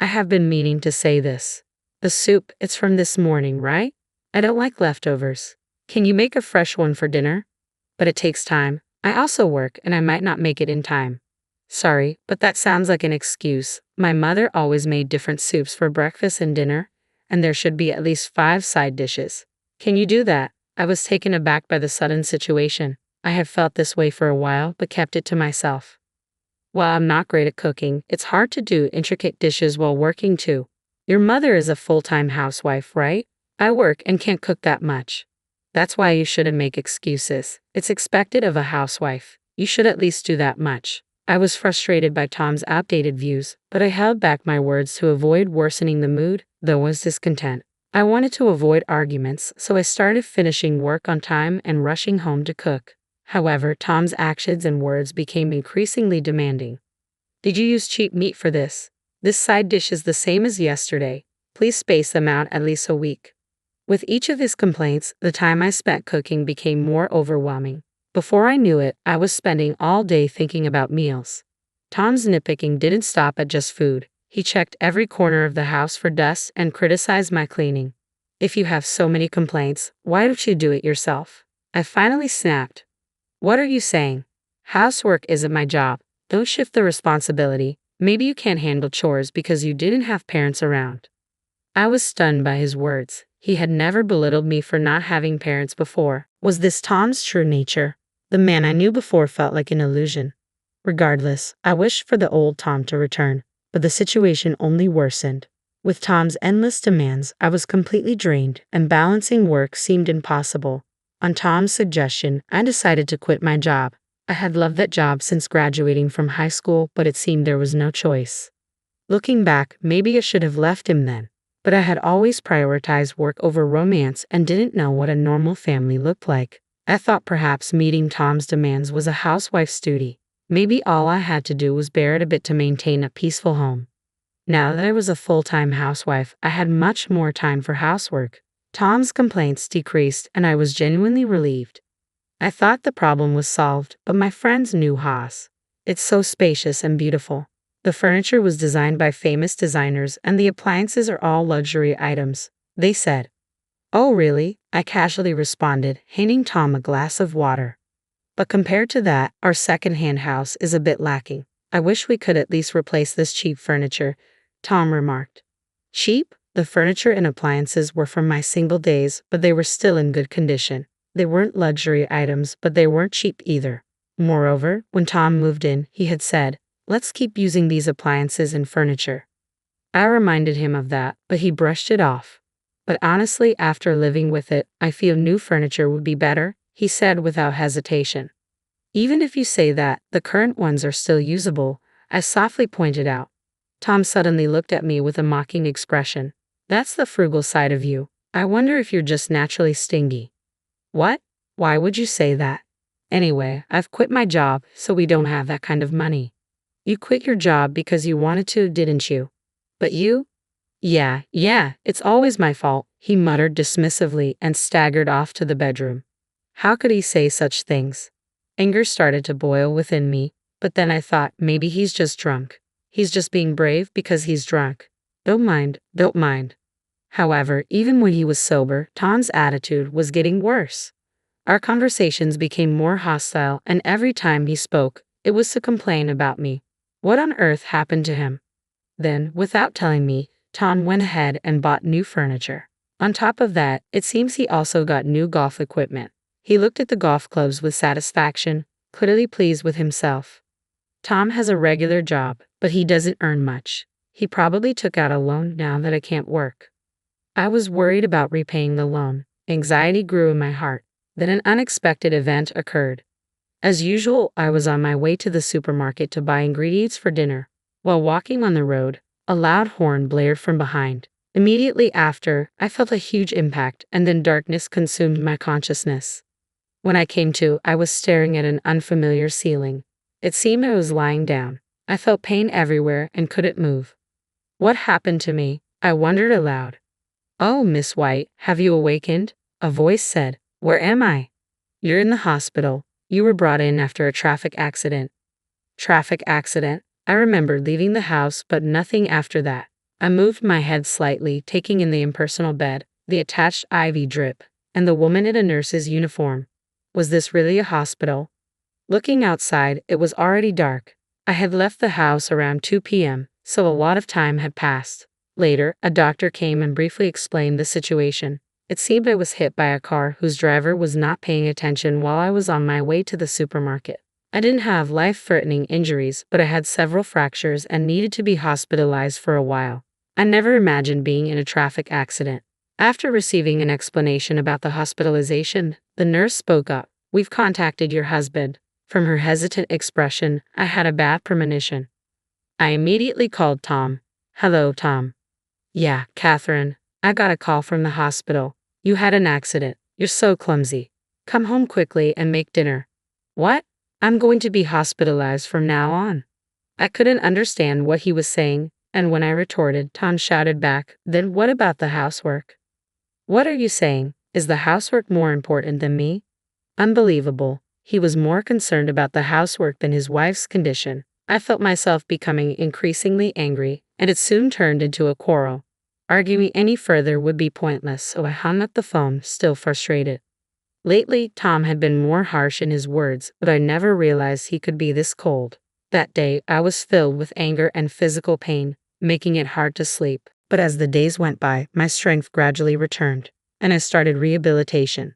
I have been meaning to say this. The soup, it's from this morning, right? I don't like leftovers. Can you make a fresh one for dinner? But it takes time. I also work and I might not make it in time. Sorry, but that sounds like an excuse. My mother always made different soups for breakfast and dinner, and there should be at least 5 side dishes. Can you do that? I was taken aback by the sudden situation. I had felt this way for a while, but kept it to myself. While I'm not great at cooking, it's hard to do intricate dishes while working too. Your mother is a full-time housewife, right? I work and can't cook that much. That's why you shouldn't make excuses. It's expected of a housewife. You should at least do that much. I was frustrated by Tom's outdated views, but I held back my words to avoid worsening the mood, though I was discontent. I wanted to avoid arguments, so I started finishing work on time and rushing home to cook. However, Tom's actions and words became increasingly demanding. Did you use cheap meat for this? This side dish is the same as yesterday. Please space them out at least a week. With each of his complaints, the time I spent cooking became more overwhelming. Before I knew it, I was spending all day thinking about meals. Tom's nitpicking didn't stop at just food. He checked every corner of the house for dust and criticized my cleaning. If you have so many complaints, why don't you do it yourself? I finally snapped. What are you saying? Housework isn't my job. Don't shift the responsibility. Maybe you can't handle chores because you didn't have parents around. I was stunned by his words. He had never belittled me for not having parents before. Was this Tom's true nature? The man I knew before felt like an illusion. Regardless, I wished for the old Tom to return, but the situation only worsened. With Tom's endless demands, I was completely drained, and balancing work seemed impossible. On Tom's suggestion, I decided to quit my job. I had loved that job since graduating from high school, but it seemed there was no choice. Looking back, maybe I should have left him then. But I had always prioritized work over romance and didn't know what a normal family looked like. I thought perhaps meeting Tom's demands was a housewife's duty. Maybe all I had to do was bear it a bit to maintain a peaceful home. Now that I was a full-time housewife, I had much more time for housework. Tom's complaints decreased, and I was genuinely relieved. I thought the problem was solved, but my friends knew Haas. It's so spacious and beautiful. The furniture was designed by famous designers, and the appliances are all luxury items, they said. Oh really? I casually responded, handing Tom a glass of water. But compared to that, our second-hand house is a bit lacking. I wish we could at least replace this cheap furniture, Tom remarked. Cheap? The furniture and appliances were from my single days, but they were still in good condition. They weren't luxury items, but they weren't cheap either. Moreover, when Tom moved in, he had said, "Let's keep using these appliances and furniture." I reminded him of that, but he brushed it off. But honestly, after living with it, I feel new furniture would be better, he said without hesitation. Even if you say that, the current ones are still usable, I softly pointed out. Tom suddenly looked at me with a mocking expression. That's the frugal side of you. I wonder if you're just naturally stingy. What? Why would you say that? Anyway, I've quit my job, so we don't have that kind of money. You quit your job because you wanted to, didn't you? But you? Yeah, it's always my fault, he muttered dismissively and staggered off to the bedroom. How could he say such things? Anger started to boil within me, but then I thought maybe he's just drunk. He's just being brave because he's drunk. Don't mind. However, even when he was sober, Tom's attitude was getting worse. Our conversations became more hostile, and every time he spoke, it was to complain about me. What on earth happened to him? Then, without telling me, Tom went ahead and bought new furniture. On top of that, it seems he also got new golf equipment. He looked at the golf clubs with satisfaction, clearly pleased with himself. Tom has a regular job, but he doesn't earn much. He probably took out a loan now that I can't work. I was worried about repaying the loan. Anxiety grew in my heart. Then an unexpected event occurred. As usual, I was on my way to the supermarket to buy ingredients for dinner. While walking on the road, a loud horn blared from behind. Immediately after, I felt a huge impact, and then darkness consumed my consciousness. When I came to, I was staring at an unfamiliar ceiling. It seemed I was lying down. I felt pain everywhere and couldn't move. What happened to me? I wondered aloud. Oh, Miss White, have you awakened? A voice said. Where am I? You're in the hospital. You were brought in after a traffic accident. Traffic accident? I remembered leaving the house, but nothing after that. I moved my head slightly, taking in the impersonal bed, the attached IV drip, and the woman in a nurse's uniform. Was this really a hospital? Looking outside, it was already dark. I had left the house around 2 p.m., so a lot of time had passed. Later, a doctor came and briefly explained the situation. It seemed I was hit by a car whose driver was not paying attention while I was on my way to the supermarket. I didn't have life-threatening injuries, but I had several fractures and needed to be hospitalized for a while. I never imagined being in a traffic accident. After receiving an explanation about the hospitalization, the nurse spoke up. "We've contacted your husband." From her hesitant expression, I had a bad premonition. I immediately called Tom. "Hello, Tom." "Yeah, Catherine. I got a call from the hospital. You had an accident. You're so clumsy. Come home quickly and make dinner." "What? I'm going to be hospitalized from now on." I couldn't understand what he was saying, and when I retorted, Tom shouted back, "Then what about the housework?" "What are you saying? Is the housework more important than me?" Unbelievable. He was more concerned about the housework than his wife's condition. I felt myself becoming increasingly angry, and it soon turned into a quarrel. Arguing any further would be pointless, so I hung up the phone, still frustrated. Lately, Tom had been more harsh in his words, but I never realized he could be this cold. That day, I was filled with anger and physical pain, making it hard to sleep. But as the days went by, my strength gradually returned, and I started rehabilitation.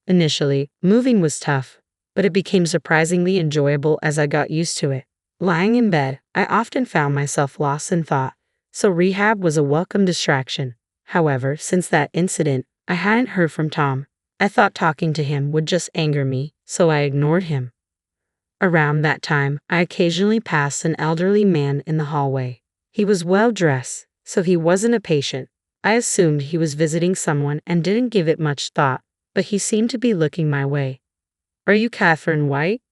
Initially, moving was tough, but it became surprisingly enjoyable as I got used to it. Lying in bed, I often found myself lost in thought, so rehab was a welcome distraction. However, since that incident, I hadn't heard from Tom. I thought talking to him would just anger me, so I ignored him. Around that time, I occasionally passed an elderly man in the hallway. He was well dressed, so he wasn't a patient. I assumed he was visiting someone and didn't give it much thought, but he seemed to be looking my way. "Are you Catherine White?"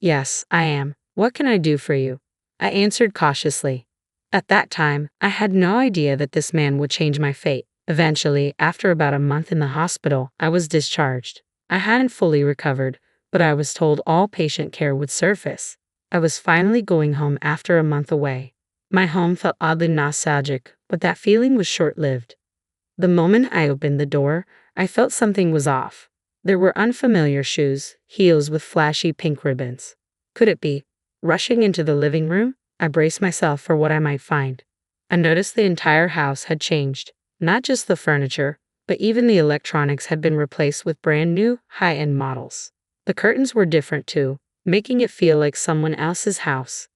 "Yes, I am. What can I do for you?" I answered cautiously. At that time, I had no idea that this man would change my fate. Eventually, after about a month in the hospital, I was discharged. I hadn't fully recovered, but I was told all patient care would surface. I was finally going home after a month away. My home felt oddly nostalgic, but that feeling was short-lived. The moment I opened the door, I felt something was off. There were unfamiliar shoes, heels with flashy pink ribbons. Could it be? Rushing into the living room, I braced myself for what I might find. I noticed the entire house had changed. Not just the furniture, but even the electronics had been replaced with brand new, high-end models. The curtains were different too, making it feel like someone else's house.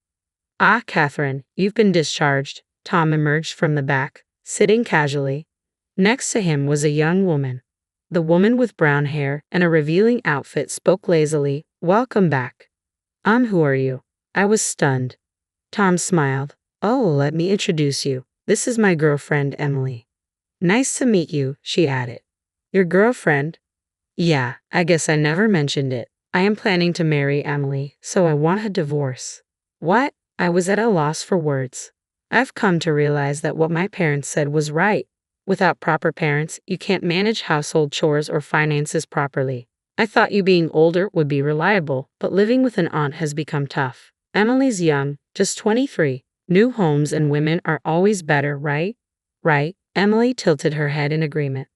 "Ah, Catherine, you've been discharged." Tom emerged from the back, sitting casually. Next to him was a young woman. The woman with brown hair and a revealing outfit spoke lazily, "Welcome back." Who are you?" I was stunned. Tom smiled. "Oh, let me introduce you. This is my girlfriend, Emily." "Nice to meet you," she added. "Your girlfriend?" "Yeah, I guess I never mentioned it. I am planning to marry Emily, so I want a divorce." "What?" I was at a loss for words. I've come to realize that what my parents said was right. Without proper parents, you can't manage household chores or finances properly. I thought you being older would be reliable, but living with an aunt has become tough. Emily's young, just 23. New homes and women are always better, right? Right. Emily tilted her head in agreement.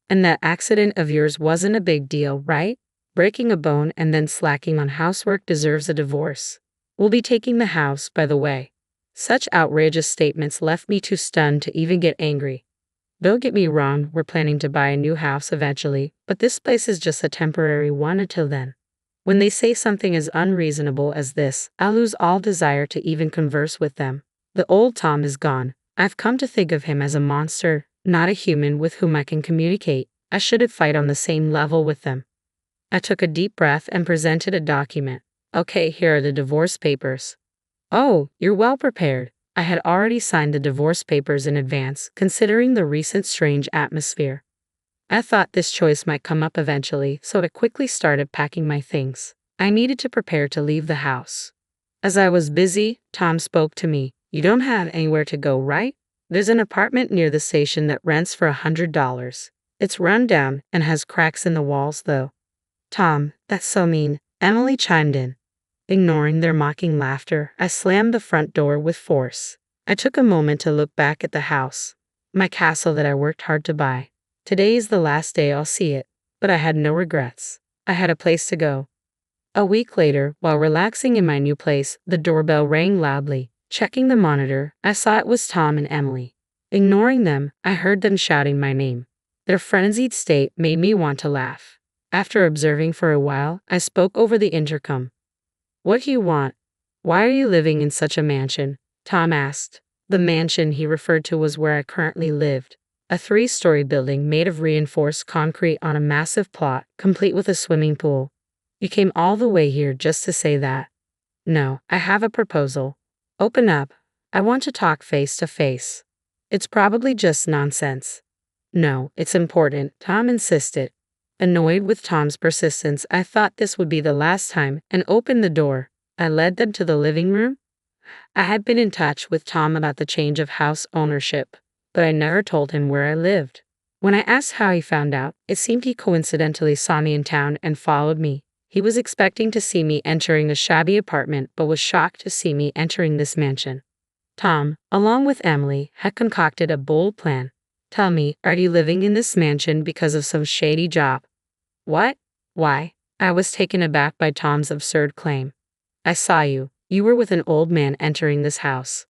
"And that accident of yours wasn't a big deal, right? Breaking a bone and then slacking on housework deserves a divorce. We'll be taking the house, by the way." Such outrageous statements left me too stunned to even get angry. Don't get me wrong, we're planning to buy a new house eventually, but this place is just a temporary one until then. When they say something as unreasonable as this, I lose all desire to even converse with them. The old Tom is gone. I've come to think of him as a monster, not a human with whom I can communicate. I shouldn't fight on the same level with them. I took a deep breath and presented a document. "Okay, here are the divorce papers." "Oh, you're well prepared." I had already signed the divorce papers in advance, considering the recent strange atmosphere. I thought this choice might come up eventually, so I quickly started packing my things. I needed to prepare to leave the house. As I was busy, Tom spoke to me. "You don't have anywhere to go, right? There's an apartment near the station that rents for $100. It's run down and has cracks in the walls, though." "Tom, that's so mean," Emily chimed in. Ignoring their mocking laughter, I slammed the front door with force. I took a moment to look back at the house, my castle that I worked hard to buy. Today is the last day I'll see it, but I had no regrets. I had a place to go. A week later, while relaxing in my new place, the doorbell rang loudly. Checking the monitor, I saw it was Tom and Emily. Ignoring them, I heard them shouting my name. Their frenzied state made me want to laugh. After observing for a while, I spoke over the intercom. What do you want? Why are you living in such a mansion? Tom asked. The mansion he referred to was where I currently lived. A 3-story building made of reinforced concrete on a massive plot, complete with a swimming pool. You came all the way here just to say that? No, I have a proposal. Open up. I want to talk face to face. It's probably just nonsense. No, it's important, Tom insisted. Annoyed with Tom's persistence, I thought this would be the last time and opened the door. I led them to the living room. I had been in touch with Tom about the change of house ownership, but I never told him where I lived. When I asked how he found out, it seemed he coincidentally saw me in town and followed me. He was expecting to see me entering a shabby apartment, but was shocked to see me entering this mansion. Tom, along with Emily, had concocted a bold plan. Tell me, are you living in this mansion because of some shady job? What? Why? I was taken aback by Tom's absurd claim. I saw you. You were with an old man entering this house.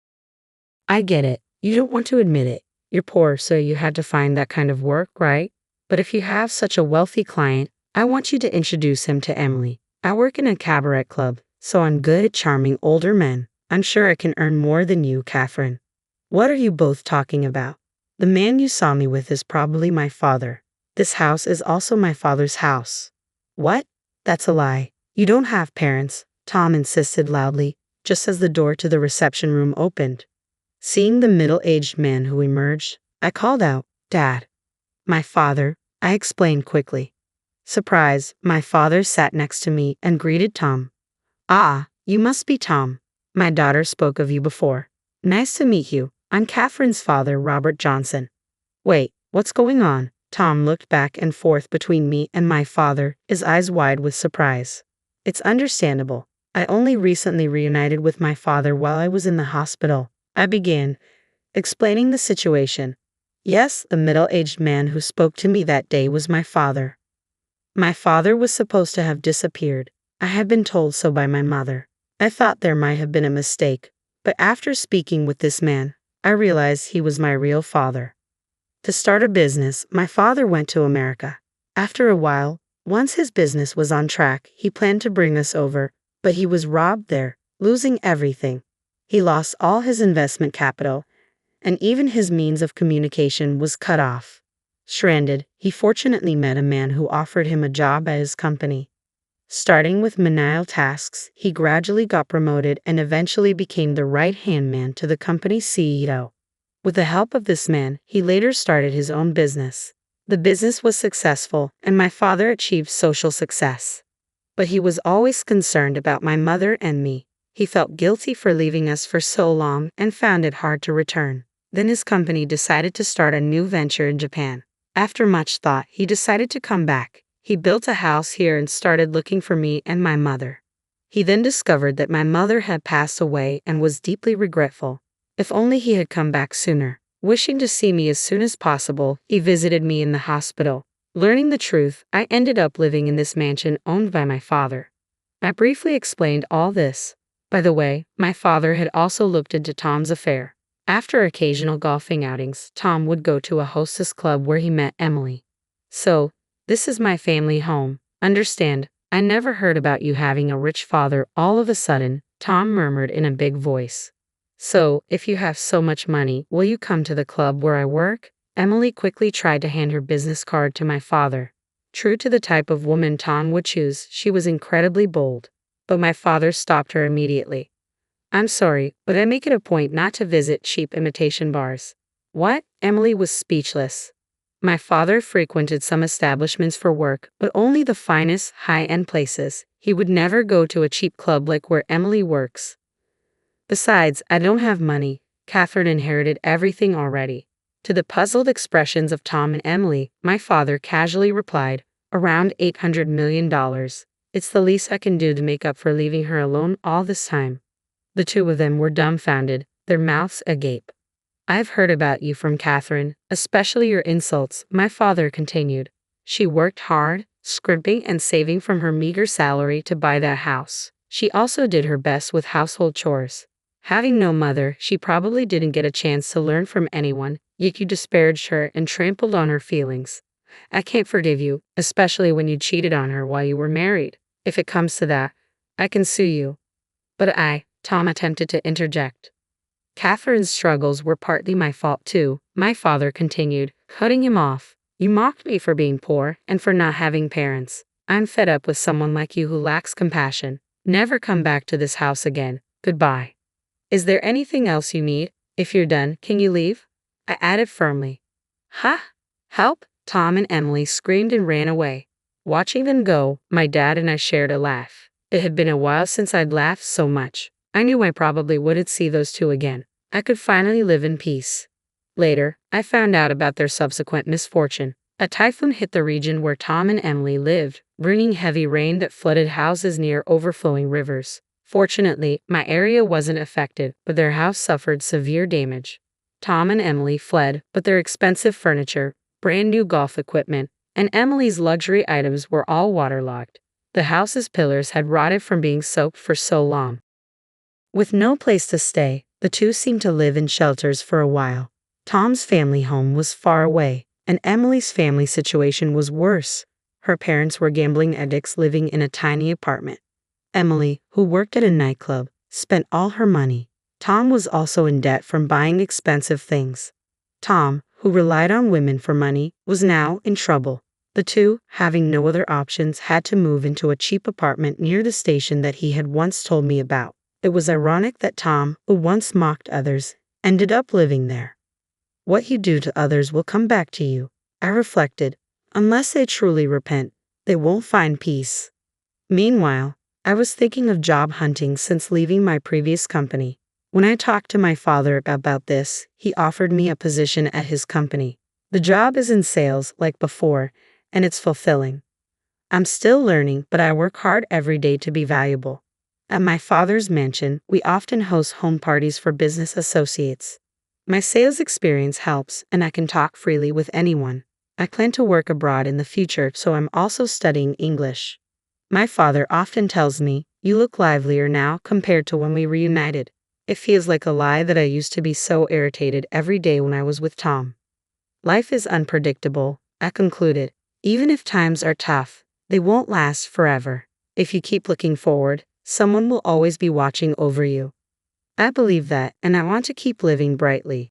I get it. You don't want to admit it. You're poor, so you had to find that kind of work, right? But if you have such a wealthy client, I want you to introduce him to Emily. I work in a cabaret club, so I'm good at charming older men. I'm sure I can earn more than you, Catherine. What are you both talking about? The man you saw me with is probably my father. This house is also my father's house. What? That's a lie. You don't have parents, Tom insisted loudly, just as the door to the reception room opened. Seeing the middle-aged man who emerged, I called out, Dad. My father, I explained quickly. Surprised, my father sat next to me and greeted Tom. Ah, you must be Tom. My daughter spoke of you before. Nice to meet you. I'm Catherine's father, Robert Johnson. Wait, what's going on? Tom looked back and forth between me and my father, his eyes wide with surprise. It's understandable. I only recently reunited with my father while I was in the hospital. I began, explaining the situation. Yes, the middle-aged man who spoke to me that day was my father. My father was supposed to have disappeared. I had been told so by my mother. I thought there might have been a mistake, but after speaking with this man, I realized he was my real father. To start a business, my father went to America. After a while, once his business was on track, he planned to bring us over, but he was robbed there, losing everything. He lost all his investment capital, and even his means of communication was cut off. Stranded, he fortunately met a man who offered him a job at his company. Starting with menial tasks, he gradually got promoted and eventually became the right-hand man to the company's CEO. With the help of this man, he later started his own business. The business was successful, and my father achieved social success. But he was always concerned about my mother and me. He felt guilty for leaving us for so long and found it hard to return. Then his company decided to start a new venture in Japan. After much thought, he decided to come back. He built a house here and started looking for me and my mother. He then discovered that my mother had passed away and was deeply regretful. If only he had come back sooner. Wishing to see me as soon as possible, he visited me in the hospital. Learning the truth, I ended up living in this mansion owned by my father. I briefly explained all this. By the way, my father had also looked into Tom's affair. After occasional golfing outings, Tom would go to a hostess club where he met Emily. So, this is my family home. Understand, I never heard about you having a rich father all of a sudden, Tom murmured in a big voice. So, if you have so much money, will you come to the club where I work? Emily quickly tried to hand her business card to my father. True to the type of woman Tom would choose, she was incredibly bold. But my father stopped her immediately. I'm sorry, but I make it a point not to visit cheap imitation bars. What? Emily was speechless. My father frequented some establishments for work, but only the finest, high-end places. He would never go to a cheap club like where Emily works. Besides, I don't have money. Catherine inherited everything already. To the puzzled expressions of Tom and Emily, my father casually replied, around $800 million. It's the least I can do to make up for leaving her alone all this time. The two of them were dumbfounded, their mouths agape. I've heard about you from Catherine, especially your insults, my father continued. She worked hard, scrimping and saving from her meager salary to buy that house. She also did her best with household chores. Having no mother, she probably didn't get a chance to learn from anyone, yet you disparaged her and trampled on her feelings. I can't forgive you, especially when you cheated on her while you were married. If it comes to that, I can sue you. But Tom attempted to interject. Catherine's struggles were partly my fault too, my father continued, cutting him off. You mocked me for being poor and for not having parents. I'm fed up with someone like you who lacks compassion. Never come back to this house again. Goodbye. Is there anything else you need? If you're done, can you leave? I added firmly. Ha! Help! Tom and Emily screamed and ran away. Watching them go, my dad and I shared a laugh. It had been a while since I'd laughed so much. I knew I probably wouldn't see those two again. I could finally live in peace. Later, I found out about their subsequent misfortune. A typhoon hit the region where Tom and Emily lived, bringing heavy rain that flooded houses near overflowing rivers. Fortunately, my area wasn't affected, but their house suffered severe damage. Tom and Emily fled, but their expensive furniture, brand new golf equipment, and Emily's luxury items were all waterlogged. The house's pillars had rotted from being soaked for so long. With no place to stay, the two seemed to live in shelters for a while. Tom's family home was far away, and Emily's family situation was worse. Her parents were gambling addicts living in a tiny apartment. Emily, who worked at a nightclub, spent all her money. Tom was also in debt from buying expensive things. Tom, who relied on women for money, was now in trouble. The two, having no other options, had to move into a cheap apartment near the station that he had once told me about. It was ironic that Tom, who once mocked others, ended up living there. What you do to others will come back to you, I reflected. Unless they truly repent, they won't find peace. Meanwhile, I was thinking of job hunting since leaving my previous company. When I talked to my father about this, he offered me a position at his company. The job is in sales like before, and it's fulfilling. I'm still learning, but I work hard every day to be valuable. At my father's mansion, we often host home parties for business associates. My sales experience helps, and I can talk freely with anyone. I plan to work abroad in the future, so I'm also studying English. My father often tells me, "You look livelier now compared to when we reunited." It feels like a lie that I used to be so irritated every day when I was with Tom. Life is unpredictable, I concluded. Even if times are tough, they won't last forever. If you keep looking forward, someone will always be watching over you. I believe that, and I want to keep living brightly.